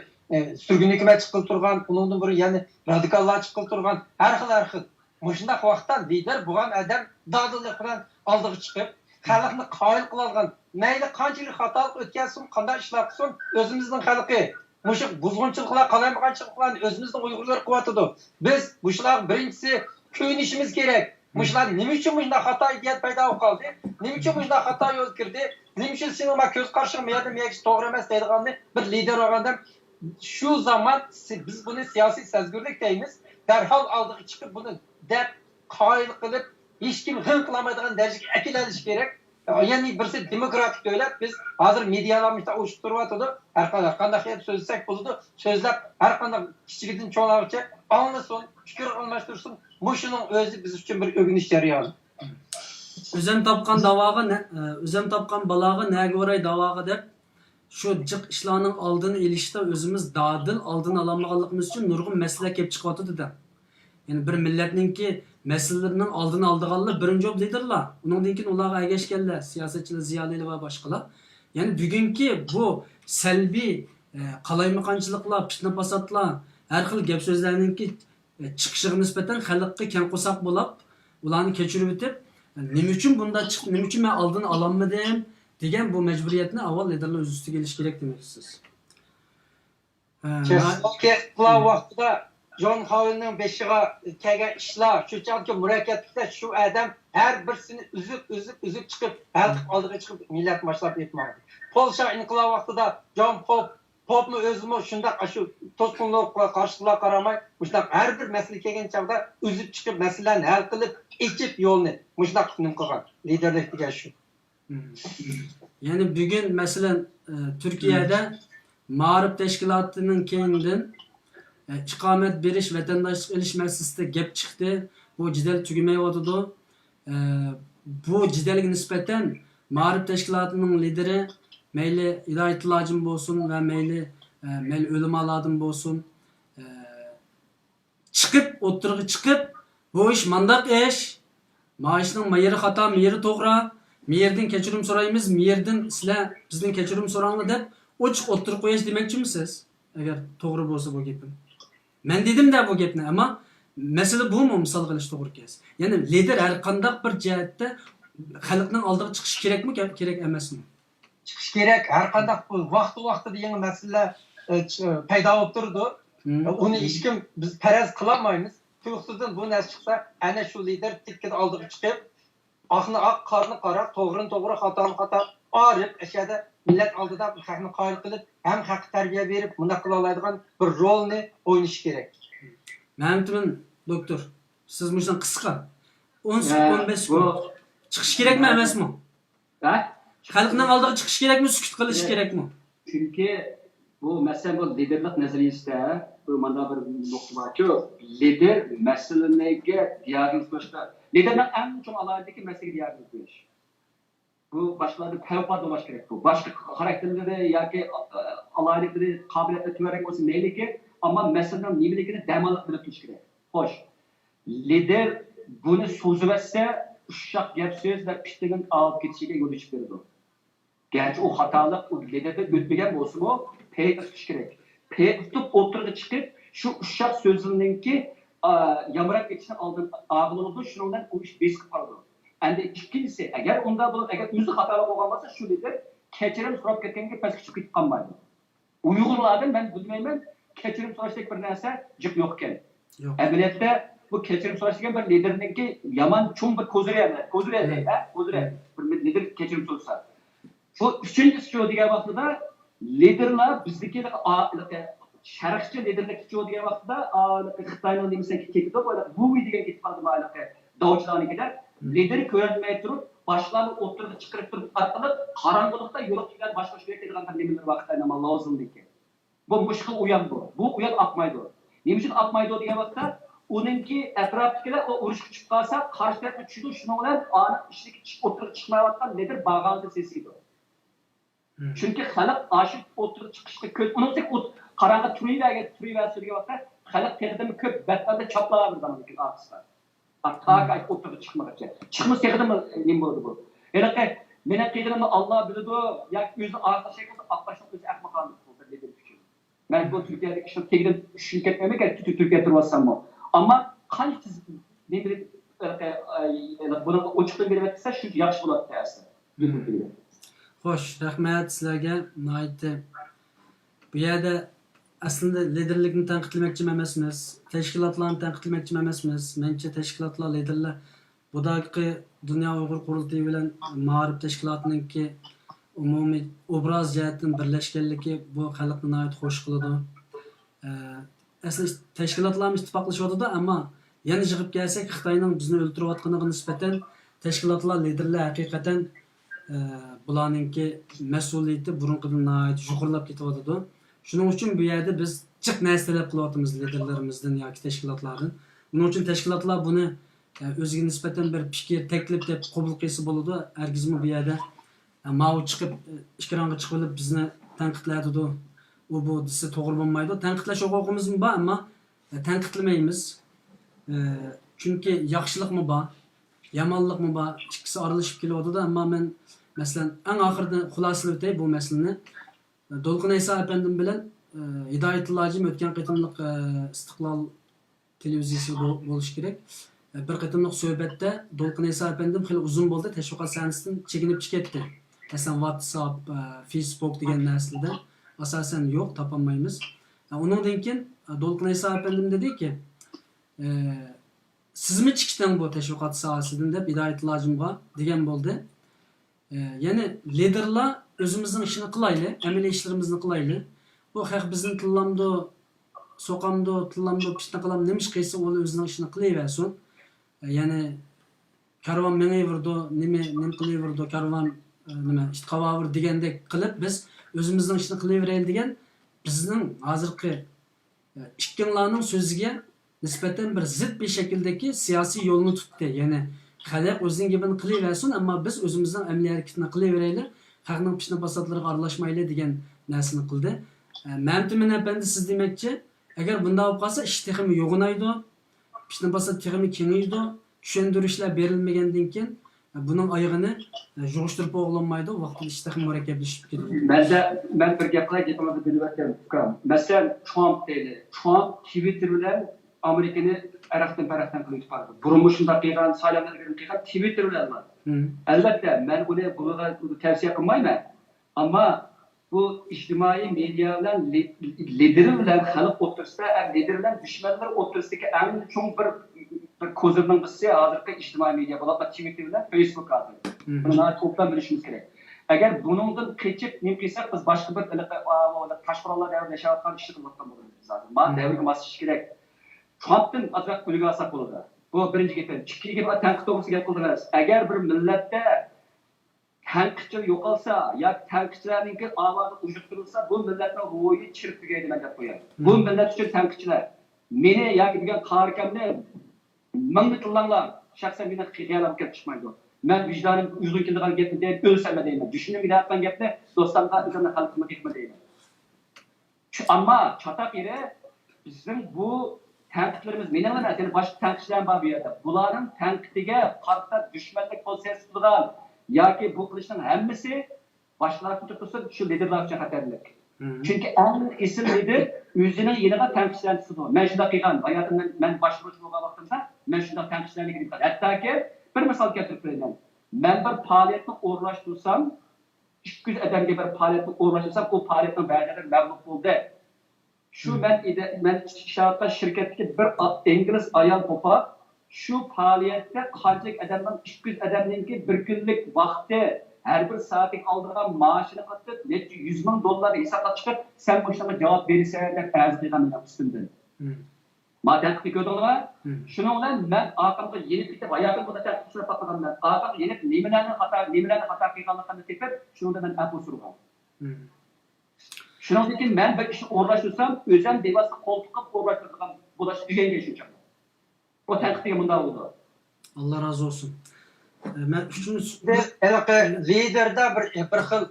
surgun hukumat chiqib turgan, undan burun yana radikallar chiqib turgan. Har xil. Mushundaq vaqtda lider bo'lgan odam dadillik bilan oldiga chiqib, xalqni qoyil qila olgan. Mayli qanchalik xatolik o'tkazsin, qanday ishlar qilsin, o'zimizning xalqi mushu buzg'unchiliklar, qalamaqanchiliklarni o'zimizning Uyg'urlar qilyotdi. Biz bu ishlar birinchisi ko'nishimiz kerak. Muşlar nima uchun bunday xato ideyat paydo bo'ldi? Nima uchun bunday xato yo'l kirdi? Nima uchun sinema ko'z qarshimi yoki miyagi to'g'ri emas deydiganni bir lider olganda shu zaman biz buni siyosiy sezgurlik deymiz. Darhol oldiga chiqib buni deb qoyil qilib hech kim g'im qilmaydigan darajaga akilalish kerak. Ya'ni birisi demokratik o'ylab biz hozir medialarni uyushtiryapti. Har qanday gap so'zsak bo'ladi. So'zlab har qanday kichigidan cho'nglargacha anlasin, fikr almashtirsin. Muşunun özü biz için bir övünüş jarayoni. Özüm tapqan balağı nege oray davağı deb şu jiq ishlarning oldini ilishda o'zimiz dadil oldini ololmaganligimiz uchun nurg'un masala kelib chiqyapti da. Yani bir millatningki masalalarining oldini oldiganlar birinchi liderlar. Undan keyin ularga ergashganlar, siyosatchilar, ziyolilar va boshqalar. Yani bugungi bu salbiy qalaymaqonchiliklar, fitna fasodlar, har xil gap so'zlarningki chiqishiga nisbatan xalqqa keng qo'saq bo'lib, ularni kechirib o'tib, nima uchun bunda chiqdi, nima uchun men oldini ololmadim degan bu majburiyatni avval liderlar o'z ustiga olish kerak demoqchisiz. Qulav vaqtida John Howell'ning beshiga kelgan ishlar, shunchaki murakkablikda shu odam har birsini uzib chiqib, xalq oldiga chiqib millat boshlab etmoqda. Polsha inqilob vaqtida John Pop'mu özümü şundaq şu to'sqinlikqa qarshilar qaramay, mushundaq har bir masala kelgan chaqda o'zib chiqib masalani hal qilib, ichib yo'lni mushundaq nim qilgan. Liderlik degan shu. Yani bugun masalan Turkiyada ma'rif tashkilotining keyindan iqomat berish, vatandoshlik olish masalasida gap chiqdi. Bu jidal tugamayotdi. Bu jidalga nisbatan ma'rif tashkilotining lideri mayli ilohiy tilojim bo'lsin va mayli mel ölüm aladın bolsun, chiqib o'tirg'i chiqib bu ish mandaq ish, maishning mayeri xato, meyeri to'g'ri, meyerdan kechirim so'raymiz, meyerdan sizlar bizdan kechirim so'ranglar deb ochiq o'tirib qo'yish demoqchimisiz? Agar to'g'ri bo'lsa bu gapim. Men dedim-da bu gapni, ammo masala bu misol qilish to'g'ri kelsa. Ya'ni lider har qanday bir jihatda xalqning oldiga chiqish kerakmi, kerak emasmi? Chiqish kerak. Har qanday vaqti-vaqtida yangi masalalar paydo bo'lib turdi. Uni hech kim biz faraz qilolmaymiz. Tuyuqsizdan bu narsa chiqsa, ana shu lider tikka oldiga chiqib, oqni oq, qorni qora, to'g'rini to'g'ri, xatoni xato olib, ashada millat oldida haqni qoyil qilib, ham haq tarbiya berib, bunda qila oladigan bir rolni o'ynash kerak. Menimcha doktor, siz bundan qisqa 10 sekund, 15 sekund chiqish kerakmi emasmi? Ha? Xalqning oldiga chiqish kerakmi, sukut qilish kerakmi? Chunki bu masalan bu liderlik nazariyasida bu mana bir nuqta borki, lider masalalarga diagnoz qo'yishda liderning eng chong alohidagi masalaga diagnoz qo'yish. Bu boshqalarning favqulodda bo'lishi kerak. Bu boshqa xarakterlari yoki alohidalari, qobiliyatlari tuvarak bo'lsa mayliki, ammo masalaning nimaligini damoqli bilib turish kerak. Xo'sh, lider buni so'zib etsa, ushshaq gap so'z va pishtigan olib ketishiga yo'l ochib beradi. Gerçi o hatalık o liderdə ötməyən olsun o pey tutuş gerek. Pey tutup oturduğu çıkıp şu uşaq sözünün ki yamırak geçişini aldığın ağılılığı şunundan o iş beski kaldı. Ende ikincisi eğer onda bulup eğer özü hatalı olmazsa şu lider keçirim sorup ketken ki pes küçük gitip kalmaydı. Uygurlardan ben bilmeyim keçirim soraştık bir neyse cık yokken. Emniyette bu keçirim soraştıkken bir liderinin ki yaman çum bir kozuraya değil ha kozuraya bir lider keçirim sorsa. Bu üçüncüsü şu diye vaxtıda liderler bizdeki şərqçi liderlik şu diye vaxtıda Xitayның demişsen ki ketdi bu degan ketib qaldı ma'laqə davchilarni gider lideri ko'rinmay turib boshlarni o'tirib chiqirib turib orqali qorong'ilikda yo'liqchilar boshqa shunday ketadigan nimalar vaqtda nima lozimligi bu mushkil uyan bu uyan aqmaydi nima uchun aqmaydi degan vaqtda uningki atrofidagilar o urushga chiqib qolsa qarshi tarafga tushdi shuning bilan ani ishga o'tirib chiqmayotgan lider bag'alni sesiydi. Çünkü xalq aşık oturup çıkışta köp. Onun için qarang'i turiversa vaqtda xalq texdimi köp batlarda chaplab bir zaman arkasida. Aqtaga oturup chiqmoqchi. Chiqmas texdimi nima bo'ldi bu? Enaqa meni texdimi Alloh biladi, yoki o'zi orqa şey bo'lsa, aqtashni o'zi ahmoqlik bo'ldi dedim uchun. Men bu Turkiyada ishni tegdim tushunib ketmayman, Turkiya turibsam bu. Ammo qancha nima bilib buni ochiqdan berib etsa, shuncha yaxshi bo'ladi aslida. Xo'sh, rahmat sizlarga. Bu yerda aslında liderlikni tanqidlamoqchi emasmiz, tashkilotlarni tanqidlamoqchi emasmiz. Menimcha tashkilotlar, liderlar bu daqi Dunyo Uyg'ur qurultiyi bilan ma'rif tashkilotininki umumiy obraz jihatdan birlashganligi bu xalqni nihoyat xush qiladi. Aslida tashkilotlar ittifoqlashyapti, ammo yana yig'ib kelsak, Xitoyning bizni o'ltirayotganiga nisbatan tashkilotlar, liderlar haqiqatan bularninki mas'uliyati burunqidan nihoyat yuqorilab ketyapti. Shuning uchun bu yerda biz jiq narsa talab qilyapmiz liderlarimizdan yoki tashkilotlardan. Buning uchun tashkilotlar buni o'ziga nisbatan bir fikr, taklif deb qabul qilsa bo'ladi. Hargizmi bu yerda ma'u chiqib, ishkironga chiqib olib bizni tanqidlaydi. Bu desa to'g'ri bo'lmaydi. Tanqidlash huquqimiz bor, ammo tanqidlamaymiz. Chunki yaxshilikmi bor, yomonlikmi bor, ikkisi aralashib kelyapti-da, ammo men masalan eng oxirida xulosalab o'tay bu masalani. Dolqin Aysa efendim bilan Hidoyatullo hojim o'tgan qitimliq Istiqlol televiziyasi bo'lish kerak. Bir qitimliq suhbatda Dolqin Aysa efendim xil uzun bo'ldi, tashviqot sahnasidan chekinib chiqibdi. Masalan WhatsApp, Facebook degan narsalarda asosan yo'q, topolmaymiz. Undan keyin Dolqin Aysa efendim dediki, sizmi chiqding bu tashviqot sohasidan deb Hidoyatullo hojimga degan bo'ldi. Yani liderlar özümüzün işini kılaylı, ameliy işlerimizni kılaylı. Bu haq bizni tillamdı, soqamdı, tillamdı, pişni qılam, nemish qilsa o özünün işini qilayversin. Yani karvan meneyverdi, nima qilayverdi, karvan nima ish qavaver degandek qilib biz özümüzün işini qilayveraylik degan bizning hozirgi ikkinlarning so'ziga nisbatan bir zid bir shakldagi siyosiy yo'lni tutdi. Yani xalq o'zining gapini qilaversin, ammo biz o'zimizning amaliy harakatni qilaveraylik, xalqning pishni basotlariga aralashmaylik degan narsani qildi. Məmtimin əpəndi siz deməkçi, əgər bunda olub qalsa, iş teximi yoğunaydı, işini basa teximi kengiydi, düşündürüşlər berilmegəndən keyin bunun ayığını juğuşturup oğlanmaydı, o vaxtda iş teximi mürekkepleşip gidiyor. Ben bir gap qilay gapimizda bilib o'tgan. Masalan, Trump deydi. Trump Twitter bilan Amerikani araqdan qilib chiqardi. Burunmu shunday qilgan, saylovlarga qilgan Twitter bilan. Albatta, men uni buga tavsiya qilmayman. Ammo bu ijtimoiy media bilan lider bilan xalq o'rtasida, lider bilan dushmanlar o'rtasidagi eng chong bir ko'zirning qilsa, hozirgi ijtimoiy media bo'ladi, Twitter bilan Facebook hozir. Buni to'plam bilishimiz kerak. Agar buningdan qechib nima qilsak, biz boshqa bir tashqarilar davrida yashayotgan ishni qilayotgan bo'lamiz hozir. Men davrga moslashish kerak. Trumpdan azroq ulgu olsak bo'ladi. Bu birinchi gap. Ikkinchi gap tanqid to'g'risida gap qildingiz. Agar bir millatda tanqidchi yo'qolsa, yoki tanqidchilarning ovozi ujuqtirilsa, bu millatning ruhi chirib tugaydi men deb qo'yaman. Bu millat uchun tanqidchilar meni yoki degan qarikamni mingni tilanglar, shaxsan meni xiyalam kelib chiqmaydi. Men vicdanım uzun kelgan gapni deb o'lsam deyman. Düşünüm gidayotgan gapni do'stlarga o'zimni xalqimga aytma deyman. Ammo chataq yeri bizning bu tanqidlarimiz mening emas, ya'ni boshqa tanqidchilar bor bu yerda. Bularning tanqidiga qarata dushmanlik pozitsiyasi tutgan yoki bu qilishning hammasi boshqalar tursa shu liderlar uchun xatarlik. Chunki eng esil lider o'zining yeniga tanqidchilarni tutadi. Men shunday qilgan, hayotimda men boshqaruchi bo'lgan vaqtimda men shunday tanqidchilarni qildim. Hattoki bir misal keltirib beraman. Men bir faoliyatni o'rnashtirsam, 200 odamga bir faoliyatni o'rnashtirsam, o faoliyatning ba'zilari mamnun bo'ldi. Shu men ishlaayotgan shirkatdagi bir ingliz ayol opa shu faoliyatda qancha odamdan 200 odamninki bir kunlik vaqti har bir soatlik oldirgan maoshini qatib, necha 100 ming dollar hisoblab chiqib, sen bu ishga javob bersan deb arz qilgan ustimdan. Madaniyatni ko'rdingmi? Shuning bilan men oxirgi yenib ketib, hayotim bu darajada tushib qolganman. Oxirgi yenib nimalarni xato qilganligimni tepib, shunda men afv surgan. Shuning uchun men bir ishni o'rnashtirsam, o'zim devasga qo'ltiqib o'rnashtirgan bo'lash tugayga shunchalik. Bu tanqidga bunday bo'ldi. Allah razı olsun. Men üçüncü liderda bir xil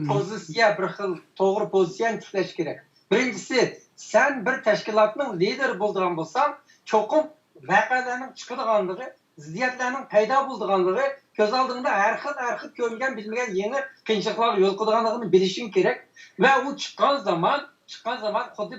pozitsiya, bir xil to'g'ri pozitsiyani tiklash kerak. Birinchisi, sen bir tashkilotning lider bo'lgan bo'lsang, cho'qim voqealarning chiqadiganligi, ziddiyatlarning paydo bo'lganligi, ko'z oldingda har xil ko'rgan, bilmagan yangi qiyinchiliklar yo'l qo'yganligini bilishing kerak va u chiqqan zaman xuddi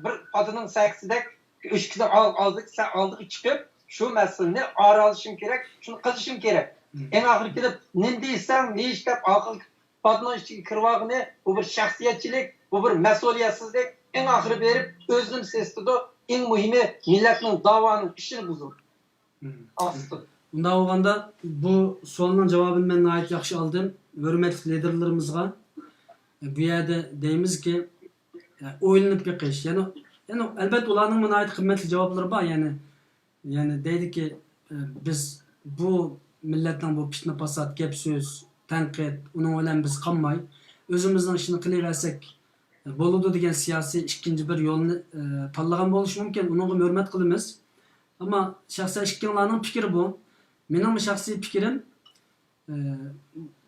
bir xotinning saksida 3 kilo oldiga chiqib, shu masalani oralishim kerak, shuni qilishim kerak. Eng oxiri kelib, nima deysan, ne ishlab oxir xotinning ichiga kirvog'ini, bu bir shaxsiyatchilik, bu bir mas'uliyatsizlik. En ahırı verip özüm sesli de en mühimi milletinin davanın işini buzur. Aslı. Bunda olganda bu sorunun cevabını ben ait yaxşı aldım. Hürmetli liderlerimizga bu yerde deyimiz ki oylanıp beqish. Yani elbette ularning bana ait kıymetli cevapları var. Yani deydi ki biz bu milletten bu pişme pasat, gap söz, tanqid, onun bilan biz qolmay özümüzün işini qilaversek Bolu'da degan siyasi ikinci bir yolunu tanlagan bo'lishi mumkin. Unga hurmat qilamiz. Ammo shaxsan ikkinlarning fikri bu. Mening shaxsiy fikrim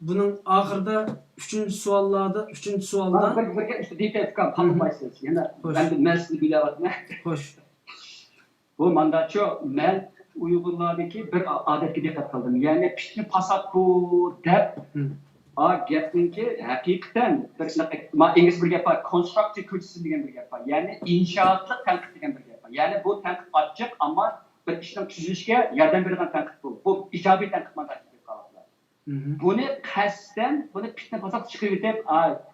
buning oxirida 3-suolda bir detail qolmaysiz. Yana men sizni bilyapman. Xo'sh. Bu mandacho men Uyg'urlardagi bir odatga diqqat qildim. Ya'ni pishni pasat bu deb gapninki haqiqatan ingliz bir gap bor, constructive criticism degan bir gap bor. Ya'ni inshootli tanqid degan bir gap bor. Ya'ni bu tanqid ochiq, ammo bir ishni tuzilishga yordam beradigan tanqid bu. Bu ijobiy tanqid mandati deb qaraladi. Buni qasddan, buni fitna fasod chiqib ketib,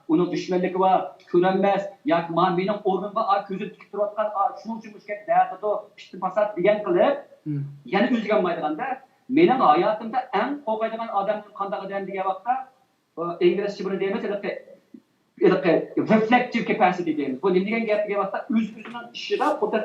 uni dushmanligi va ko'ranmas yoki mening o'rnimga ko'zim tikib turayotgan, shuning uchun mushkil da'vatda fitna fasod degan qilib, yana o'zgarmaydiganda, mening hayotimda eng qo'rqadigan odam qanday odam degan vaqtda İngilizce bunu deyemiz, reflective capacity deyimiz. Bu nima degan gap degan vaqtda o'z-o'zining ishida, xuddi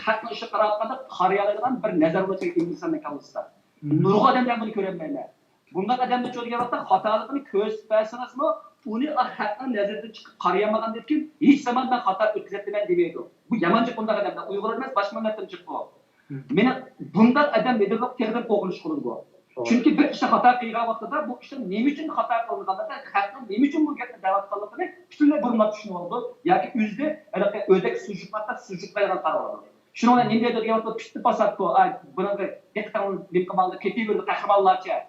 xatni ishi qarayotganda qarayoladigan bir nazar bo'yicha insonning kavlasida. Nurg'un odamlar buni ko'rmaydilar. Bunday odamlar degan vaqtda xatoligini ko'rsatsanizmi, uni xatni nazardan chiqib qarayamagandan keyin hech zamon men xato o'tkazibman demaydi. Bu yamanchi bunday odamlar Uyg'urlar emas, boshqa millatdan chiqqan. Meni bunday odam liderlik terdan qo'g'ilish qildi bu. Çünkü bir işe hata qilgan vaqtida bu ishni nima uchun xato qilganligini, xalqning nima uchun bu gapni da'vat qilganligini butunlay adımlar düşünüp oldu. Yani üzdü, ödek sucuklarla sucuklardan karaladı. Şununla nimdedir yapıp pişti basat bu. Bunun dektanın limkamalda keti böyle kahramanlarca.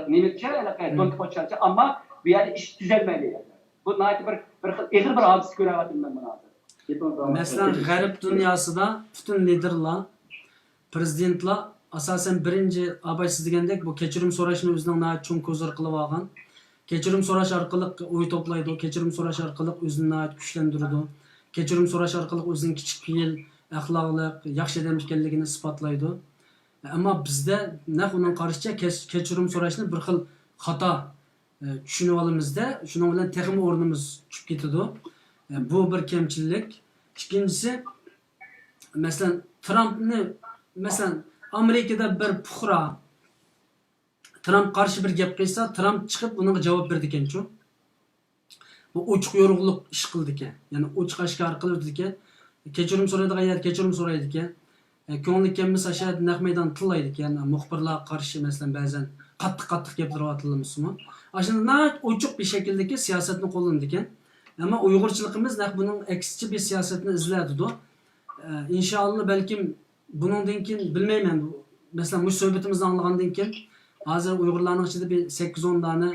Nimetçe, Don Quixote'ça ama bir yerde iş düzelmeli yani. Bu naiti bir ehir bir hadis göremedim ben bunu. Mesela garip dünyasında bütün liderler, prezidentler asasen birinci abaysız degandek bu kechirim so'rashni o'zining nihoyat cho'ng ko'zir qilib olgan. Kechirim so'rash orqali o'y to'playdi, kechirim so'rash orqali o'zini nihoyat kuchlantiradi. Kechirim so'rash orqali o'zining kichik fe'l, axloqliq, yaxshi odam ekanligini isbotlaydi. Ammo bizda naq uning qarashicha kechirim so'rashni bir xil xato tushunib olamizda, shuning bilan texnik o'rnimiz tushib ketadi. Bu bir kamchilik. İkincisi, mesela Trump'ni mesela Amerika'da bir puhra Trump karşı bir gap qilsa, Trump chiqib bunga javob berdi ekan-ku. Bu ochiq yo'rug'liq ish qildi ekan. Ya'ni ochiq oshkor qildi ekan. Kechirim so'raydigan yer kechirim so'raydi ekan. Ko'ngli kelmasa ashad naq maydon tillaydi ekan. Muxbirlar qarshi masalan ba'zan qattiq gaplar aytilamizmi? Ashunda ochiq bir shakldagi siyosatni qo'llanadi ekan. Ama Uygurchiligimiz naq buning aksicha bir siyosatni izladi-da. İnşallah belki bunundan keyin bilmayman. Mesela bu sohbetimizni anglagandan keyin hozir Uygurlarning ichida bir 8-10 tane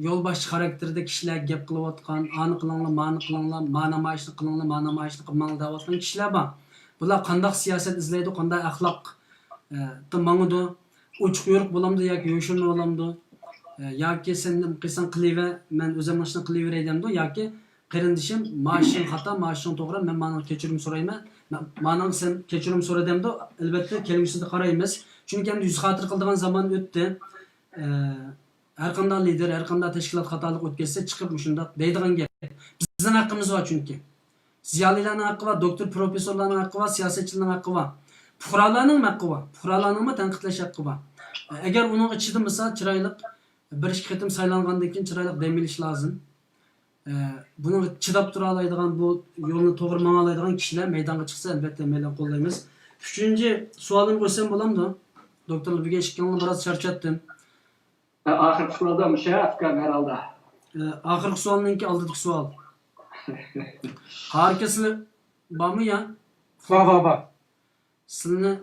yo'lboshchi xarakterda kishilar gap qilayotgan, ani qilinglar, mani qilinglar, ma'namoyishni qilinglar, ma'namoyishni qilmanglar deyotgan kishilar bor. Bular qanday siyosat izlaydi, qanday axloq mangidi, ochiq yo'riq bo'lamdi yoki yo'shilma bo'lamdi, yoki sen qilsan qilaver, men o'zim ishni qilaveray demdi, yoki qarindishim maoshing xato, maoshing to'g'ri, men mana kechirim so'rayman. Mana sen kechirim so'ra demdi, albatta kelgusida qaraymiz. Chunki endi yuz xotir qiladigan zaman o'tdi. Har qanday lider, har qanday tashkilot xatolik o'tkazsa chiqib shunda deydigan gap. Bizning haqqimiz bor chunki. Ziyolilarning haqqi va doktor professorlarning haqqi va siyosatchilarning haqqi va fuqarolarning haqqi va fuqarolarning tanqidlash haqqi va agar uning ichida misol chiroyli bir ikki qatim saylangandan keyin chiroyli dam olish lozim. Bunu chidab tura oladigan, bu yo'lni to'g'ri manga oladigan kishilar maydonga chiqsa albatta maydan qo'llaymiz. Uchinchi savolimga o'tsam bo'lamdi? Doktor Ulbek eshitganimni biroz charchatdim. Ahir soruda müşahafkan herhalde. Ahirgi savolninki oldidagi savol. Harika sizlar bormi ya? Baba. Sizlarni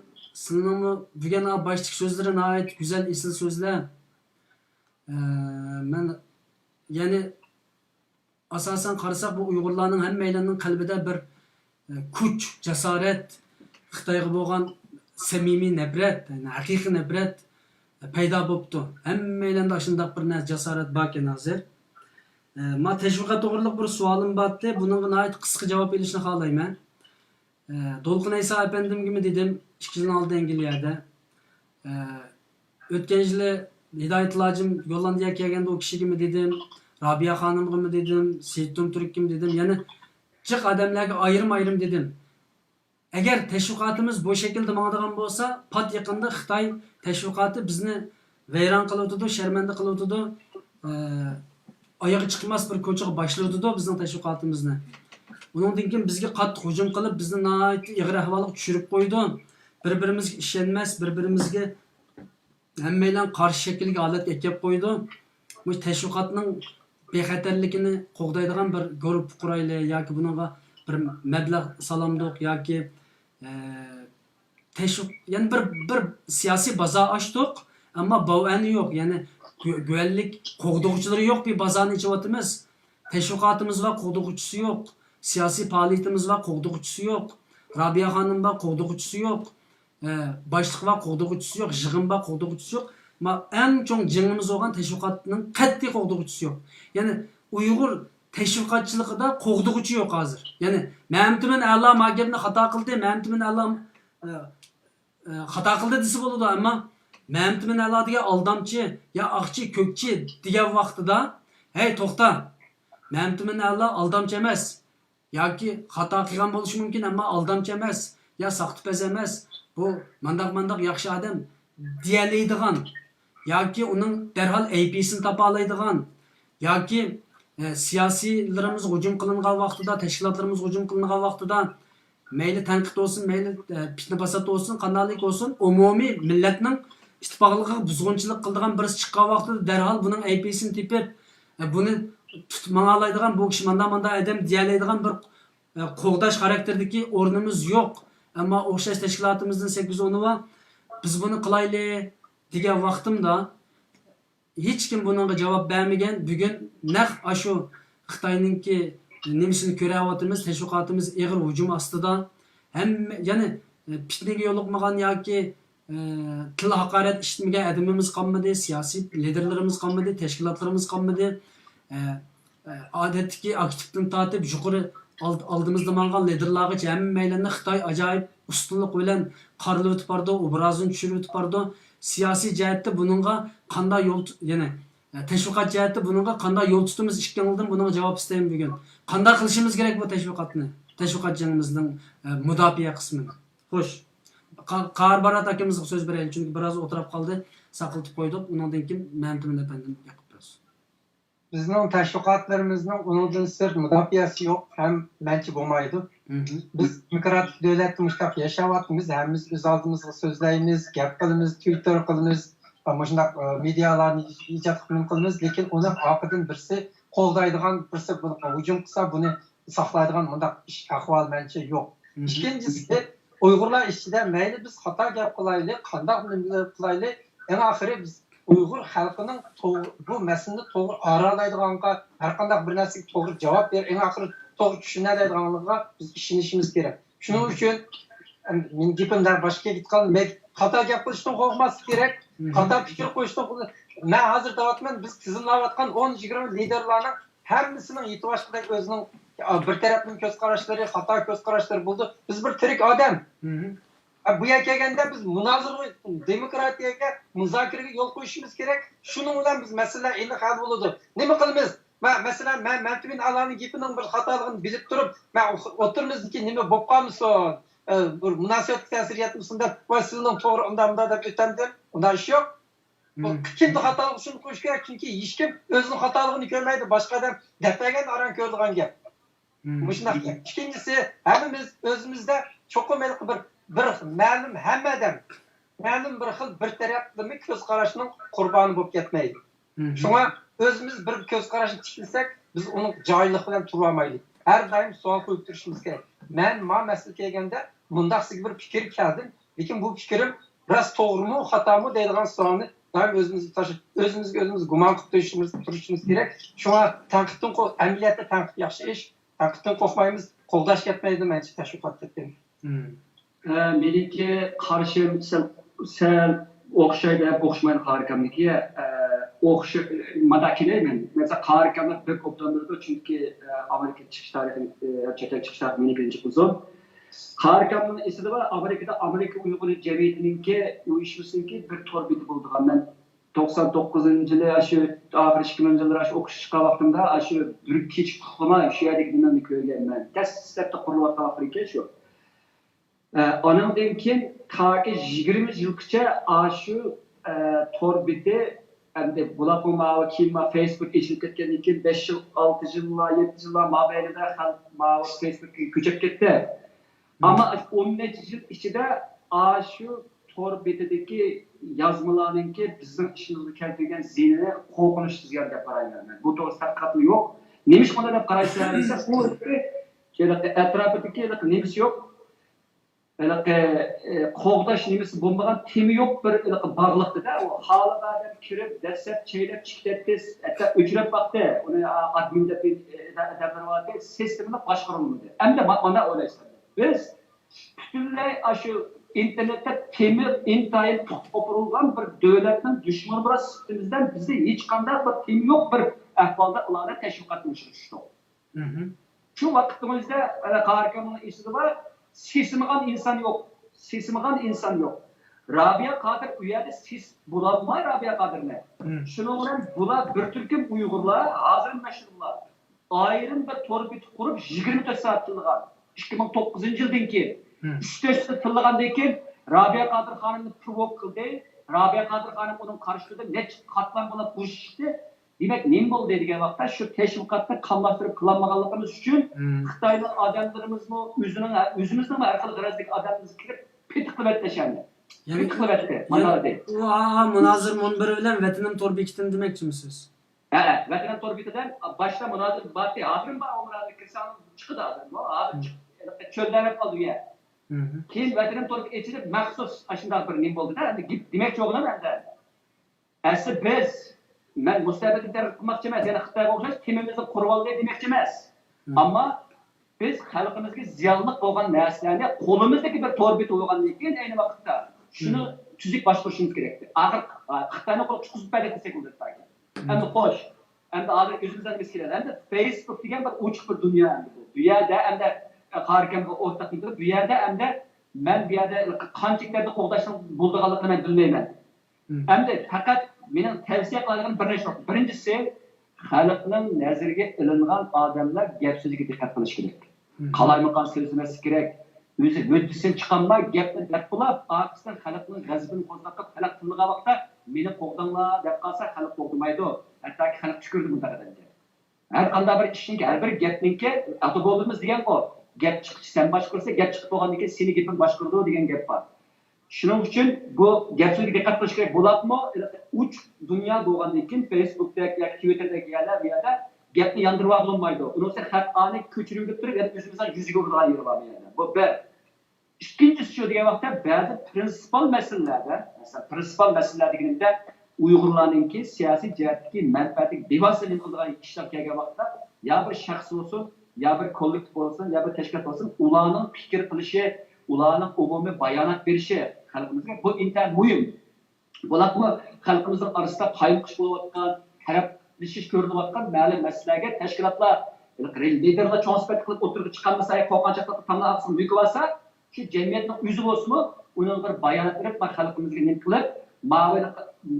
bugun boshlik so'zlari nihoyat go'zal esil so'zlar. Men ya'ni asasen qarasak bu Uygurlarning hammalarning qalbida bir kuch, jasorat, Xitoyga bo'lgan samimiy nafrat, yani haqiqiy nafrat paydo bo'libdi. Hammalarda shunday bir jasorat bor ekan hozir. Men tashviqot to'g'riliq bir savolim bordi. Bunga nihoyat qisqa javob berishni xohlayman. Dolqin Aysa efendimga dedim 2 yil oldin Angliyada. O'tgan yili Hidoyat ilojim Gollandiyaga kelganda o kishiga dedim, Rabia Xonimga dedim, Seyitun Turkga dedim, yana jiq odamlarga ayrim dedim. Agar tashviqotimiz bu shaklda mangadigan bo'lsa, pat yaqinda Xitoy tashviqoti bizni vayron qilib sharmanda qilib oyog'i chiqmas bir ko'chaga boshlaydi bizning tashviqotimizni. Uningdan keyin bizga qattiq hujum qilib, bizni nihoyat ig'ir ahvolga tushirib qo'ydi. Bir-birimizga ishonmas, bir-birimizga hammalar qarshi shaklga holatga kelib qo'ydi. Bu tashviqotning bexatarligini qo'g'daydigan bir guruh qurayli yoki bunga bir mablag' salamdiq yoki yani bir siyosiy bozor ochdik, ammo bovani yo'q. Ya'ni güvenlik qo'g'dovchilari yo'q, bir bozorni ichyapmiz. Tashviqotimiz va qo'g'dovchisi yo'q. Siyosiy faoliyatimiz va qo'g'dovchisi yo'q. Rabia xonim va qo'g'dovchisi yo'q. Boshliq va qo'g'dovchisi yo'q. Yig'in va qo'g'dovchisi yo'q. Ma eng chong jingimiz bo'lgan tashviqotning qat'iy qo'g'dovchisi yo'q. Ya'ni Uyg'ur tashviqotchiligida qo'g'dovchi yo'q hozir. Ya'ni Ma'mtimin Allah magabni xato qildi, Ma'mtimin Allah xato qildi desa bo'ladi, ammo Ma'mtimin Allah degan aldamchi, ya aqchi, ko'kchi degan vaqtida, "Hey, to'xta. Ma'mtimin Allah aldamchi emas. Yoki xato qilgan bo'lishi mumkin, ammo aldamchi emas, ya saqtipaz emas. Bu mandaq yaxshi odam" deyiladigan, yoki uning darhol AP'sini topa oladigan, yoki siyosilarimiz hujum qilingan vaqtida, tashkilotlarimiz hujum qilingan vaqtida mayli tanqid olsun, mayli fitna fasod olsun, qandaylik olsun, umumiy millatning ittifoqligiga buzg'unchilik qiladigan birisi chiqqan vaqtida darhol buning AP'sini tepib, buni mağalaydigan bu kishi manda adam diyalaydigan bir qo'g'dash xarakterdagi o'rnimiz yo'q. Ammo o'xshash tashkilotimizdan 8-10 va biz buni qilayli degan vaqtimda hech kim bunga javob bermagan. Bugun naq shu Xitoyninki nemisini ko'ryapmiz, tashviqotimiz ig'ir hujum ostida. Hamma ya'ni fitnaga yo'liqmagan yoki til haqorat ishitmagan adamimiz qolmadi, siyosiy liderlarimiz qolmadi, tashkilotlarimiz qolmadi. Odatdagi aktivdan tortib yuqori oldimizda mangan liderlargacha hammalarni Xitoy ajoyib ustunlik bilan qarilib o'tib bordi, obrazini tushirib o'tib bordi. Siyosiy jihatda buningga qanday yo'l, ya'ni tashviqot jihatda buningga qanday yo'l tutamiz ishkanlardan buningga javob istayman bugun. Qanday qilishimiz kerak bu tashviqotni? Tashviqotchiligimizning mudofaa qismini. Xo'sh. Qarbarat akimizga so'z beraylik, chunki biroz o'tirib qoldi, saqiltib qo'ydik. Undan keyin Mamtun apandim gapiramiz. Bizning tashviqotlarimizning undan sir mudofaasi yo'q, ham manchi bo'lmaydi. Biz demokratik davlatda mushtaq yashayapmiz, hammamiz o'z oldimizga so'zlaymiz, gap qilamiz, Twitter qilamiz, shunday medialarni ijod qilamiz, lekin uni oqidan birsi qo'llaydigan, birsi buni hujum qilsa, buni saqlaydigan bunday ish ahvol manchi yo'q. Ikkinchisi, Uyg'urlar ichida mayli biz xato gap qilaylik, qanday qilaylik, eng oxiri biz Uyg'ur xalqining bu masalani to'g'ri aralaydiganga, har qanday bir narsaga to'g'ri javob ber, eng oxiri to'g'ri tushunadiganligiga biz ishonishimiz kerak. Shuning uchun men gapimdan boshqa ketgan, men xato gap qilishdan qo'rqmaslik kerak, xato fikr qo'yishdan men hozir deyapman, biz tizimlayotgan 10-20 liderlarning hammasining yetishqidek o'zining bir tarafning ko'z qarashlari, xato ko'z qarashlari bo'ldi. Biz bir tirik odam. Bu yerga kelganda biz munozara, demokratiyaga, muzokaraga yo'l qo'yishimiz kerak. Shuning bilan biz masala endi hal bo'ladi. Nima qilamiz? Masalan, men Mamtun Alani gapining bir xatoligini bilib turib, men o'tirimizniki nima bo'lib qolmasin, bir munosabat ta'sir etmasin deb, "Voy, sizning to'g'ri unda deb o'tamdim." Unday ish yo'q. Kimni xatoligini shuni qo'yish kerak, chunki hech kim o'zining xatoligini ko'rmaydi, boshqa odam gaplagan aran ko'rdigan gap. Mushunday. Ikkinchisi, hammamiz o'zimizda cho'qim bir ma'lum hammadan ma'lum bir xil bir taraflama ko'z qarashning qurboni bo'lib ketmaydi. Shunga o'zimiz bir ko'z qarashni tikilsak, biz uni joylik bilan tura olmaylik. Har doim savol qo'yib turishimiz kerak. Men masala kelganda bundaqsiz bir fikr keldim, lekin bu fikrim biroz to'g'rimi, xatomi deydigan savolni doim o'zimiz gumon qilib turishimiz kerak. Shunga tanqiddan amaliyotda tanqid yaxshi ish, tanqiddan qo'rqmaymiz, qo'ldash ketmaydi, mencha tashviqot ketmaydi. Meniki qarshim sal o'xshaydi, o'xshamaydi qarikamniki. Madakilayman. Mesela qarikamlar bir ko'pdandirdi, chunki Amerika chiqish tarixini, chetga chiqish tarixi meni birinchi uzun. Qarikamning esida bor, Amerika Uyg'ur jamiyatininki uyushmasiniki bir to'rbiti bo'ldigan. Men 99-yili shu oxir 2000-yillar shu o'qish chiqqan vaqtimda shu bir kech qilmay shu yerdagi dinamni ko'rganman. Dastlabda qurilayotgan Afrika shu. Ondan keyin taki 20 yilgacha shu to'rbiti endi bular keyin Facebook ishib ketgandan keyin 5 yil, 6 yillar, 7 yillar mobaynida Facebookga ko'chib ketdi. Ammo 10 yil ichida shu to'rbitidagi yozmalarninki bizning ishimizga keltirgan ziynini qo'rqinch sizga deb qarayman. Bu to'g'risida qat'iy yo'q. Nima shunday deb qaraysan desa, bu atrofidagi nimasi yo'q. Qo'g'dash nimasi bo'lmagan temi yo'q bir bog'liqda u holiga deb kirib, dastlab cheylab chiqdi, hatto o'chirib vaqti uni admin deb adablarga sistemni boshqarilmadi. Endi mana o'ylaysan. Biz butunlay shu internetda temir intayin qo'pirilgan bir davlatning dushmani bilan sifatimizdan bizda hech qanday bir temi yo'q bir ahvolda ularni tashviqotga uchrashdi. Shu vaqtimizda qarikamning esida bor sesmagan inson yo'q. Rabia Qadir u yerda ses bo'lolmay Rabia Qadirni. Shuning bilan bular bir turkum Uyg'urlar, hozir mashhurlar, ayrim bir to'rbit qurib 24 soat tilgan. 2009-yildan keyin 3-4 yil tilgandan keyin Rabia Qadir xonimni provok qildi. Rabia Qadir xonim uning qarshisida necha qatlam bo'lib qo'shishdi. Demak, nima bo'ldi degan vaqtda shu tashviqotni qamlashtirib qilolmaganligimiz uchun Xitoylik odamlarimizmi o'zimizning har xil g'arazlik odamlarimiz kirib pitiqlab tashandi. Pitiqlab mana deydi. Munozir munbiri bilan vatanim to'r bekitin demoqchimisiz? Evet, veteran torbitinden başta münazır battı. Hazırım bana o münazır kırsanın çıkı da hazırım. Hazır çöllenip kaldı ya. Keyin veteran torbit içilip maxsus aşında bir nim oldu da. Demek çoğuna ben de. Aslı biz, ben müstebet eder kılmakçı emas. Yani Xitayga o'xshash temimizni qurib oldi demoqchi emas. Ammo biz xalqimizga ziyonli bo'lgan narsalarni qo'limizdagi bir torbit bo'lgandan keyin ayni vaqtda shuni tuzuk boshqarishimiz kerak. Axir Xitoyni qo'l chiqizib paydo qilsak bo'ladi. Endi xo'sh, endi hozir o'zimizdan biz keladi. Endi Facebook degan bir ochiq bir dunyo endi bu. Bu yerda endi qarikam bu o'rtaqlik bu yerda endi men bu yerda qanchalarda qo'g'dashning bo'ldiganligini men bilmayman. Endi faqat mening tavsiya qiladigan bir narsa. Birinchisi, xalqning nazariga ilingan odamlar gap so'ziga diqqat qilish kerak. Qalaymagan so'zlamas kerak. O'zi o'tdisidan chiqanmay gapni deb qilib, orqasidan xalqning g'azabini qo'zg'atib, xalq tilga vaqtda meni qo'g'dinglar deb qolsa, xalq qo'g'dimaydi. Hattoki xalq tushkurdi bunday qadamga. Har qanday bir ishning, har bir gapningki ati bo'limiz degan o. Gap chiqishi sen boshqarsa, gap chiqib bo'lgandan keyin seni gaping boshqardi degan gap bor. Shuning uchun bu gap so'zga diqqat qilish kerak bo'ladimi? Uch dunyo bo'lgandan keyin Facebookda yoki Twitter'dagi yerlar bu yerda gapni yondirib olmaydi. Unisi xatoni ko'chirib turib, yani o'zimizdan yuziga urgan yeri bor bu yerda. Bu bir. İkincisi şu degan vaqtda ba'zi prinsipal masalalarda, masalan, prinsipal masalalar deganimda Uyg'urlarningki siyosiy jihatdagi manfaatli bevosita qilgan ishlar kelgan vaqtda ya bir shaxs bo'lsin, ya bir kollektiv bo'lsin, ya bir tashkilot bo'lsin, ularning fikr qilishi, ularning umumiy bayonot berishi xalqimizga bu intayin muhim. Bularmi xalqimizning orasida qaymoqish bo'layotgan, taraflashish ko'rinayotgan ma'lum masalalarga tashkilotlar, liderlar transport qilib o'tirib chiqarmasa, qo'rqanchiqlik tanlab mumkin bo'lsa, ki cemiyetinin yüzü olsun mu, onun bir bayanat verip, xalqimizga ne qilib, ma'lum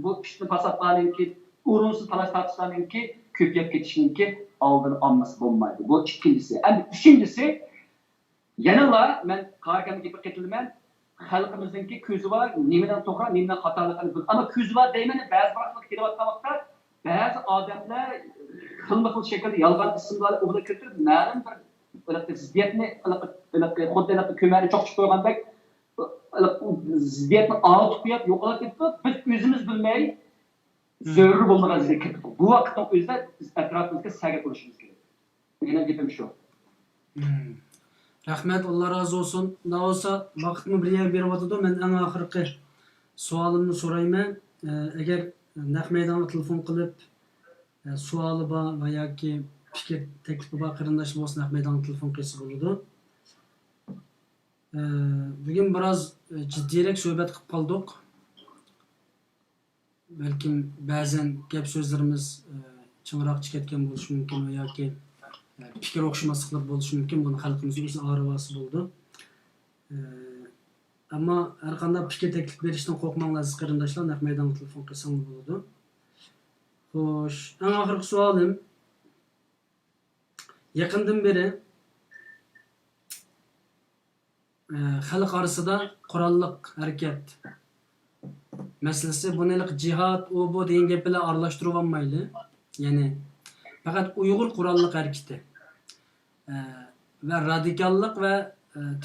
bu pishni pasatlarninki, urunsuz talash tartishlarninki ko'payib ketishinki oldini olmasi bo'lmaydi. Bu ikkinchisi. Endi uchinchisi, yanala men qaraganda gapga ketilman, xalqimizningki ko'zi bor, nimadan to'g'ri, nimadan xatoligini bil. Ammo ko'zi bor deyman, ba'zi vaqtlar kelayotgan vaqtda ba'zi odamlar xilma-xil shaklda yolg'on ismlarni o'g'irlab keltirib, ma'lum bir ziddiyatni xuddi ko'mari cho'qchib qo'ygandek ziddiyatni olib qo'yib yo'qolib ketdi. Biz o'zimiz bilmay zo'rur bo'lmagan zikr. Bu vaqtda o'zida atrofimizga saga qilishimiz kerak. Mening gapim shu. Rahmat, Allah razı olsun. Ne olsa vaqtni bir yer berib o'tadi. Men eng oxirgi savolimni so'rayman. Agar naq maydonga telefon qilib savoli bor va yoki fikr teklifi bor qarindoshlar bo'lsa, naq maydonga telefon qilsa bo'ladi. Bugün biraz ciddiyerek sohbet qilib qoldik. Belki bazen gap so'zlarimiz ching'iroq chiqayotgan bo'lishi mumkin va yoki fikr o'xshamasliklar bo'lishi mumkin. Buni xalqimiz o'zi arivasi bo'ldi. Ammo har qanday fikr taklif berishdan qo'rqmanglar aziz qarindoshlar, naq maydonga telefon qilsangiz bo'ladi. Xo'sh, eng oxirgi savolim, yaqindan beri xalq orasida qurolliq harakat masalasi, bunilik jihad, u bu degan gaplar aralashtirib olmaydi. Ya'ni faqat Uyg'ur qurolliq harakati va radikallik va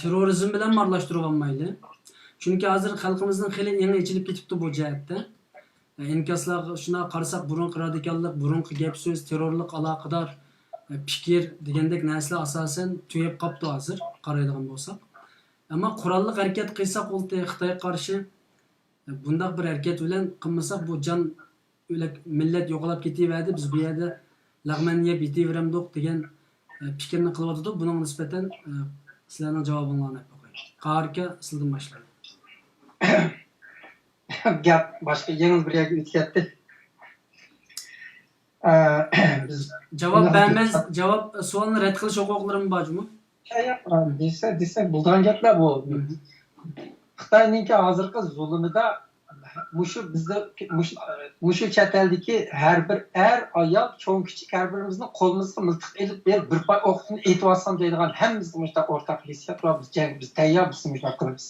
terrorizm bilan aralashtirib olmaydi. Chunki hozir xalqimizning xili yangi ichilib ketibdi bu jihatda. Inkaslar shuna qarasak, burunqi radikallik, burunqi gap so'z, terrorlik aloqador fikr degandek narsalar asosan tugab qolibdi hozir qaraydigan bo'lsak. Ammo qurolliq harakat qilsak, Xitoyga qarshi bunday bir harakat bilan qilmasak, bu jon o'lak millat yo'qolib ketaveradi. Biz bu yerda lag'man yeb yetaveramdik degan fikrni qilyotdik. Buning nisbatan sizlarning javobinglarni qo'ying. Qarika sizdan boshlaydi. Gap boshqa yengil bir yerga o'tib ketdi. Javob bermez, javob savolni rad qilish huquqlarim bormi? Desa bo'lgan gaplar bu. Xitoyninki hozirgi zulmida mushu chet eldagi har bir ayol, cho'ng kichik har birimizni qo'limizga miltiq elib berib, bir pay o'qitni aytib olsam deydigan hammamizga mushta o'rtaq hissiyat va biz tayyor mushta qilamiz.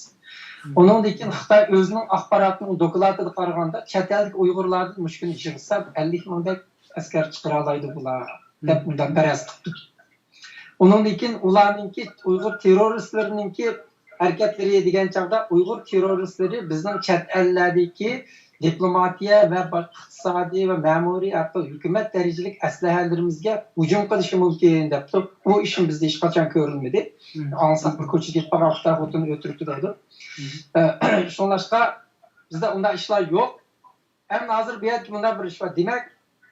Ondan keyin Xitoy o'zining axborotini dokladida qaraganda, chet eldagi Uyg'urlarning mushkuni yig'sa 50 mingdek askar chiqara oladi bular deb undan paraz qildi. Ondan keyin ularningki Uyg'ur terroristlarininki harakatlari degan chaqda Uyg'ur terroristlari bizning chet ellardagi diplomatiya ve iqtisodiy ve memuri hatta hükümet derecelik aslahalarimizga hücum qilishi mumkin deb turib, bu ishim bizda hech qachon ko'rilmadi. Ansaq bir ko'chaga ketib qaraqda xotini o'tirib turadi. Shunlashqa bizda unday ishlar yo'q. Hem hozir bu yerda bunday bir ish bor. Demak,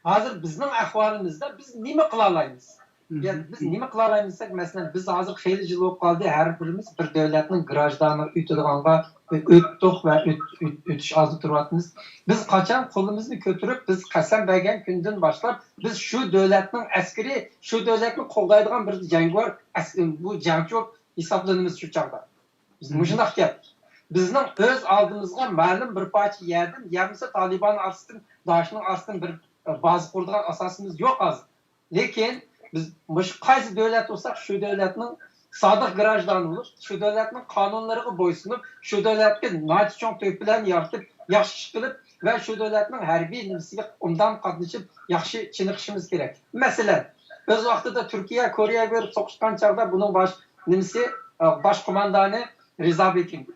hozir bizning ahvolimizda biz nima qila olamiz? Yani biz nima qila olamizsak, masalan, biz hozir xeyli yil bo'lib qoldi, har birimiz bir davlatning grajdanini o'tadiganga o'tdik va o'tish oldida turyapmiz. Biz qachon qo'limizni ko'tarib, biz qasam bergan kundan boshlab biz shu davlatning askari, shu davlatni qo'llaydigan bir jangovar, bu jangchi hisoblanamiz shu chog'da. Biz shunday gap. Bizning o'z oldimizga ma'lum bir parcha yerdan, yamsa Taliban astidan, Daeshning astidan bir baza quradigan asosimiz yo'q hozir. Lekin biz qaysi davlat olsak, shu davlatning sodiq grajdanı olur, shu davlatning qonunlariga bo'ysunib, shu davlatga notichon to'p bilan yoritib, yaxshi ish qilib va shu davlatning harbiy nimasiga undan qatnashib, yaxshi chiniqishimiz kerak. Masalan, o'z vaqtida Turkiya Koreyaga berib so'qishgan chog'da buning bosh qo'mondoni Rizo Bekim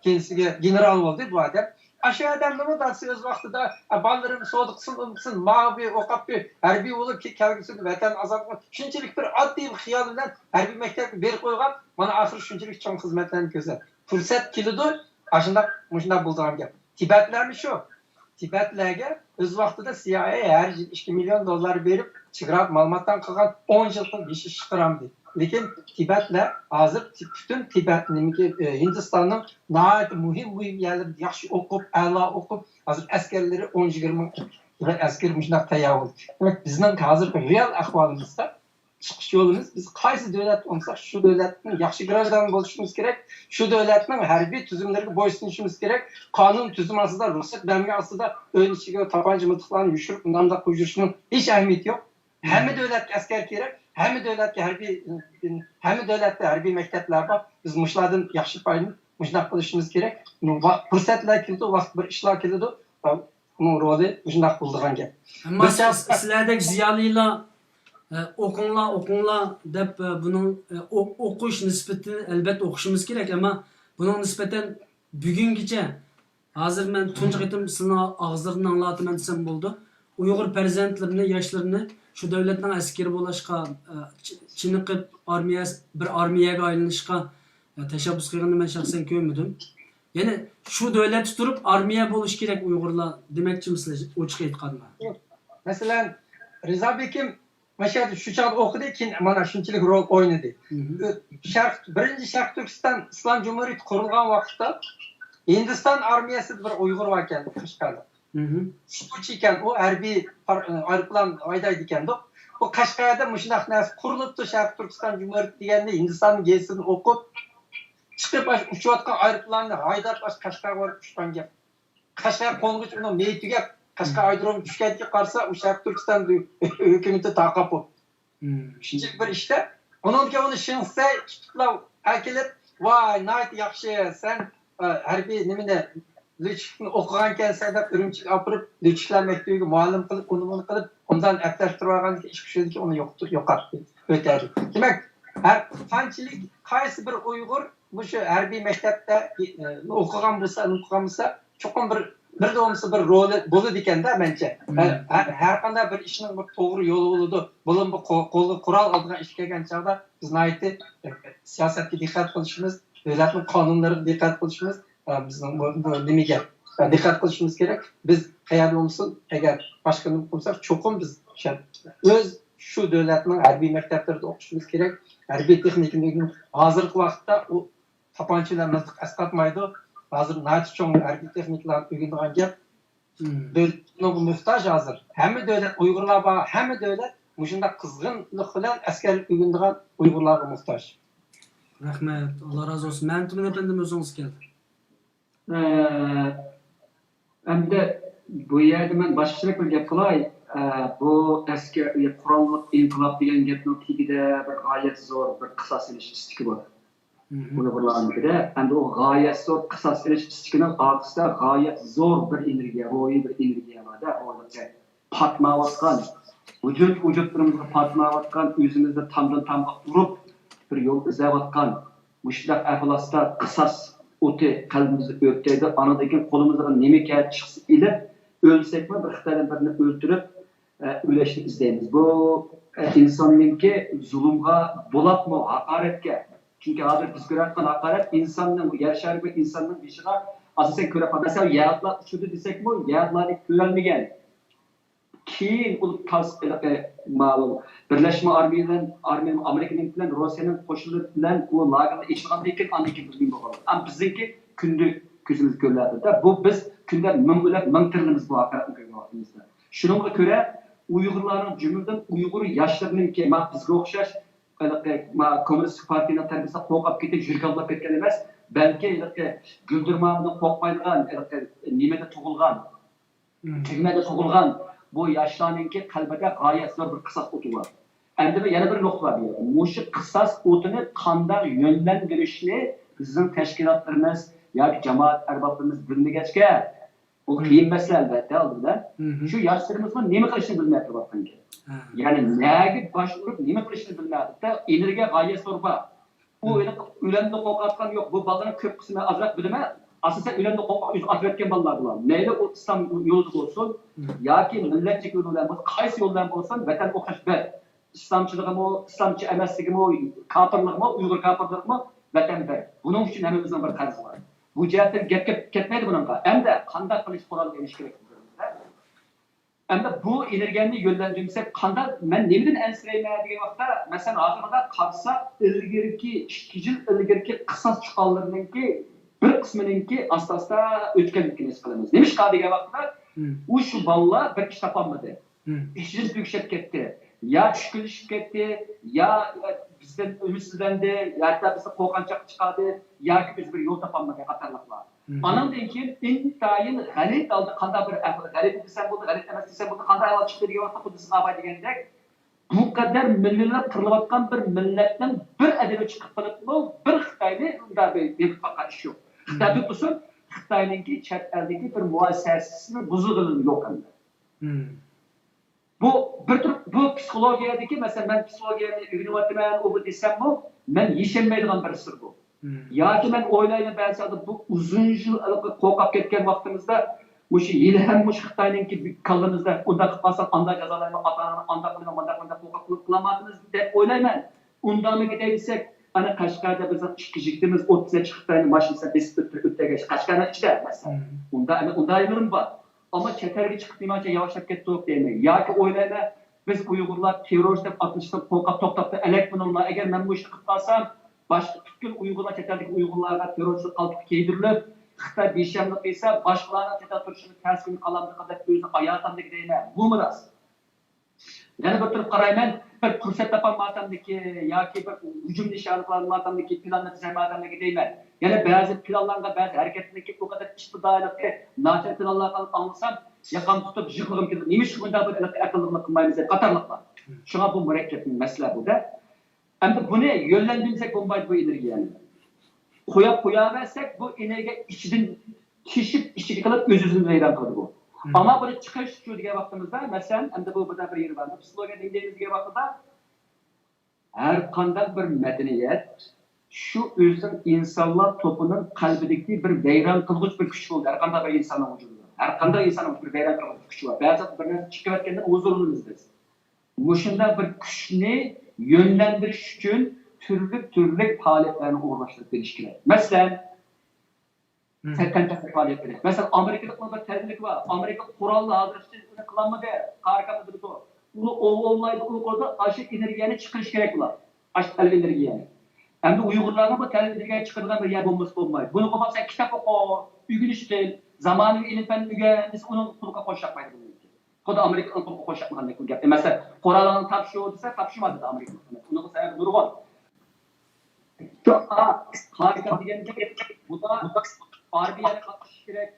kendisiga general bo'ldi bu adam. Aşağı adam nima dersi o'z vaqtida balalarım so'diqsin, mavi o'qib harbiy bo'lib kelgusi vatan azobini shunchalik bir oddiy xiyol bilan harbiy maktabga berib qo'ygan, mana oxir shunchalik cho'ng xizmatlarni ko'rsat. Fursat keldi, shunday bo'lgan gap. Tibetlarni shu. Tibetlarga o'z vaqtida CIA har yil 2 million dollar berib, chegara ma'lumotdan qilgan 10 yillik yashash chiqaramdi. Lekin Tibetlar hozir butun Tibetniki Hindistonning nihoyat muhim yerlarida yaxshi o'qib, a'lo o'qib, hozir askarlari 10-20 ming askar shunday tayyor bo'ldi. Demak, bizning hozir real ahvolimizda chiqish yo'limiz biz qaysi davlat olsak, shu davlatning yaxshi grajdan bo'lishimiz kerak, shu davlatning harbiy tuzumlariga bo'ysunishimiz kerak. Qonun tuzumi asosida, ruxsat bergan asosida o'yin ichiga tapancha miltiqlarni yushirib, undanda qo'yishning hech ahamiyati yo'q. Hamma davlatga askar kerak. Hamma davlatda harbiy maktablar bor. Biz mushlardan yaxshi foydalanib, mushlar qilishimiz kerak. Fursatlar keldi, vaqt bir ishlar keldi. Uning roli shunday bo'lgan gap. Ammo sizlardek ziyolilar o'qinglar deb buning o'qish nisbatini albatta o'qishimiz kerak, ammo buning nisbatan bugungacha hozir men tunji qitim sizning og'izlaringdan anglatyman desam bo'ldi. Uyg'ur farzandlarini, yoshlarini shu davlatning askari bo'lishga, chiniqib bir armiyaga aylanishga tashabbus qilganini men shaxsan ko'rmadim. Ya'ni shu davlatda turib armiya bo'lish kerak Uyg'urlar demoqchimisizlar, ochiq aytganda? Masalan, Rizo Bekim mashhur shu chog'da o'qidi, keyin mana shunchalik rol o'ynadi. Birinchi Sharq Turkiston Islom Jumhuriyati qurilgan vaqtda Hindiston armiyasida bir Uyg'ur bor ekan, Qashqarda. Shuchi ekan, u harbiy aeroplan haydaydi ekan. Bu Qashqarda mushunaq narsa qurilibdi, Sharq Turkiston Jumhuriyati deganda Hindistonning gezisini o'qib chiqib uchayotgan aeroplanni haydab Qashqarga borib tushgan gap. Qashqar qo'ng'ich uni meytiga Qashqar aerodromi tushganga qarsa, u Sharq Turkiston hukumati taqab bo'ldi. Shunchalik bir ishda uni shinsa tutuqlab kelib, voy, nayt yaxshi, sen harbiy nimani Lütfni o'qigan ekansan deb Urumchiga olib, Lütflar maktabiga muallim qilib, uni qilib, undan aplashtirib olgandan ish kuchidagi uni yo'qotdi, o'tadi. Demak, har qanchalik qaysi bir Uyg'ur shu harbiy maktabda o'qigan bo'lsa, cho'qim bir do'msa bir roli bo'ladi ekanda mencha. Har qanday bir ishning bir to'g'ri yo'li bo'ladi. Bo'lib qo'lga qurol olgan ish kelgan chog'da biz naytni siyosatga diqqat qilishimiz, davlatning qonunlariga diqqat qilishimiz bizning nimaga diqqat qilishimiz kerak. Biz qayerda bo'lsin, agar boshqa nima qilsak, cho'qim biz o'z shu davlatning harbiy maktablarida o'qishimiz kerak. Harbiy texnikaning hozirgi vaqtda u tapanchalarni asqatmaydi. Hozir nachichon harbiy texnikalarni o'rgangan gap. Davlatning muhtoj hozir. Hamma davlat Uyg'urlar bor, hamma davlat shunday qizg'inlik bilan askarlik o'rgangan Uyg'urlarga muhtoj. Rahmat, Alloh razı olsun. Men tuman efendim o'zingiz keldi. Endi bu yerda men boshqacha bir gap qilay. Bu askar qurolliq inqilob degan gapning tagida bir g'oyat zo'r bir qisos ilish istiki bor. Uyg'urlarnikida endi u g'oyat zo'r qisos ilish istikining orqasida g'oyat zo'r bir energiya, ro'yi bir energiya borda. O'rtacha patmayotgan, vujudlarimizga patmayotgan, o'zimizni tamdan tamga urib bir yo'l izlayotgan mushtlaq ahvolda qisos o'ti qalbimizni o'rtaydi. Anadagi qo'limizdan nima kelib chiqsa ilib, o'lsakmi bir Xitoydan birini o'ltirib, o'lashni izlaymiz. Bu insonninki zulmga bo'lapmi, haqoratga. Chunki hozir biz ko'rayotgan haqorat insonning yashar bir insonning beshiga asosan ko'rayapmiz. Masalan, yahudlar uchudi desakmi, yahudlarni ko'rolmagan. Keyin u ma'lum Birlashma Armiyadan, Amerikaning bilan Rossiyaning qo'shinlari bilan u lagerni ichgandan keyin andan bizning bo'ladi. Am bizniki kunda ko'zimiz ko'radi. Bu biz kunda minglab mingtirimiz bu haqoratni ko'rgan vaqtimizda. Shuningga ko'ra Uyg'urlarning jumladan Uyg'ur yoshlarininki bizga o'xshash Kommunist partiyaning tarbiyasi qo'qab ketib, jirkanlab ketgan emas, balki guldirmani qo'qmaydigan, nimada tug'ilgan, tugmada tug'ilgan bu yoshlarninki qalbida g'oyat zo'r bir qisos o'ti bor. Endi yana bir nuqta bor. Mushu qisos o'tini qanday yo'nlantirishni bizning tashkilotlarimiz yoki jamoat arboblarimiz bilmagachga bu qiyin masala albatta oldindan. Shu yoshlarimizni nima qilishni bilmayapti vaqtinga. Ya'ni nega bosh urib nima qilishni bilmayapti. Energiya g'oyat zo'r bor. U o'landa qo'rqatgan yo'q. Bu bolalarning ko'p qismi azroq bilmaydi. Asosan o'landa qo'rqib o'zi atayotgan bolalar bular. Mayli u islom yo'lida bo'lsin yoki millatchilik yo'ldan bo'lsin, qaysi yo'ldan bo'lsin, vatan o'qish bir. İslamçılığımı, İslamçı emesligimi, kafirligimi, Uyg'ur kafirligimi, vatan bir. Bunun uchun hammamizning bir qarzi bor. Bu jihatdan gap ketmaydi bunga. Endi qanday qilish qurolga erish kerak bizga. Endi bu energiyani yo'llantirsak, qanday men nimadan ansirayman degan vaqtda, masalan, hozirda qarasa, ilgirki 2 yil ilgirki qisos chiqqanlarninki bir qismininki asta-asta o'tganligini his qilamiz. Nima chiqadi degan vaqtda, u shu bolalar bir ish topolmadi. İşimiz yükselip gitti. Ya çükülüşüp gitti, ya bizden ümitsizlendi, ya da bizde korkançak çıkardı, ya ki biz bir yol tapamadık katarlıklar. Anamdan ki intayın galit aldı, kanda bir galit desem buldu, galit demez desem buldu, kanda ayval çıktı diye vakti Kudüs'ün abay degендek, bu kadar milletler kırılıvatkan bir milletten bir edebi çıkıp kalıp mı, bir Xitaylı da bir bakar iş yok. Xitay tutulsun, Xitay'ın ki çet eldeki bir muhasesini buzulduğunu yok anda. Bu bir tür bu psikologiyadaki mesela ben psikologiyani öğreniyotman, o desem bu men yeshenmaydigan bir sir bu. Yoki men o'ylayman balki bu uzun yil qo'rqib ketgan vaqtimizda o'sha yil ham o'sha Xitoyninki kallamizda unda qilib qolsak anda jazolayman, ota-onani anda qilaman, manda qo'rqib qilamiz deb o'ylayman. Undami ketaylik, ana Qashqarda biz 2 yigitimiz 30 Xitoyni mashinasida besib o'tgan Qashqarning ichida masalan. Unda ayrim bor. Ama çeterge çıkıp demanca yavaşlap ketdik deyman. Yoki o'ylayman biz Uyg'urlar terrorist deb atılışda qo'rqib to'xtatib elak bunlar. Agar men bu ishni qilib qolsam, boshqa butkul Uyg'urlar cheterdagi Uyg'urlarga terrorist qalb kiydirilib, Xitoy beshamlik qilsa, boshqalarning chetda turishini ta'sirini qalamda qadar o'zini hayotimdagi deyman. Bu miras. Yana bir turib qarayman, bir fursat topolmasamdiki yoki bir hujum nishoni qilolmasamdiki planni tuzolmasamdiki deyman. Yana ba'zi planlarga, ba'zi harakatlarga o kadar istidoylikka, nachar planlarga anlasam, yaqam tutib yig'lig'im keldi. Nima shu bunda bir aqllilik qilmaymiz deb qatorliqlar. Shunga bu murakkab masala bu-da. Endi buni yo'llantirsak bo'lmaydi bu energiyani. Qo'yaversak bu energiya ichidan teshib, ichiga qilib o'z-o'zini vayron qiladi bu. Ama bunu chiqish uchun degan vaqtimizda, masalan, endi bu birda bir yeri bor. Psixologiya deydigan vaqtda har qanday bir madaniyat şu özün insanlar topunun kalbideki bir veyran kılgıç bir güç oldu. Her kanda bir insanın vücudunda. Her kanda insanın bir veyran kılgıç bir güç var. Bazı birine çıkartkenler huzurluyuz biz. Muşunda bir güçünü yönlendiriş için türlü faaliyetlerini uğraştırıp ilişkiler. Mesela serkançak faaliyetleri. Mesela Amerika'da bir terbiyelik var. Amerika kurallı hazırlıkçı kılanmadı. Harikadır bu. Bunu olaydı, o konuda aşık enerjiyeni çıkış gerek var. Aşık talep enerjiyeni. Hem de Uygurlarına bu televizyona çıkarılan bir yer olması olmayı. Bunu kopamazsan kitap oku, ügünüş değil, zamanı ilim fenli ügeniz, onun kuluka koşacakmaydı bunun için. O da Amerika'nın kuluka koşacakmaydı bu gibi. Mesela Koralan'ın tapşıyor dese tapşımadı da Amerika'nın. Onun sebebi duru var. Çok harika diyelim ki bu da Harbiye'ne katılış gerek,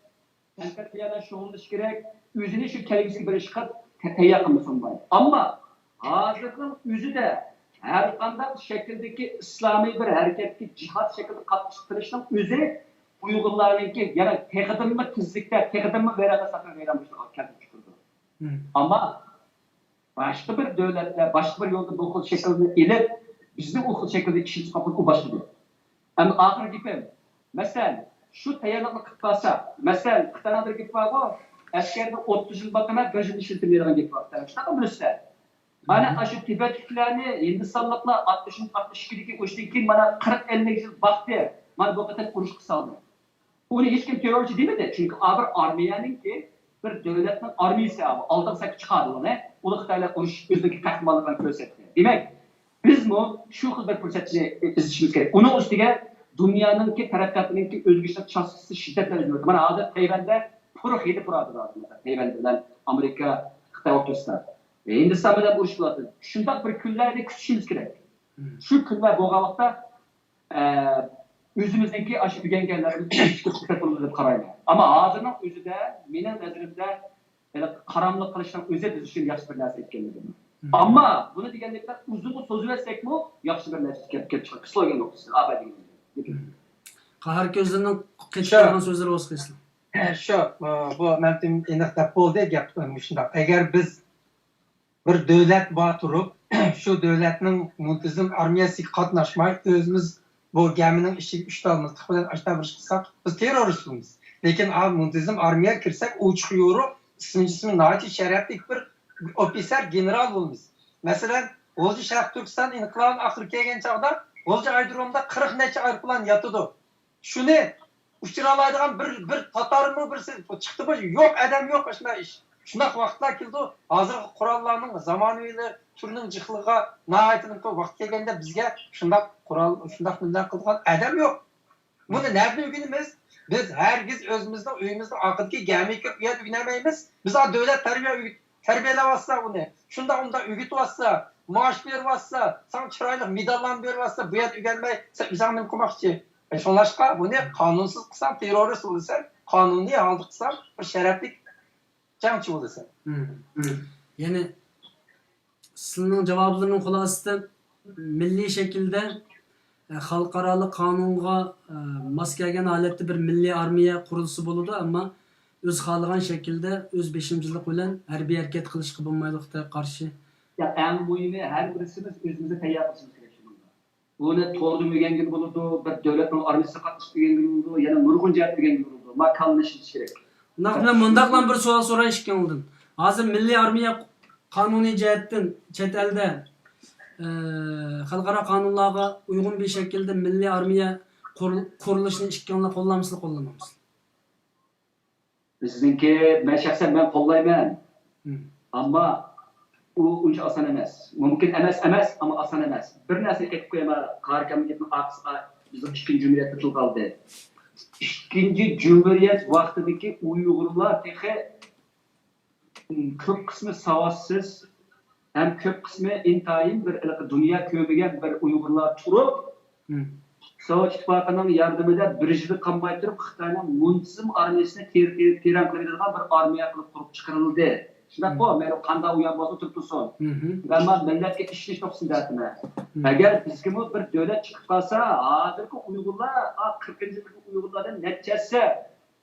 Tenkerpiye'ne şoğulluş gerek, yüzünü şu kelimesi bir çıkart, yakınmasın var. Ama hazırlığın yüzü de her qanday şekildeki İslami bir hareketki cihat şekilde katıştırışın özü Uygurlarınki yani teqdimmi tizlikda, teqdimmi verada sakın verilmişlik kelib chiqdi. Ama başka bir devletler, başka bir yolda bu xil şekilde ilip, bizde o xil şekilde işimiz kapıp o başladı. Ama ahir gipim, mesela shu tayyorlikni qilib qolsa, masalan, Xitoyda bir gap bor-ku, askarda 30 yil boqaman, 5 yil ishiltirmaydigan gap bor. Shunaqa bilasizlar. Mana shu Tibetliklarni Hindistonliklar 60-62dagi urushdan keyin mana 40-50 yil vaqtda mana bu qattiq urush qildi. Uni hech kim terrorchi demadi, chunki bir armiyaninki bir davlatning armiyasi oldinsa chiqadi uni. Uni Xitoylar urush o'zidagi qahramonlikni ko'rsatdi. Demak, biz bu shu xil bir fursatni izlashimiz kerak. Uning ustiga dunyoninki taraqqiyotininki o'zgarishlar chasisi shiddatli o'zgardi. Mana hozir Tayvanda puruq yedi turadi hozir. Tayvan bilan Amerika, Xitoy o'rtasida. Hindiston bilan urush bo'ladi. Shunday bir kunlarda kutishimiz kerak. Shu kunlar bo'lgan vaqtda o'zimizniki aşı o'rganganlarimiz fikr bo'ladi deb qarayman. Ammo hozirning o'zida mening nazarimda qaramlik qilishdan o'zi biz uchun yaxshi bir narsa ekanligini. Ammo buni deganlikdan uzun so'zlasak-mu, yaxshi bir narsa kelib chiqadi. Slogan o'qisiz, abadiy. Qahar ko'zlarning qechqirgan so'zlari o'zqaysin. Shu bu mentim aniq bo'ldi gap shunday. Agar biz bir davlat bor turib, shu davlatning muntazam armiyasiga qatnashmay o'zimiz bu gamining ishiga ustalmaslik bilan ashtabirish qilsak, biz terroristmiz. Lekin muntazam armiyaga kirsak, uch yo'ru ismi nati sharafli bir ofitser general bo'lamiz. Masalan, G'o'zi Sharq Turkiston inqilobi oxiri kelgan chog'da G'o'zi aerodromida 40 necha aeroplan yotadi. Shuni uchiralaydigan bir tatarmi birisi chiqdi bu, yo'q adam yo'q shunday ish. Shunaqa vaqtlar keldi. Hozirgi qurollarning zamonaviy turining jihliga naayatning vaqt kelganda bizga shunday qurol, shunday bundan qilgan adam yo'q. Buni nerede o'rganamiz? Biz hergiz o'zimizning uyimizning oxirgi gamiga o'rganamaymiz. Biz davlat tarbiyalawatsa uni, shunda unda o'rgatwatsa, maosh berwatsa, sana chiroyli medallar berwatsa, bu yer o'rganmay, sen o'zingni qilmoqchi. Shunlashqa buni qonunsiz qilsam terrorist bo'lasan, qonuniy holda qilsam bir sharafli jangchi bo'lasan. Ya'ni sizning javoblaringiz xulosasida milliy shaklda xalqaro qonunga mos kelgan holatda bir milliy armiya qurilsa bo'ladi, ammo o'z xohlagan shaklda o'z beshimchilik bilan harbiy harakat qilishga bo'lmaydi Xitoyga qarshi. Ya en muhimi her birisimiz özümüze tayyor olmamız gerek. Bunu to'g'ri o'rgangan bo'ladi, bir davlatning armiyasiga qatnashib o'rgangan bo'ladi, yana nurg'un jihat o'rgangan bo'ladi. Makallashish kerak. Mundaqlan bir savol so'rashgan bo'ldim. Hozir milliy armiya qonuniy jihatdan chet elda xalqaro qonunlarga uygun bir şekilde milliy armiya qurilishini ishkanlar qo'llamizlar qo'llamamiz. Bizningki men shaxsan men qo'llayman. Ammo u uncha oson emas. Mumkin emas, ammo oson emas. Bir narsa aytib qo'yaman, qarkamlikning aqsa bizning ikkinchi jumhuriyatda qildi. İkinci Cumhuriyet vaqtidagi Uyg'urlar texi ko'p qismi savossiz, hem ko'p qismi intayin bir dunyo ko'migan bir Uyg'urlar turib, Sovet ittifoqining yordamida birjida qolmay turib, Xitoyning muntazam armiyasini teran qiladigan bir armiya qilib qurib chiqarildi. Shunday qo'y, men qanday u ham bo'lsa turib tursin. Va millatga ishlash to'g'risida aytman. Agar bizga bir davlat chiqib qolsa, hozirgi Uyg'urlar 40-yillik Uyg'urlardan natijasi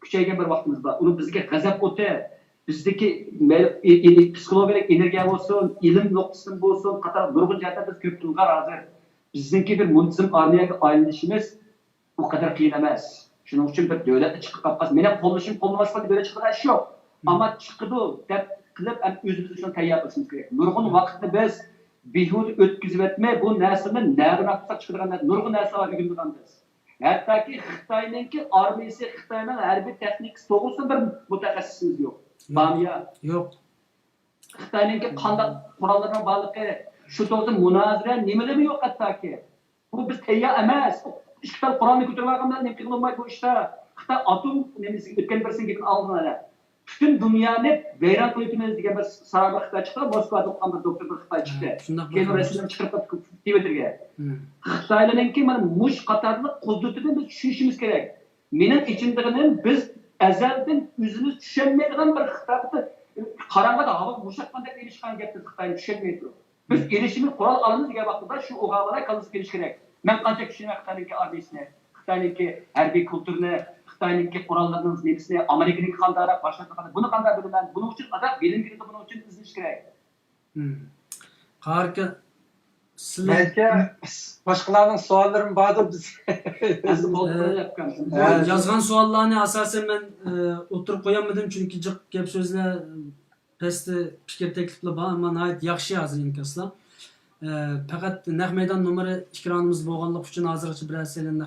kuchaygan bir vaqtimiz bor. Uni bizga g'azab o'ti, bizdagi psixologik energiya bo'lsin, ilm nuqtasidan bo'lsin, qator nurg'un jihatdan biz ko'p qilgan hozir. Bizdagi bir muntazam armiyaga aylanishimiz bu qadar qiyin emas. Shuning uchun bir davlatga chiqib qolsa, men ham qo'llashim davlat chiqadigan ish yo'q. Ammo chiqdi deb qilib o'zimiz uchun tayyor bo'lishimiz kerak. Nurg'un vaqtni biz behuda o'tkazib o'tmay, bu narsani nari maqsad chiqadigan nurg'un narsalar o'rganganmiz. Hattoki Xitoyningki armiyasi, Xitoyning harbiy texnikasi to'g'risida bir mutaxassisimiz yo'q. Bamiya yo'q. Xitoyningki qanday qurollarning borligi, shu to'g'risida munozara nimalari yo'q hattoki. Bu biz tayyor emas. Xitoy qurolni ko'targanlar nima qilmaydi bu ishda. Xitoy atom nemasi o'tgan bir singidan oldinlar. Bütün dünyani vayron qilib degan bir saroy Xitoy chiqdi, Moskvada o'qigan bir doktor bir Xitoy chiqdi. Keyin rasmdan chiqarib Twitterga. Xitoylarningki mana mush qatorli qudratini biz tushunishimiz kerak. Mening ichimdagini biz azaldan o'zimiz tushunmaydigan bir Xitoyni qarang'ida havo mushaqqandek erishgan gapni Xitoyni tushunmay turib. Biz erishimiz qurol olamiz degan vaqtda shu o'g'alar qilib kelish kerak. Men qancha tushunay Xitoyning armiyasini, Xitoyning harbiy kulturini, Xitoyning qurollarning nemisini, Amerikaning qanday boshqa qanday buni qanday bilaman, buning uchun adab bilim kirdi, buning uchun izlash kerak. sizlar Belki başkalarının sualları vardı biz. Aslında oldu yapkan. Evet. yazgan suallarni asosan men o'tirib qo'yolmadim chunki jiq gap so'zlar pastda fikr takliflar bor ammo nihoyat yaxshi hozir inkaslar. Faqat naq maydon nomeri ekranimiz bo'lganligi uchun hozirgacha bir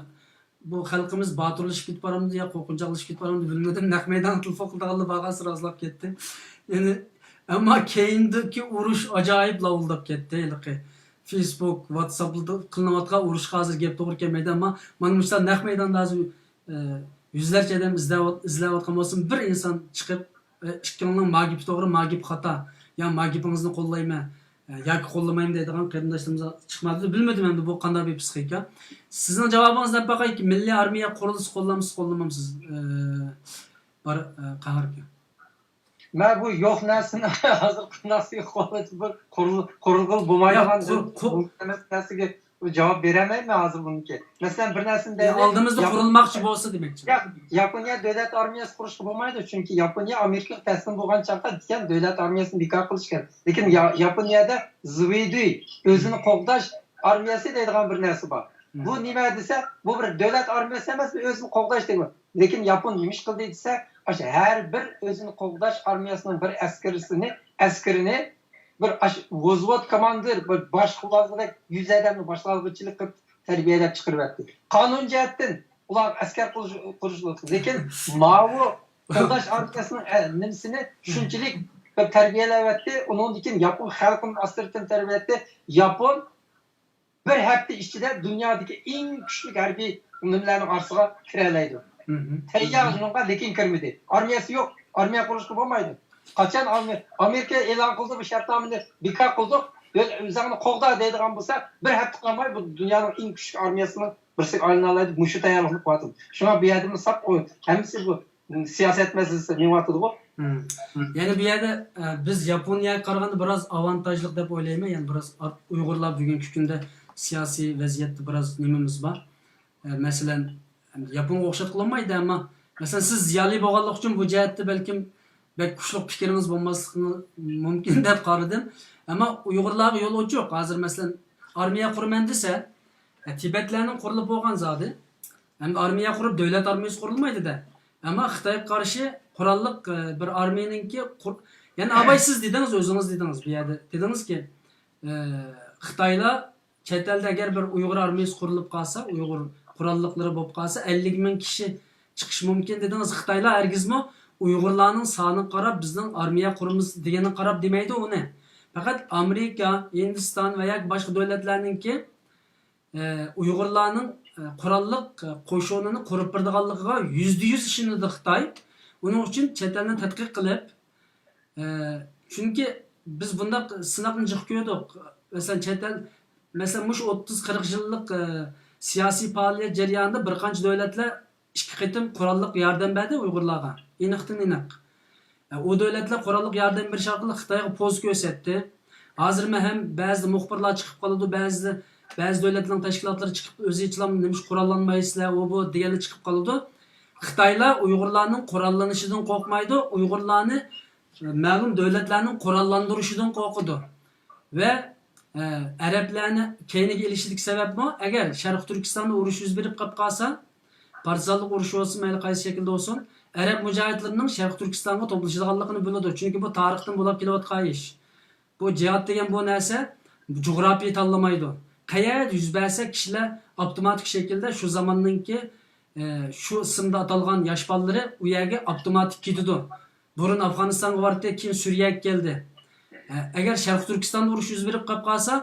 bu xalqimiz botirlashib ketib boramdi yo qo'rqinchoqlashib ketib boramdi bilmadim. Naq maydon telefon qilganlar bag'asi rozlab ketdi. Ya'ni ammo keyindagi urush ajoyib lavuldab ketdi. Facebook, WhatsApp'da qilinayotgan urushga hozir gap to'g'ri kelmaydi, ammo mana shular naq maydonda hozir yuzlarcha odam izlayotgan bo'lsin, bir inson chiqib ikkalangning magip to'g'ri, magip xato, yo magipingizni qo'llayman yoki qo'llamayman deydigan qarindoshlarimiz chiqmadi. Bilmadim endi bu qanday bir psixika. Sizning javobingiz deb baqayki, milliy armiya qurilishi qo'llamsiz, qo'llamamsiz? Bor Qahar aka. Ben bu yok nersini hazır nasıl kurulgul bulmayacağım. Nasıl cevap veremeyim mi hazır bununki? Mesela bir nesinde Aldığımızda kurulmakçı olsa demekçi. Japonya devlet armiyası kuruşu bulmaydı çünkü Japonya Amerika teslim bulgan çağda diken devlet armiyasını dikkat kılışken. Lakin Japonya'da zıvıydı özünü kokdaş armiyası dediğin bir nesi var. Bu nime dese bu bir devlet armiyası emez özünü kokdaş değil mi? Lakin Japon yemiş kıldıysa her bir özünü kokdaş armiyasının bir askerini bir vozvod komandir, bir başkularlık yüz adamı başlargıçılık kılıp terbiyelep çıkarıverdi. Kanun cihetten ular asker kuruşluk. Lakin mavu kokdaş armiyasının nemsini şunçilik terbiyelevetti. Onun için Japon halkının askerliğini terbiyeletti. Japon bir hafta içinde dünyadaki en güçlü harbi nimelerin arasına kireleydi. Teyyar onunla lekin kirmedi. Armiyası yok. Armiya kuruluşu bulmaydı. Kaçan Amerika elan kıldı bir şartnamını bika kıldık. Üzerine kovda dediğim bulsa bir hafta kalmayı bu dünyanın en güçlü armiyasını birsik haline alaydı. Muşu tayarlık vardı. Şuna bir yerdimi sap koyun. Hemisi bu siyaset meselesi ne vardı bu? Yani bir yerde biz Japonya'ya qaraganda biraz avantajlı deb o'ylayman. Yani biraz Uyg'urlar bugungi kunda siyosiy vaziyatda biraz nimamiz bor. Masalan, Japonga o'xshat qilmaydi, ammo masalan siz ziyoli bo'lganlik uchun bu jihatda balkim bek kuchli fikringiz bo'lmasligi mumkin deb qaradim. Ammo Uyg'urlarga yo'l ochiq. Hozir masalan armiya quraman desa, Tibetlarning qurilib bo'lgan zodi. Endi armiya qurib davlat armiyasi qurilmaydi-da. Ammo Xitoyga qarshi qurolliq bir armiyaningki yani abay siz dediniz, o'zingiz dediniz bu yerda. Dedingizki Xitoylar chet elda agar bir Uyg'ur armiyasi qurilib qolsa, Uyg'ur qurolliqlari bo'lib qolsa 50 ming kishi chiqish mumkin dedingiz. Xitoylar hargizmi Uyg'urlarning soniga qarab bizning armiya qurimiz deganini qarab demaydi uni. Faqat Amerika, Hindiston va yoki boshqa davlatlarningki Uyg'urlarning qurolliq qo'shinini qurib berganligiga %100 ishonadi Xitoy. Uning uchun chet elni tadqiq qilib, chunki biz bunda sinoqni jiq ko'rdik. Masalan chet el, masalan mush 30-40 yillik siyosiy faoliyat jarayonida bir qancha davlatlar ikki qitim qurolliq yordam berdi Uyg'urlarga. Aniqdan aniq. O davlatlar qurolliq yordam berish orqali Xitoyga poz ko'rsatdi. Hozir ham ba'zi muxbirlar chiqib qoladi, ba'zi davlatlarning tashkilotlari chiqib o'zi ichlam nima qurollanmaysizlar, u bu deganlar chiqib qoladi. Xitoylar Uyg'urlarning qurollanishdan qo'rqmaydi, Uyg'urlarni ma'lum davlatlarning qurollantirishidan qo'rqadi. Va Arablarni keyniga ilishlik sabab bu, agar Sharq Turkistonda urush yuz berib qolib qolsa, partizanlik urushi bo'lsin, mayli qaysi shaklda bo'lsin, Arab mujohidlarining Sharq Turkistonga to'plashadiganligini biladi. Chunki bu tarixdan bo'lib kelayotgan ish. Bu jihad degan bu narsa jo'g'rafiya tanlamaydi. Qayerda yuz bersa kishilar avtomatik shaklda shu zamonninki shu ismda atalgan yosh bolalari u yerga avtomatik ketadi. Burun Afg'onistonga bordi, keyin Suriyaga keldi. Agar Sharq Turkistonda urush yuz berib qolib qolsa,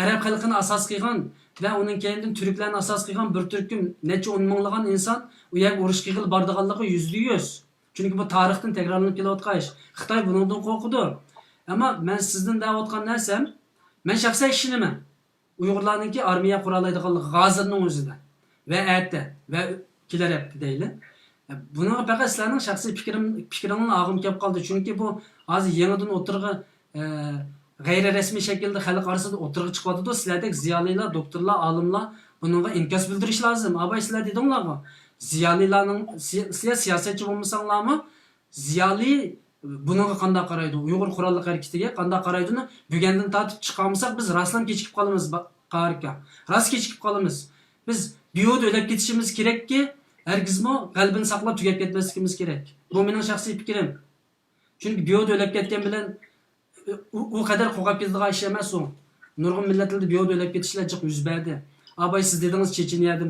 Arab xalqini asos qilgan va uning keyindan turklarni asos qilgan bir turkum necha 10 minglagan inson u yerga urush qilib bordiganligi %100. Chunki bu tarixdan takrorlanib kelayotgan ish. Xitoy bundan qo'rqadi. Ammo men sizdan da'vatgan narsam, men shaxsan ishonaman. Uyg'urlarningki armiya qurollaydiganligi hozirning o'zida va aytdi va kelar hafta deyli. Buni faqat sizlarning shaxsiy fikringizdan og'im kelib qoldi. Chunki bu hozir yangidan o'tirg'i g'ayri rasmiy shaklda xalq orasida o'tirg'i chiqyapti. Sizlardek ziyolilar, doktorlar, olimlar bunga inkos bildirish lozim. Abay sizlar dedinglarmi? Ziyolilarning sizlar siyosatchi bo'lmasanglarmi? Ziyoli Bununla qanday qaraydi? Uyg'ur qurolli harakatiga qanday qaraydini bugundan tortib chiqamsak biz rostlam kechikib qolamiz qarika. Rost kechikib qolamiz. Biz biyoda o'lib ketishimiz kerakki, hargizmo qalbini saqlab tugab ketmasligimiz kerak. Bu mening shaxsiy fikrim. Chunki biyoda o'lib ketgan bilan u qadar qo'rqib ketadigan ish emas u. Nurg'un millatlarda biyoda o'lib ketishlar jiq yuz berdi. Abay siz dedingiz Checheniyada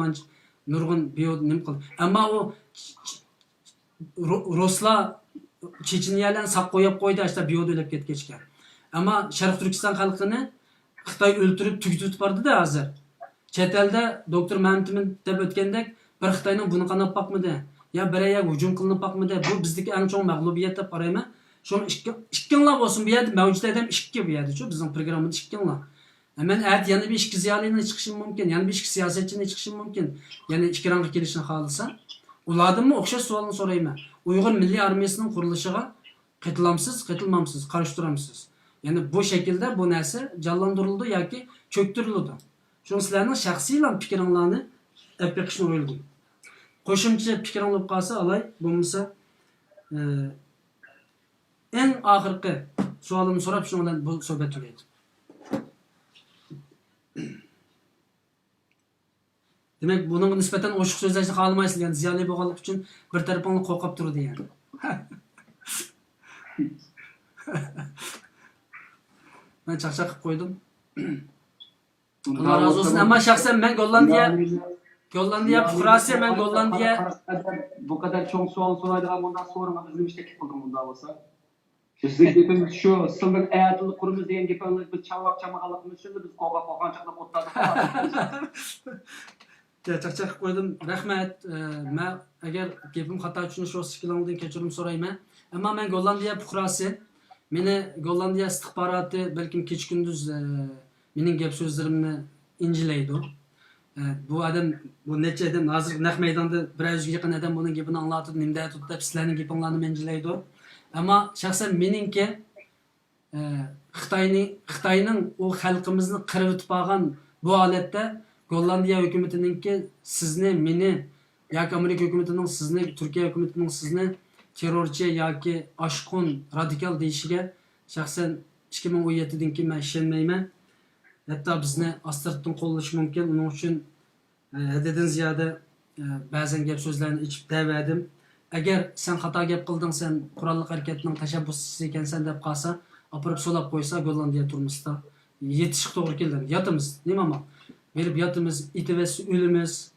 nurg'un biyoda nim qildi. Ammo u Ruslar Checheniyalarni saq qo'yib qo'ydi, işte biyoda o'lib ketgan. Ammo Sharq Turkiston xalqini Xitoy o'ltirib tugitib bordi-da hozir. Chet elda doktor Mamtimin deb o'tgandek bir Xitoyning buni qanab boqmadi. Ya biraya hujum qilinib boqmadi. Bu bizdagi eng chong mag'lubiyat deb qarayman. Şunu ikkinlar bo'lsin bu yerda mavjud adam ikki bu yerda shu bizning programmada ikkinlar. Men yana bir ikki ziyolini chiqishim mumkin, yana bir ikki siyosatchini chiqishim mumkin. Yana ikki rangga kelishni xohlasa, ulardanmi o'xshash savolni so'rayman. Uyg'ur milliy armiyasining qurilishiga qatilamsiz, qatilmamsiz, qarshi turamsiz. Yani bu şekilde bu narsa canlandırıldı yoki cho'ktirildi. Shuni sizlarning shaxsiy fikringlarni aytishni o'yladim. Qo'shimcha fikringiz qolsa alay, bo'lmasa en oxirgi savolimni so'rab shu bilan bu suhbat tugaydi. Demak, bunga nisbatan o'shiq so'zlashni xohlamaysiz, yani ziyoli bo'lganlik uchun bir tarafingni qo'rqib turdi yani. Ben çakçak koydum. Allah razı olsun ama şahsen ben Gollandiya fuqarasi, ben Gollandiya bu kadar çok sual soraydigan bundan sonra bizim işte kıldım bunda olsa. Sizlik gepimiz şu, sılgın ayatını kurumuz deyen gepimiz biz çavak çamağalıkımız şimdi biz koğa koğançakla otladık. Çakçak koydum. Rahmet. Ben eğer gepim hata üçün şu sıkılamdan keçirim sorayım. Ama ben Gollandiya fuqarasi. Meni Gollandiya istihbarati balkim kech kunduz mening gap so'zlarimni injilaydi. Bu adam, bu necha adam hozir naq maydonda birazga yaqin adam buning gapini anglatib, nimda tutib, sizlarning gapinglarni injilaydi. Ammo shaxsan meningki Xitoyning o xalqimizni qirib o'tib olgan bu holatda Gollandiya hukumatiningki sizni, meni yoki Amerika hukumatining sizni, Turkiya hukumatining sizni terrorchi yoki oshqon radikal deyishiga shaxsan 2017dan keyin men ishonmayman. Hatto bizni astirtdan qo'llash mumkin. Uning uchun haddan ziyoda ba'zan gap so'zlarni ichib davadim. Agar sen xato gap qilding, sen qurolli harakatning tashabbuschisi ekansan deb qolsa, opirib so'lab qo'ysa Gollandiya turmusda yetishib to'g'ri keldi. Yotimiz, nima ama? Berib yotimiz, itimiz, o'limiz,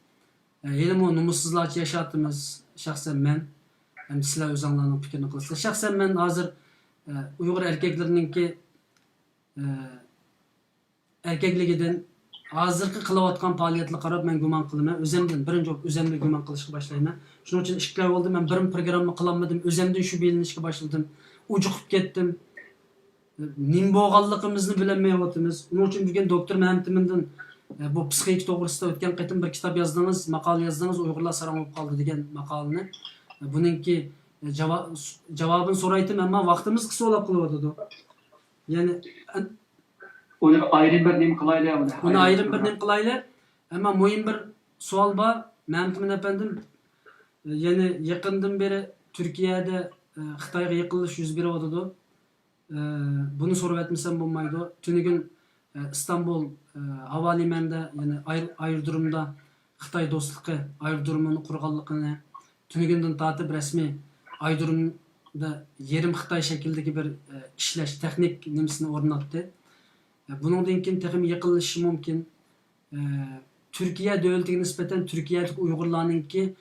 elmo numussizlarcha yashatimiz. Shaxsan men sizlar o'zinglarning fikrini qilasizlar. Shaxsan men hozir Uyg'ur erkaklarininki erkakligidan hozirgi qilayotgan faoliyatni qarab men gumon qilaman. O'zimdan birinchi o'zimni gumon qilishga boshlayman. Shuning uchun ishlar bo'ldi. Men birim programma qilolmadim. O'zimdan shu belinishga boshladim. Ujuqib ketdim. Nim bo'lganligimizni bilmayapmiz. Uning uchun bugun doktor Mamtimindan bu psixik to'g'risida o'tgan qatim bir kitob yozdingiz, maqola yozdingiz, Uyg'urlar saram bo'lib qoldi degan maqolani. Buningki javobini so'raydim, ammo vaqtimiz qisqa bo'lib qolyapti. Ya'ni Onu ayrı bir nim kılayla mı? Onu ayrı bir nim kılayla. Ama mühim bir sual var. Mamtimin efendim, yani yakından beri Türkiye'de Xitoyga yıkılış yüz beriyotdi. Bunu sorup etmesem bo'lmaydi. Tünügün İstanbul havalimanida, yani aerodromda Xitoy do'stligi aerodromini qurganligini, tünügünden tatib rasmiy aerodromda yerim Xitoy şekildagi bir ishlash texnik nimsini o'rnatdi. Bundan keyin texim yıkılışı mümkün. Türkiye devletine nispeten Türkiye'deki Uygurlarınki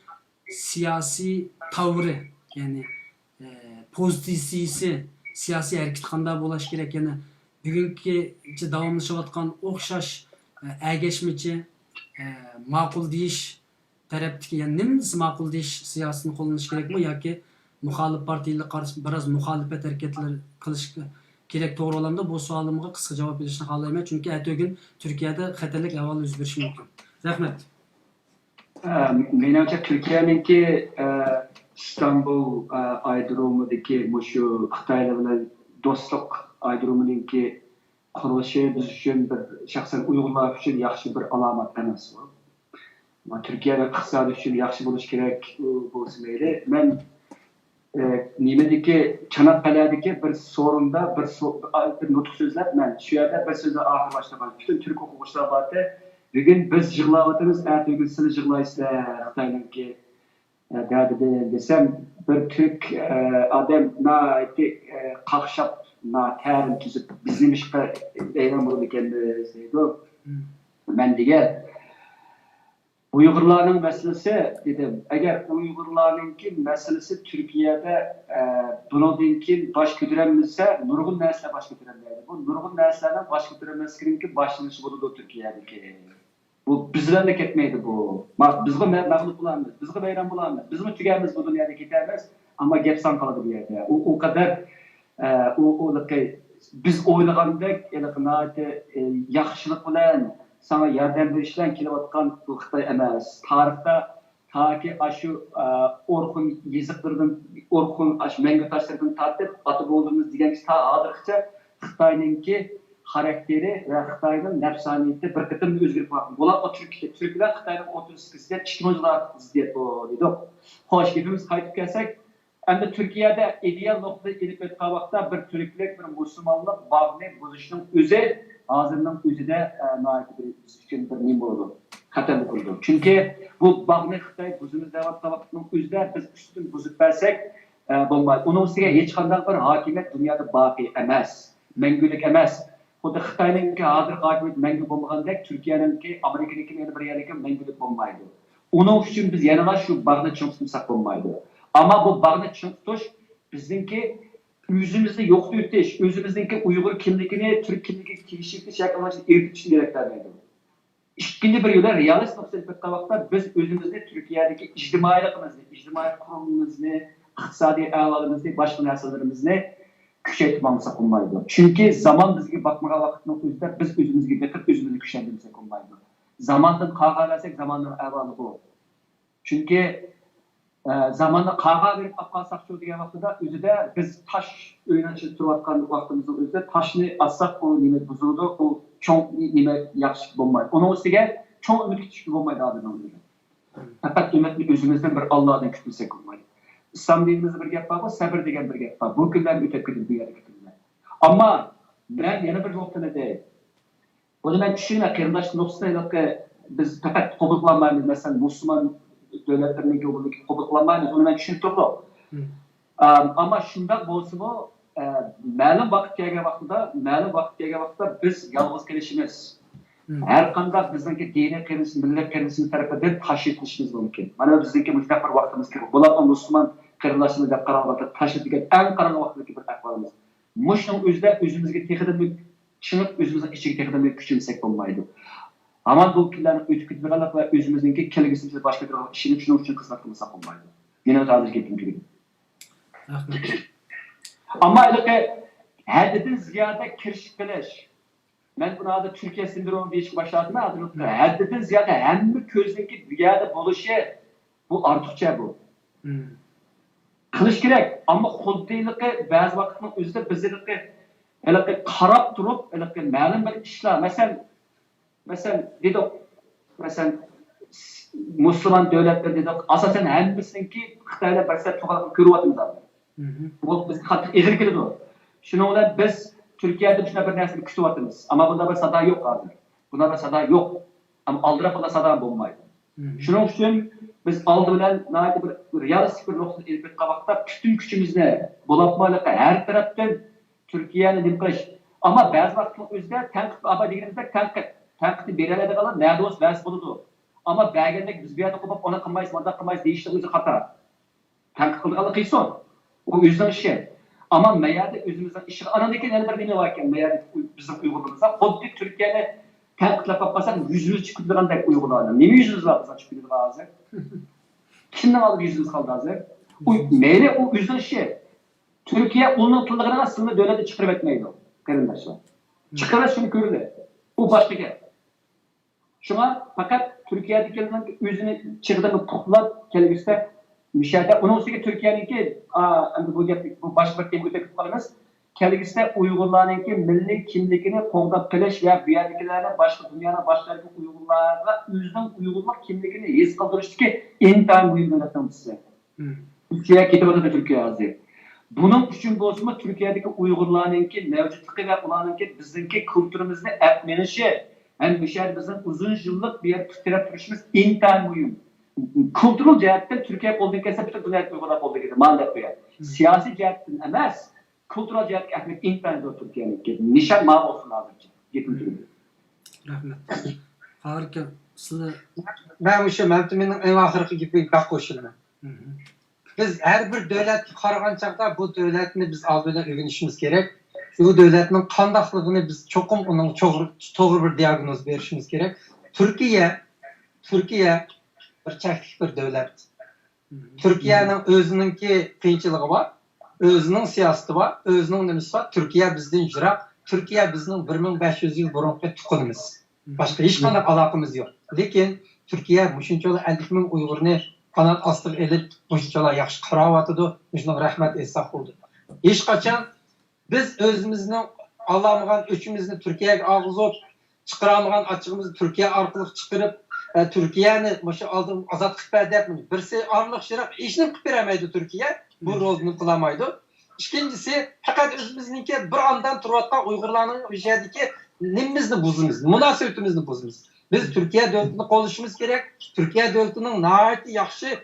siyasi tavrı, yani pozisyisi, siyasi hareket qanday bo'lish kerak, yani bugünkü davamlaşayotgan o'xshash ergeçmeci, ma'qul deyish tarafdagi, yani nimasi ma'qul deyish siyosatini qo'llanish kerakmi yoki muxolif partiyalar qarshi biroz muxolifat harakatlar qilish kerak to'g'ri olamda? Bu savolimga qisqa javob berishni xohlayman, chunki ertaga Turkiyada xatarlik ahvol yuz berishi mumkin. Rahmat. Menimcha Turkiyaninki İstanbul aerodromidagi shu Xitoylar bilan do'stlik aerodromininki qurilishi biz uchun bir shaxsan Uyg'urlar uchun yaxshi bir alomat emas bu. Turkiyaning iqtisodi uchun yaxshi bo'lish kerak bo'lsa mayli. Men nimedeki Çanakkale'deki bir sorunda bir nutuk sözler ben şu yerde bir sözle ahir başlaman. Bütün Türk okumuşlar vardı. Bugün biz jığlavatımız, bugün siz jığlaysızlar Xitay'ınki derdi desem bir Türk adam naiti kalkşap na terim tüzüp bizim işe eylem bunu kendisi deydi. Ben diye Uygurların meselesi dedim. Eğer Uygurlarınki meselesi Türkiye'de bunun ki baş götüremezse nurgun nesle baş götüremeydi. Bu nurgun neslerden baş götüremezsin ki başlanışı buldu Türkiye'deki. Bu bizden de ketmeydi bu. Bizge mağlup bulamız, bizge bayram bulamız, bizim tügemiz bu dünyada gidermez ama gepsan kaldı bir yerde. O kadar biz oynagandek yaxşılık bilen sana yardım verişten kilovatkan bu Xitay emas. Tarixta taki aşı Orhun yazıklardan Orhun aşı menge taşlardan tartib atıp olduğumuz diğerimiz ta adırıkça Xitay'ınki karakteri ve Xitay'ın nefsaniyeti bir kıtım özgürlük var. Bunlar o Türkler Xitay'ın 38'de çıkmacılar ziddiyet bu dedik. Hoş hepimiz kayıp gelsek hem de Türkiye'de ideal noktayı gelip etkilemekte bir Türklik, bir Müslümanlık bağını bozuşunun özü ağzının özü de biz için bir neyim oldu, hatem oldu. Çünkü bu bağını Xitay bozumuz devam etkilemekte'nin özü de biz üstün bozup versek bombaydı. Onun üstüne hiç kadar bir hakimiyet dünyada baki emez, mengülük emez. Bu da Xitay'ınki hazır hakimiyet mengül olmagandek, Türkiye'ninki, Amerika'nınki yeni bir yerindeki mengülük olmaydı. Onun için biz yanına şu bağını çıngıtımsak olmaydı. Ama bu bağını çıngıtış bizimki yüzümüzde yoktu ütüş, özümüzdeki Uygur kimlikini, Türk kimlikini kişilikli şekilde eritip için gereklerliydi. İkinci bir yolda realist noktayı bakmakta biz özümüzde Türkiye'deki ictimai kurumumuzu, iktisadi ağlarımızı, başka nesnelerimizi küçültmemize olmaydı. Çünkü zaman bizge bakmaya vakitinin özünde biz özümüzge bakıp özümüzü küçültmemize olmaydı. Zamandan kağıt zamandan ağlarlı bu. Çünkü zamanla kağıt verip kalsak şu diye vaxtıda özü de biz taş öğünen için turvatkan vaxtımızın özü taşını atsak o nimet buzuldu, o çok nimet yakışık olmaydı. Onun üstüge çok ümit küçük olmaydı adından özü. Fakat ümitli özümüzden bir Allah'dan küçülsek olmaydı. İslam dinimizde bir gap var, sabır degen bir gap var. Bu günler ötep gidip bir yere gittiler. Ama ben yana bir noktada değil. Bunu ben düşünme, kırımdaşlı noktasında biz fakat hukuklanmayız. Mesela Müslüman devletlerine gördük, hukuklanmayız. Onu ben düşünüp durdum. Ama şundan bolsa bu, ma'lum vaqt kelgan vaqtda biz yalnız kelishimiz. Her qanday bizniki diniy qilinish, millat qilinish tarafidan tash etilishimiz mumkin. Mana bizniki mutlaq bir vaqtimiz kerak. Bular Müslüman qirillashini deb qarorlarda tash etilgan eng qarangi vaqtdagi bir ahvolimiz. Mushning o'zida o'zimizga texnidan chiqib, o'zimizning ichiga texnidan kuchimsak bo'lmaydi. Ama bu kunlarni o'tib ketganlik va o'zimizniki kelgusiga boshqa bir ishni shuning uchun xizmat qilmasak bo'lmaydi. Yana hozir ketdim gibi. Ama haddidan ziyoda kirish qilish. Ben buna adı Türkiye sindromu deyişki başladım. Haddidan ziyoda hamma ko'zniki ziyoda bo'lishi bu ortiqcha bu. Qilish kerak, ammo xuddiligi ba'zi vaqtning o'zida bizniki qarab turib, ma'lum bir ishlar, mesela dedik, Müslüman devletler dedik, asasen hammasiniki Xitoylar başta to'g'ri ko'ryapmiz. Bu biz qattiq egri keladi. Shuningdek bilan biz Türkiye'de şuna bir nersini kütüvatımız. Ama bunda bir sada yok abi. Bunda bir sada yok. Ama aldırıp bunda sada bulmaydı. Şunun için biz aldı bilen bir realistik bir noktada elbet kabakta bütün gücümüzle bulatmalık her taraftan Türkiye'nin dimkış. Ama bazı vaktin özde tenkit berelerde kalan nerede olsa bazı buludu. Ama belgedeki biz bir yerde kopup ona kılmayız, manda kılmayız değişti özü hata. Tenkit kıldığı kıyson. O yüzden şey. Ama meyerde özümüzden işi anadaki neler bir varken meyerde bizim uygulamalarımızda kodlu Türkiye'ne tenkitle bakmasak yüzümüz çıkıldığında uygulamalar. Ne mi yüzümüz var bizim çıkıldığı hazır? Kimden aldı yüzümüz kaldı hazır? Meyre o yüzden şey. Türkiye onun tullığına aslında devleti çıkarıp etmeydi. Karındaşlar. Çıkarır şunu görüldü. O başka gel. Şuna fakat Türkiye'deki yüzünü çıkırdığını tuttular kelebiste müşahede. Onun üstüne Türkiye'ninki bu başka bir tema öteki kalınız. Kelebiste Uygurlarınki milli kimlikini qoğdap kelish veya bu yerdekilerine başka dünyanın başka Uygurlarla yüzden Uygurlar kimlikini his kaldırıştı ki intihar mühim devletten size. Türkiye'ye ketip Türkiye azı. Bunun için bozma Türkiye'deki Uygurlarınki mevcutluğu ve ulanınki bizimki kültürümüzde etmenişi hem müşahede bizim uzun yıllık bir yer tutarıp duruşumuz inten mühim. Kültürel cihetten Türkiye olduğu kese bütün dünya Uygurlar olduğu gibi maalesef ya. Siyasi cihetten emez, kültürel cihetten ehmet inten zor Türkiye'ninki. Nişan mal olsun azıcık. Yetim türlü. Rahmet. Harika. Size Ben şu mevtumenin en ahırkı gibi bak koşulma. Biz her bir devlet karagan çağda bu devletini biz aldığıyla öğrenişimiz gerek. Bu devletin kandaklığını biz çokum onun doğru bir diagnoz verişimiz gerek. Türkiye bir çekik bir devlet. Türkiye'nin özününki kıyınçılığı var, özünün siyaseti var, özünün nemisi var. Türkiye bizden jırak, Türkiye bizim 1500 yıl burunki tukunumuz. Başka hiç kadar alakamız yok. Lekin Türkiye muşunçalı 50 bin Uygur'unu kanat astık edip muşunçalı yaxşı qarawatıdı, muşunun rahmet esnaf oldu. Hiç kaçan biz özümüzün alamagan öçümüzünü Türkiye'ye ağızıp çıkaramagan açığımızı Türkiye arkalık çıkarıp Türkiye'ni muşu aldığım azat kıpır deyip birisi arlık şıraq işini kıpır emeydi Türkiye. Bu rolünü kılamaydı. İkincisi fakat özümüzünki bir andan turvatkan Uygurlarının ülkedeki nimimizni buzumuz, münasebetimizni buzumuz. Biz Türkiye devletini konuşmamız gerek. Türkiye devletinin nahayet yaxşı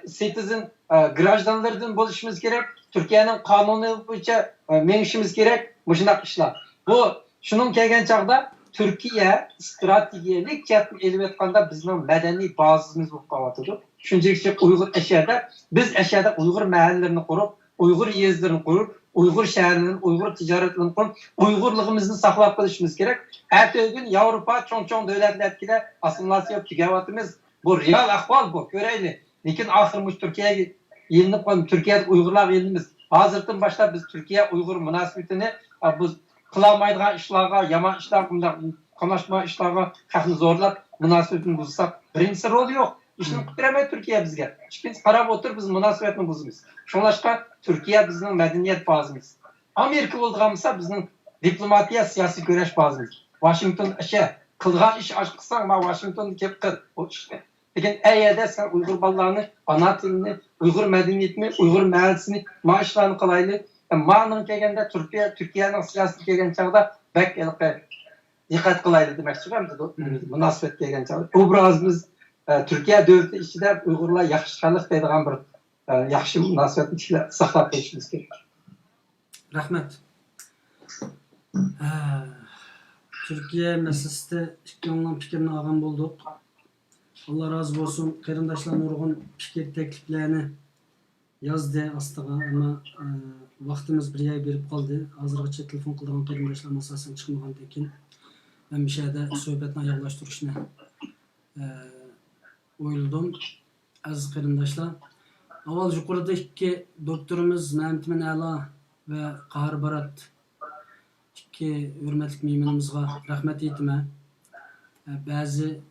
citizen grajdanlardan buluşmamız gerek. Türkiye'nin kanunu boyunca menişimiz gerek. Muşunak işler. Bu şunun kelgen çağda Türkiye stratejiyelik cihetten elip etkanda bizim medeni bazımız bu kavatıdır. Şunca Uygur eşyada biz eşyada Uygur mahallelerini kurup, Uygur yezlerini kurup, Uygur şehirlerinin, Uygur ticaretlerini kurup, Uygurluğumuzu saklap kalışımız gerek. Ertesi gün Avrupa çoğun devletlerle asimilasyon tükevatımız bu real ahval bu. Göreyli. Lekin ahırmış Türkiye'ye yelinip koyup, Türkiye'de Uygurlar yelinimiz. Hazırdan başta biz Türkiye-Uygur münasebetini bu kılamaydıgan işlarga, yaman işlarga, konuşma işlarga kalkını zorlap münasebetini buzsak. Birincisi rol yok. İşini kutlayamay Türkiye bizge. İkincisi qarab otur biz münasebetini buzumuz. Şolaşka Türkiye bizning medeniyet bazımız. Amerika olduğumuzda bizning diplomatiya siyasi güreş bazımız. Washington işe kılgan iş açıksan ma Washington kep kıl o işte. Lekin eğerde sen Uygur ballarını, ana tilini, Uygur medeniyetini, Uygur mahallesini, maaşlarını kılaylı. Ma'nın kelgende Türkiye'nin siyasi kelgen çağda bek dikkat kılaylı demek çıkıyor. Münasebet kelgen çağda. Obrazımız Türkiye devleti içinde Uygurlar yaxşılık deydiğen bir yaxşı münasebet içinde saklap geçmemiz gerek. rahmet. Türkiye meselesinde ikki fikrini algan bulduk. Allah razı olsun. Qarindoshlar nurg'un fikir tekliflerini yazdı aslında ama vaktimiz bir ay berip kaldı. Hazırgacha telefon qilgan qarindoshlar masalan chiqmagandan keyin men bir şeyde sohbetni yaklaştırışını o'yladim. Aziz qarindoshlar, avval yuqorida ikki doktorimiz Mehmetmin A'la ve Qahar Barat ikki hurmatli mehmonimizga rahmat aytaman. Ba'zi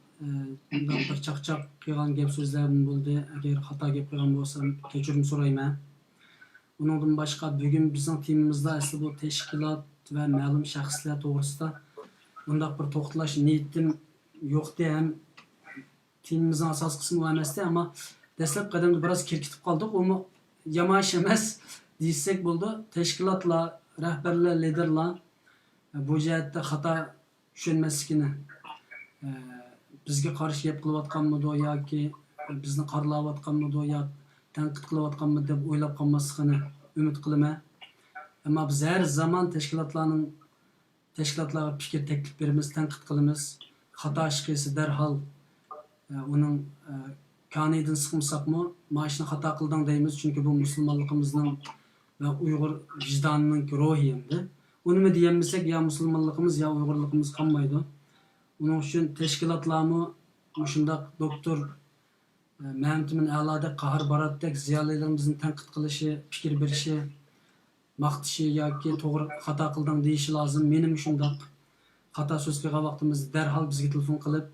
bundan bir chaqchaq qilgan gap so'zlarim bo'ldi. Agar xato gap qilgan bo'lsam kechirim so'rayman. Bundan boshqa bugun bizning timimizda asli bu tashkilot va ma'lum shaxslar to'g'risida bundaq bir to'xtalash niyatim yo'qdi ham timimizning asos qismi emasdi, ammo dastlab qadamda biroz kirkitib qoldik. Uni yamash emas desak bo'ldi. Tashkilotlar, rahbarlar, liderlar bu jihatda xato tushunmasligini bizga qarshi gap qilayotganmidi yoki bizni qorlayotganmidi yo tanqid qilayotganmidi deb o'ylab qolmasligini umid qilaman. Ammo biz har zamon tashkilotlarga fikr taklif beramiz, tanqid qilamiz. Xato ish qilsa darhol uning kanidini siqmasaqmi, mashina xato qilding deymiz, chunki bu musulmonligimizning va Uyg'ur vijdonining ruhi endi. Uni deyamisak ya musulmonligimiz ya Uyg'urligimiz qolmaydi. Onun için teşkilatlarımı şundaq doktor Mehmetmin A'lada Qahar Barat'dek ziyolilarimizin tanqid qilishi, fikir berishi, maqtishi yoki to'g'ri xato qilding deyishi lozim. Menim shundaq xato so'z qilgan vaqtimizda darhol bizga telefon qilib,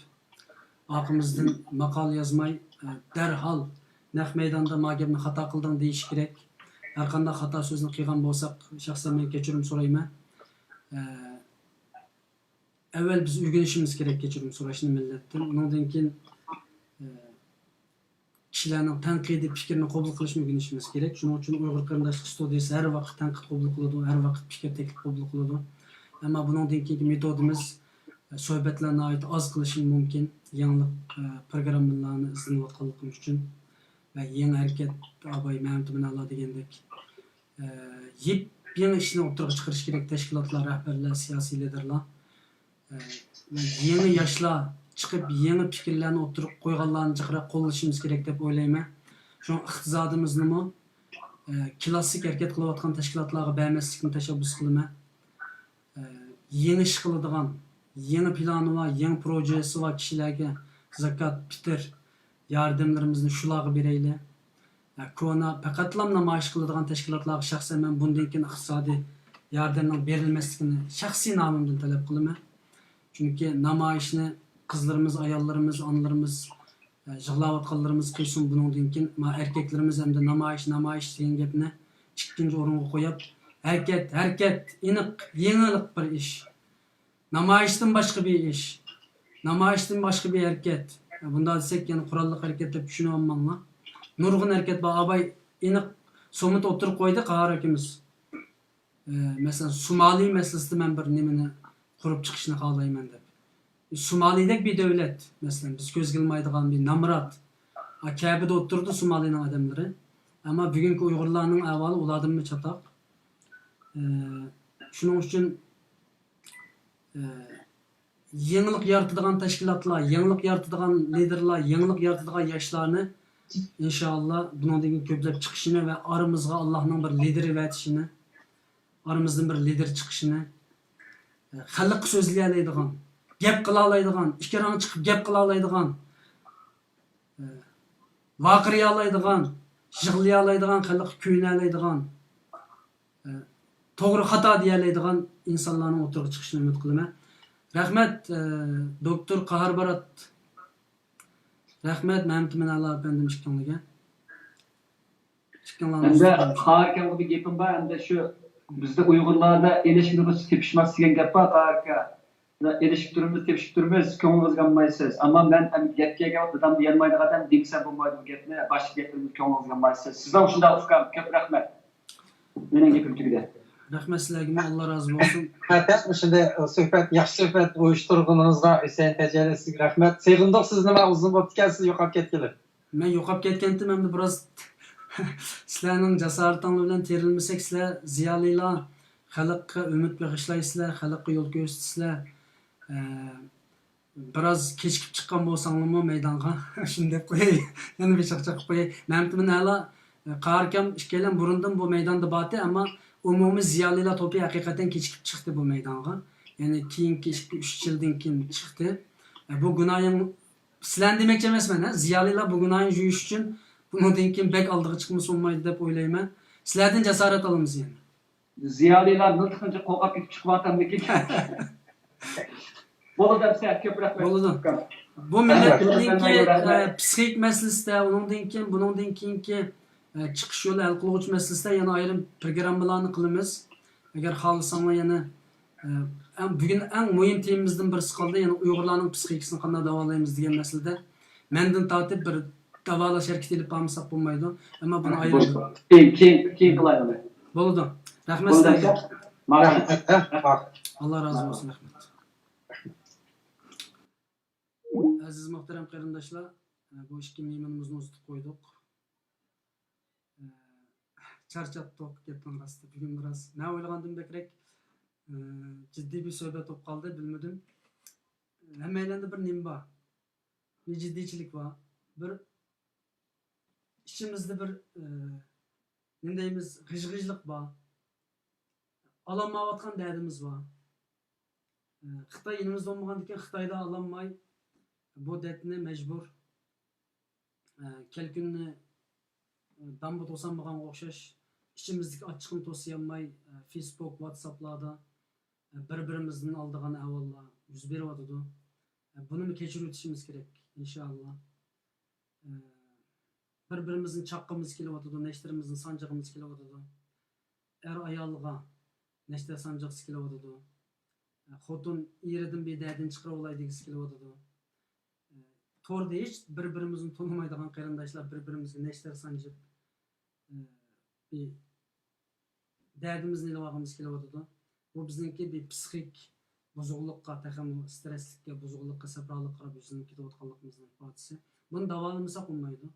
oqimizdan maqol yozmay, darhol naq maydonda magabni xato qilding deyish kerak. Har qanday xato so'zni qilgan bo'lsak, shaxsan men kechirim so'rayman. Evvel biz o'rganishimiz kerak kechirim so'rashni millatdan. Undan keyin kishilarning tanqidiy fikrini qabul qilishni o'rganishimiz kerak. Shuning uchun Uyg'ur qarindoshlik studiyasi har vaqt tanqid qabul qiladi, har vaqt fikr taklif qabul qiladi. Ammo buningdan keyingi metodimiz suhbatlarni oid oz qilishi mumkin. Yangi programmalarni izlayotganligimiz uchun va yangi harakat Abay Mahmud Minalla degandek yangi ishni o'rtaga chiqarish kerak tashkilotlar, rahbarlar, siyosiy liderlar. Yangi yoshlar chiqib yangi fikrlarni o'tirib qo'yganlarni chaqirib qo'llashimiz kerak deb o'ylayman. Shu iqtisodimizni klassik harakat qilayotgan tashkilotlarga bermaslikni tashabbus qilaman. Yangi ish qiladigan, yangi plani va yangi projesi va kishilarga zakat, fitr yordamlarimizni shularga beraylik. Kona faqatlam namoyish qiladigan tashkilotlarga shaxsan men bundan keyin iqtisodiy yordamning berilmasligini shaxsiy nomimdan talab qilaman. Chunki namoyishni qizlarimiz, ayollarimiz, onalarimiz, yig'layotganlarimiz qilsin bundan keyin erkaklarimiz hamda namoyish degan gapni ikkinchi o'ringa qo'yib, harakat, aniq, yangilik bir ish. Namoyishdan boshqa bir ish. Namoyishdan boshqa bir harakat. Bunda desak, yani qurolli harakat deb tushunyapmanlar. Nurg'un harakat bor. Abay aniq somit o'tirib qo'ydi qahar akamiz. Masalan, Somali masalasida men bir nimani qurib chiqishni xohlayman deb. Somalidek bir davlat, masalan, biz ko'z qilmaydigan bir Namrat. Kabada o'tirdi Somalining odamlari. Ammo bugungi Uyg'urlarning ahvoli ulardan chatoq. Shuning uchun yangilik yaratadigan tashkilotlar, yangilik yaratadigan liderlar, yangilik yaratadigan yoshlarni inshaalloh bundan ko'plab chiqishini va aramizga Allohning bir lideri vatishini, aramizdan bir lider chiqishini, xalq so'zlay oladigan, gap qila oladigan, ichkariga chiqib gap qila oladigan, voqea oladigan, yig'lay oladigan, xalq kuyuna oladigan, to'g'ri xato deya oladigan insonlarning o'tirib chiqishini umid qilaman. Rahmat doktor Qahar Barat. Rahmat Mahmud Minalla efendim chiqqanligiga. Endi Qahar bir gapim bor, endi shu bizda Uyg'urlarda elishimiz tepishmas degan gap bor, Qahar. Elishib turibmiz, tepishib turibmiz, ko'ngilingizga olmaysiz. Ammo men gapga dadam deyolmaydigan odam degsa bo'lmaydi bu gapni, boshqa gaplarimiz ko'ngilingizga olmaysiz. Sizdan shunday ufqam, ko'p rahmat. Mening gapim tugadi. Rahmat sizlarga, Allah razı olsun. Shunda suhbat, yaxshi suhbat uyushtirganingizga Hüseyin Tecelli sizga rahmat. Sevindik siz nima uzun bo'lib ketgansiz, yo'qolib ketganlar. Men yo'qolib ketgandim, endi biroz sizlarning jasoratingiz bilan terilmasak, sizlar ziyolilar, xalqqa umid bag'ishlaysizlar, xalqqa yo'l ko'rsatsizlar. Biroz kechikib chiqqan bo'lsanglarmi maydonga, shunday qo'yay. Yana bir chaqchaq qo'yay. Menimcha hala qarkam ikkalan burundan bu maydonda bordi, ammo umumiy ziyolilar to'pi haqiqatan kechikib chiqdi bu maydonga. Ya'ni keyingi 3 yildan keyin chiqdi. Bu gunohim sizlarni demoqchi emasman, ziyolilar bu gunohni yuyish uchun bundan keyin bek oldiga chiqmasa bo'lmaydi deb o'ylayman. Sizlardan jasorat olamiz yani. Ziyolilar nutqincha qo'rqib ketib chiqyapti. Bo'ladi desa ko'p rahmat. Bo'ladi. Bu millatning psixik masalasida, bundan keyingi chiqish yo'li hal qiluvchi masalasida yana ayrim programmalarni qilamiz. Agar xohlasanglar yana bugun eng muhim temamizdan birisi qoldi, yana Uyg'urlarning psixikasini qanday davolaymiz degan masalada mendan tortib bir davolash harakati olib bormasak bo'lmaydi. Ammo buni ayrim keyin qilaylik. Bo'ladi. Rahmat sizlarga. Allah razı olsun. Rahmat. Aziz muhterem qarindoshlar, bu ikki mehmonimizni uzatib qo'ydik. Charchatdik gapdan rostda. Bugun biroz men o'ylagandim bekrak jiddiy bir suhbat bo'lib qoldi, bilmadim. Hammalarda bir nim bor. Bir jiddiychilik bor. Bir ichimizda bir nima deymiz, g'ij-g'ijlik bor. Ololmayotgan dardimiz bor. Xitoy elimizda bo'lmagandan keyin Xitoyda ololmay bu dardni majbur kelkunni damba to'sanmagan o'xshash ichimizdagi ochiqni to'sayolmay Facebook, WhatsApp'larda bir-birimizning oldigan ahvollar yuz beryotidi. Buni kechirib o'tishimiz kerak inshaalloh. Bir-birimizni chaqqimiz kelyotidi, nechtarimizning sanjig'imiz kelyotidi. Ayolga nechta sanjig'isi kelyotidi. Xotin eridan bedadin chiqarib olay degisi kelyotidi. torda hiç bir-birimizni tanımaydigan qarindoshlar bir-birimizga nechta sanjib bir derdimizni ilib kelyapti. Bu bizniki bir psixik buzuqliqqa, texmi stresslikka, buzuqliqqa, sabraliqqa qarab yuzlanib ketayotganligimizning ifodasi. Buni davolamasak bo'lmaydi.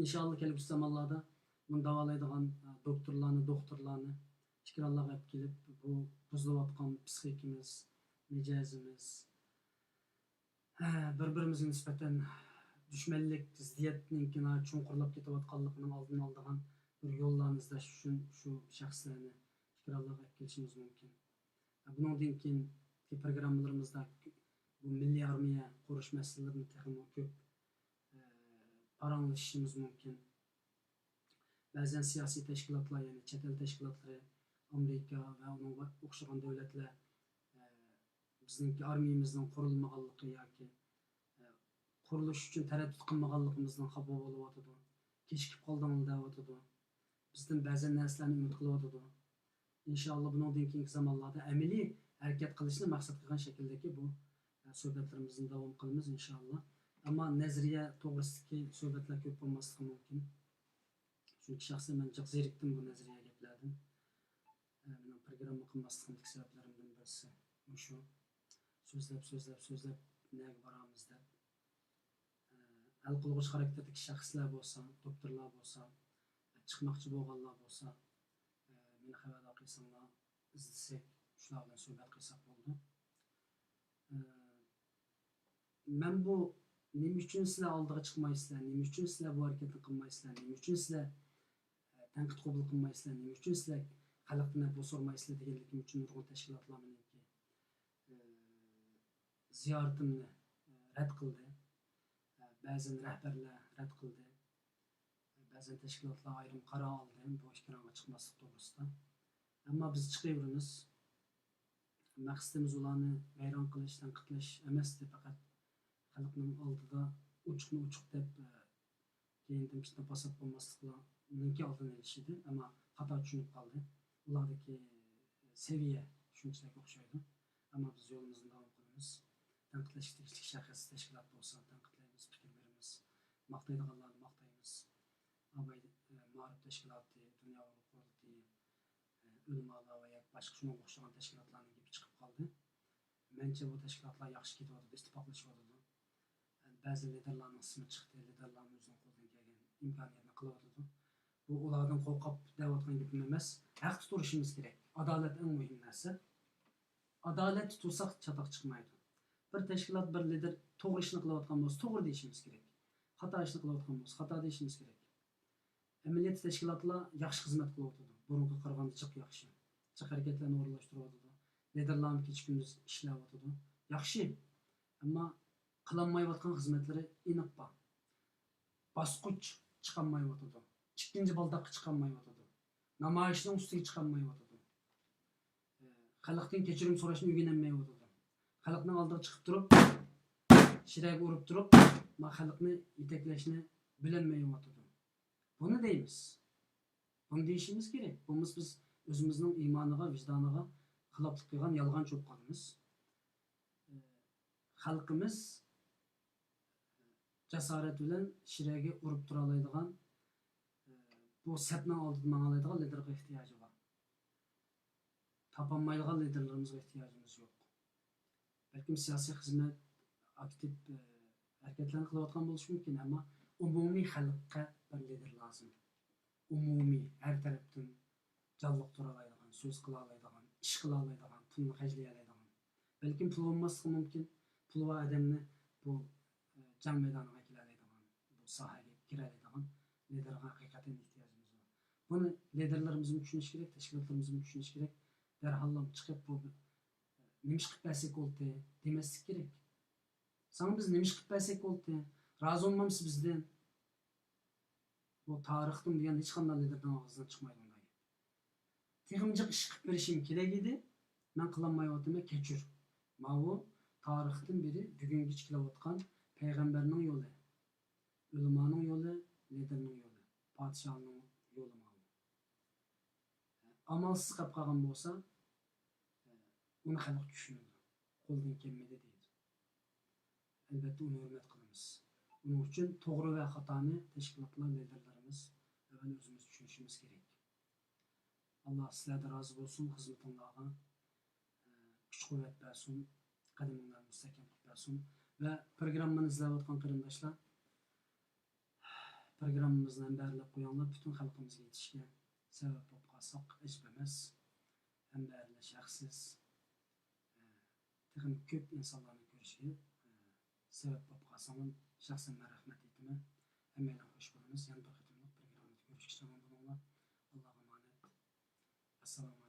İnşallah kelgusi zamonlarda buni davolaydigan doktorlarni fikirlarga olib kelib, bu buzilayotgan psixikimiz, mijozimiz, bir-birimizga nisbatan dushmanlik, ziddiyatninkini chunqurlab ketayotganligining oldini oladigan bir yo'llarni izlash uchun shu shaxslarni fikirlarga olib kelishimiz mumkin. Bundan keyingi programmalarimizda bu milliy armiya qurish masalalarini texmi ko'p paranglashishimiz mumkin. Ba'zan siyosiy tashkilotlar, ya'ni chet el tashkilotlari, Amerika va unga o'xshagan davlatlar bizning armiyamizning qurilmaganligi yoki qurilish uchun taraddud qilmaganligimizdan xabar bo'lyotdi. Kechikib qoldinglar deyotdi. Bizdan ba'zan narsalarni umid qilyotdi. İnşallah bundan keyingi zamonlarda amaliy harakat qilishni maqsad qilgan shakldagi bu suhbatlarimizni davom qilamiz inshaalloh. Ammo nazariya to'g'risidagi suhbatlar ko'p bo'lmasligi mumkin. Chunki shaxsan men juda zerikdim bu nazariya gaplardan. Mening programma qilmasligimning sabablaridan birisi shu. So'zlab nega boramiz deb. Hal qilg'uch xarakterdagi shaxslar bo'lsa, doktorlar bo'lsa, chiqmoqchi bo'lganlar bo'lsa, meni xabar qilsanglar, izlasak, shular bilan suhbat qilsak bo'ldi. Men bu nima uchun sizlar oldiga chiqmaysizlar, nima uchun sizlar bu harakatni qilmaysizlar, nima uchun sizlar tanqid qabul qilmaysizlar, nima uchun sizlar xalqdan bu so'rmaysizlar deganligim uchun nurg'un tashkilotlar meniki ziyoratimni rad qildi. Ba'zan rahbarlar rad qildi. Ba'zan tashkilotlar ayrim qaror oldi bu ishga chiqmaslik to'g'risida. Ammo biz chiqaveramiz. Maqsadimiz ularni vayron qilish, tanqidlash emas, faqat xalqning oldida uchuq deb keyindan fitna fasod bo'lmaslikning oldini olish edi. Ammo xato tushunib qoldi. Ulardagi seviya shunchalik o'xshaydi. Ammo biz yo'limizni davom qilamiz. Tanqidlash tegishli shaxs tashkilot bo'lsa tanqidlaymiz, fikr beramiz. Maqtaydiganlarni maqtaymiz. Abay ma'rif tashkiloti, dunyo qurultiyi, ulamolar va boshqa shunga o'xshagan tashkilotlarning gibi chiqib qoldi. Menimcha bu tashkilotlar yaxshi ketyapti, ittifoqlashyapti. Ba'zi liderlarning ismi chiqdi, liderlarning o'zining qo'lidan kelgan imkoniyatni qilyapti. Bu ulardan qo'rqib deyotgan gapim emas. Haq turishimiz kerak. Adolat eng muhim narsa. Adolat tutursak chatoq chiqmaydi. Bir tashkilot, bir lider to'g'ri ishni qilayotgan bo'lsa, to'g'ri deyishimiz kerak. Xato ishni qilayotgan bo'lsa, xato deyishimiz kerak. Amaliyot tashkilotlar yaxshi xizmat qilyapti. Burunga qaraganda jiq yaxshi. Jiq harakatlarni o'rinlashtiryapti. Liderlarning kecha kunduz ishlayapti. Yaxshi. Ammo qilinmayotgan xizmatlari aniq bor. Bosqich chiqolmayapti. Ikkinchi baldaqqa chiqolmayapti. Namoyishning ustiga chiqolmayapti. Xalqdan kechirim so'rashni o'rganolmayapti. Xalqning oldiga chiqib turib, shiraga urib turib, xalqni yetaklashni bilolmayapti. Bunu deymiz. Bunu deyishimiz kerak. Biz o'zimizning iymoniga, vijdoniga xiloflik qilgan yolg'on cho'qqanimiz. Xalqimiz jasorat bilan shiraga urib tura oladigan, bu sapning oldida mana oladigan liderga ehtiyoji bor. Topolmaydigan liderlarimizga ehtiyojimiz yo'q. Balkim siyosiy xizmat, aktiv harakatlarni qilayotgan bo'lishi mumkin, ammo umumiy xalqqa bir lider lazım. Umumiy, her tarafdan canlıq tura oladigan, so'z qila oladigan, ish qila oladigan, pulni xarjlay oladigan. Balkim pul bo'lmasligi mumkin. Pul va odamni bu jang maydoniga kela oladigan, bu sohaga kira oladigan liderga haqiqatan ehtiyojimiz bor. Buni liderlarimiz tushunishi kerak, tashkilotlarimiz tushunishi kerak. Darhol chiqib bu nima qilib bersak bo'ldi demaslik kerak. Sana biz nima qilib bersak bo'ldi? Rozi olmamsiz bizdan? Bu tarixdan degan hech qanday liderdan og'zidan chiqmaydi unday. Teximjiq ish qilib berishim kerak edi. Men qilolmayotganim kechir. Mana tarixdan beri bugungacha kelayotgan payg'ambarning yo'li, ulamoning yo'li, liderning yo'li, podshohning yo'li mana. Amalsiz qolib qolgan bo'lsa, uni xalq tushunadi. Qo'ldan kelmaydi deydi. albatta uni hurmat qilamiz. Buning uchun to'g'ri va xatoni tashkilotlar liderlarimiz avval o'zimiz tushunishimiz kerak. Alloh sizlardan rozi bo'lsin, xizmatinglarga kuch-quvvat bersin, qadaminglarni mustahkam qilib bersin va programmani izlayotgan qarindoshlar programmamizni barlab qo'yinglar, butun xalqimizga yetishga sabab bo'lib qolsak ajib emas. Hamda shaxsiz texnik ko'p insonlarni ko'rishga sabab bo'lib qolsangiz shaxsan men rahmat aytaman. Hammadan xush bo'lamiz. Yana bir qatorliq programmada ko'rishishga omon bo'linglar. Allohga emanet. Assalomu